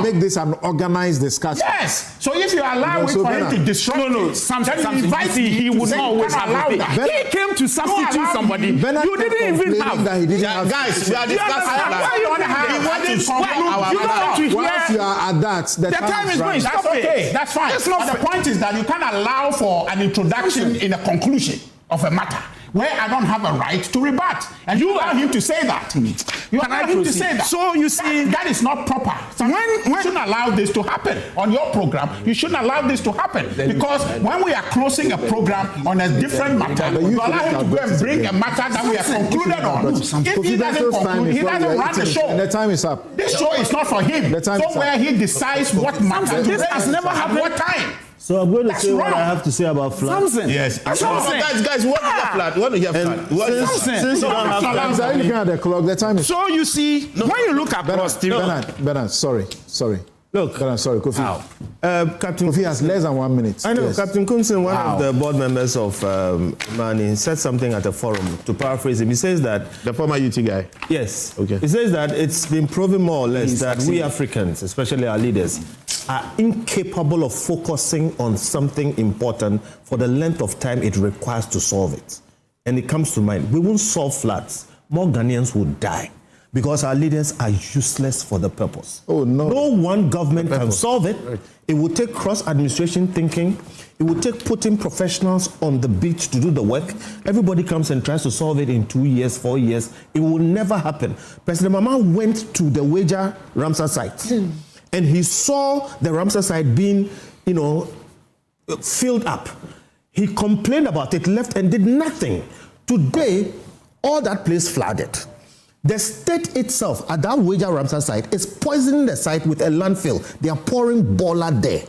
make this an organized discussion. Yes. So if you allow it for him to destroy Samson, he would not always allow that. He came to substitute somebody. You didn't even have. Guys, we are discussing. Once you are at that, the time is going. That's okay. That's fine. But the point is that you can't allow for an introduction in a conclusion of a matter where I don't have a right to rebut. And you allow him to say that. You allow him to say that. So you see, that is not proper. You shouldn't allow this to happen on your program. You shouldn't allow this to happen. Because when we are closing a program on a different matter, you allow him to go and bring a matter that we have concluded on. If he doesn't conclude, he doesn't run the show. And the time is up. This show is not for him. So where he decides what matter to this has never happened. What time. So I'm going to say what I have to say about flat. Samson. Yes. Guys, what do you have flat? What do you have flat? Since you don't have flat. I'm looking at the clock. The time is. So you see, when you look at Bernard, sorry. Look, I'm sorry, Kofi. Captain Kofi has less than 1 minute. I know. Yes. Captain Kunsin, one of the board members of Mani, said something at a forum. To paraphrase him, he says that the former UT guy. Yes. Okay. He says that it's been proven more or less that we Africans, especially our leaders, are incapable of focusing on something important for the length of time it requires to solve it. And it comes to mind, we won't solve floods. More Ghanaians will die because our leaders are useless for the purpose. Oh, no. No one government can solve it. Right. It will take cross-administration thinking. It will take putting professionals on the beach to do the work. Everybody comes and tries to solve it in 2 years, 4 years. It will never happen. President Mama went to the Wager Ramsar site and he saw the Ramsar site being, filled up. He complained about it, left and did nothing. Today, all that place flooded. The state itself at that Wager Ramsar site is poisoning the site with a landfill. They are pouring boiler there.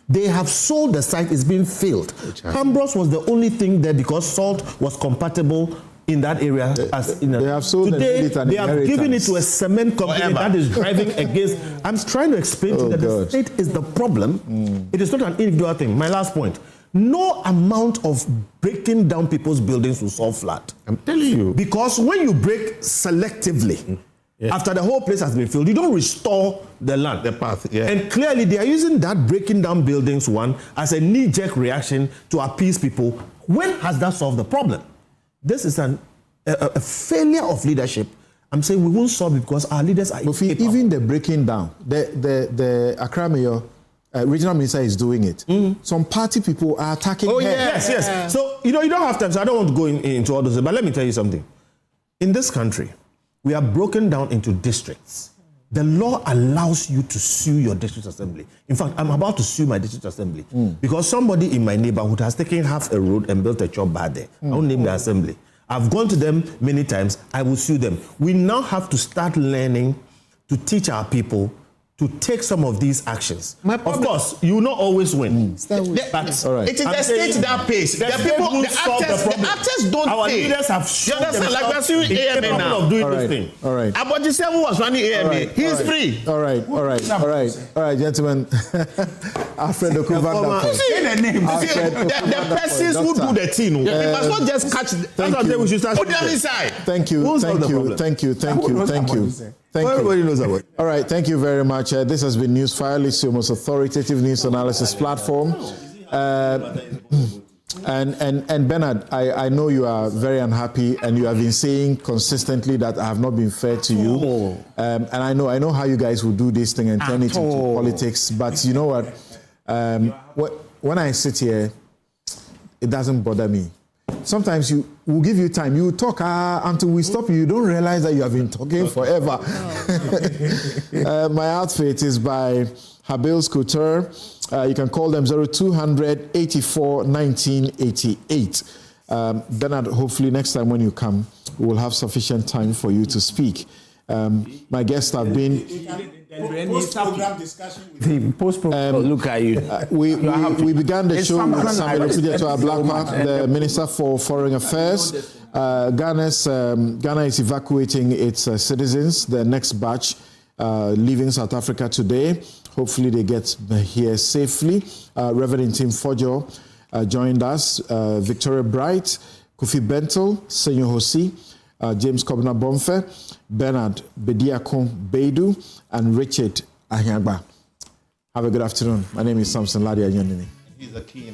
They have sold the site, it's being filled. Hambros was the only thing there because salt was compatible in that area. They have sold today, it they have given it to a cement company that is driving against. I'm trying to explain to you that the state is the problem. It is not an individual thing. My last point. No amount of breaking down people's buildings will solve flood. I'm telling you. Because when you break selectively, after the whole place has been filled, you don't restore the land. The path, And clearly they are using that breaking down buildings one as a knee-jerk reaction to appease people. When has that solved the problem? This is a failure of leadership. I'm saying we won't solve it because our leaders are incapable. Even the breaking down, the Accra Mayor, regional minister is doing it. Some party people are attacking her. Yes. So, you don't have time, so I don't want to go into all those, but let me tell you something. In this country, we are broken down into districts. The law allows you to sue your district assembly. In fact, I'm about to sue my district assembly because somebody in my neighborhood has taken half a road and built a chop bar there. I won't name the assembly. I've gone to them many times. I will sue them. We now have to start learning to teach our people to take some of these actions. Of course, you will not always win. But it is the state that pays. The actors don't Our pay. leaders have shown themselves like we're suing AMA now. of doing this thing. All right. About the 7 was running AMA. He's free. All right, gentlemen. Alfred Okuva. Say the name. The persons who do the thing. We must not just catch. Put them inside. Thank you. Everybody knows about it. All right, thank you very much. This has been Newsfile. It's your most authoritative news analysis platform. And Bernard, I know you are very unhappy, and you have been saying consistently that I have not been fair to you. And I know how you guys will do this thing and turn it into politics. But you know what? When I sit here, it doesn't bother me. Sometimes we'll give you time. You talk until we stop you. You don't realize that you have been talking forever. My outfit is by Habil's Couture. You can call them 0200 84 1988. Bernard, hopefully next time when you come, we'll have sufficient time for you to speak. My guests have been... Post-program discussion with look at you. We began the show with Samuel Okujeto Ablakwa, the Minister for Foreign Affairs. Ghana is evacuating its citizens, the next batch leaving South Africa today. Hopefully they get here safely. Reverend Tim Fojo joined us, Victoria Bright, Kofi Bentel, Senyo Hosi, James Kobna Bomfe, Bernard Bediakon Beidu, and Richard Ahyagba. Have a good afternoon. My name is Samson Ladia Yonini. He's a key.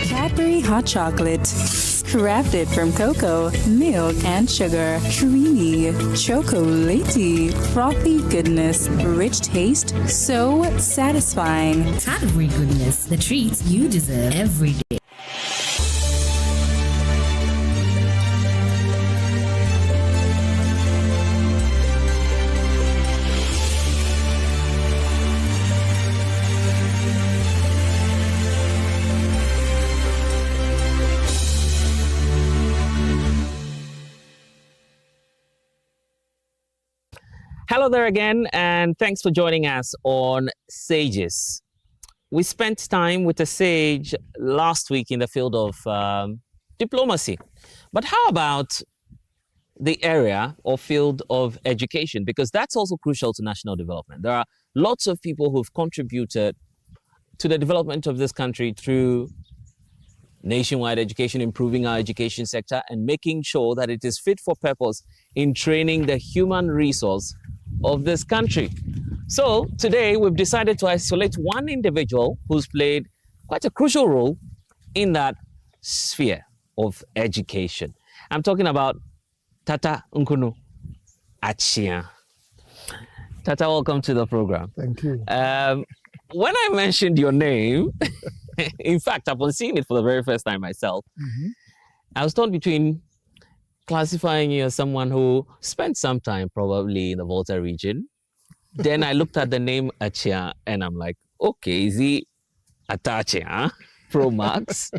Cadbury Hot Chocolate. Crafted from cocoa, milk, and sugar. Creamy, chocolatey, frothy goodness, rich taste, so satisfying. Cadbury goodness, the treats you deserve every day. Hello there again, and thanks for joining us on Sages. We spent time with a sage last week in the field of diplomacy. But how about the area or field of education? Because that's also crucial to national development. There are lots of people who've contributed to the development of this country through nationwide education, improving our education sector, and making sure that it is fit for purpose in training the human resource of this country. So today we've decided to isolate one individual who's played quite a crucial role in that sphere of education. I'm talking about Tata Nkunu Achia. Tata, welcome to the program. Thank you. When I mentioned your name, in fact, upon seeing it for the very first time myself, I was torn between classifying you as someone who spent some time probably in the Volta region. Then I looked at the name Achia and I'm like, okay, is he Atachia Pro Max?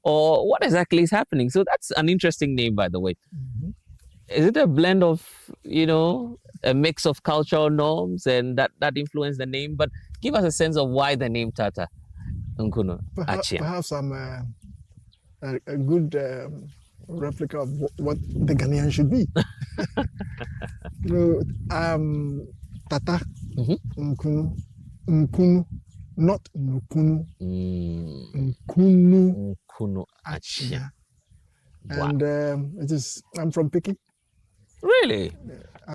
Or what exactly is happening? So that's an interesting name, by the way. Is it a blend of, a mix of cultural norms and that influence the name? But give us a sense of why the name Tata Nkunu Achia. Perhaps I'm a good replica of what the Ghanaian should be. Tata Nkunu, Nkunu, not Nkunu, Nkunu Achia. And I'm from Piki. Really?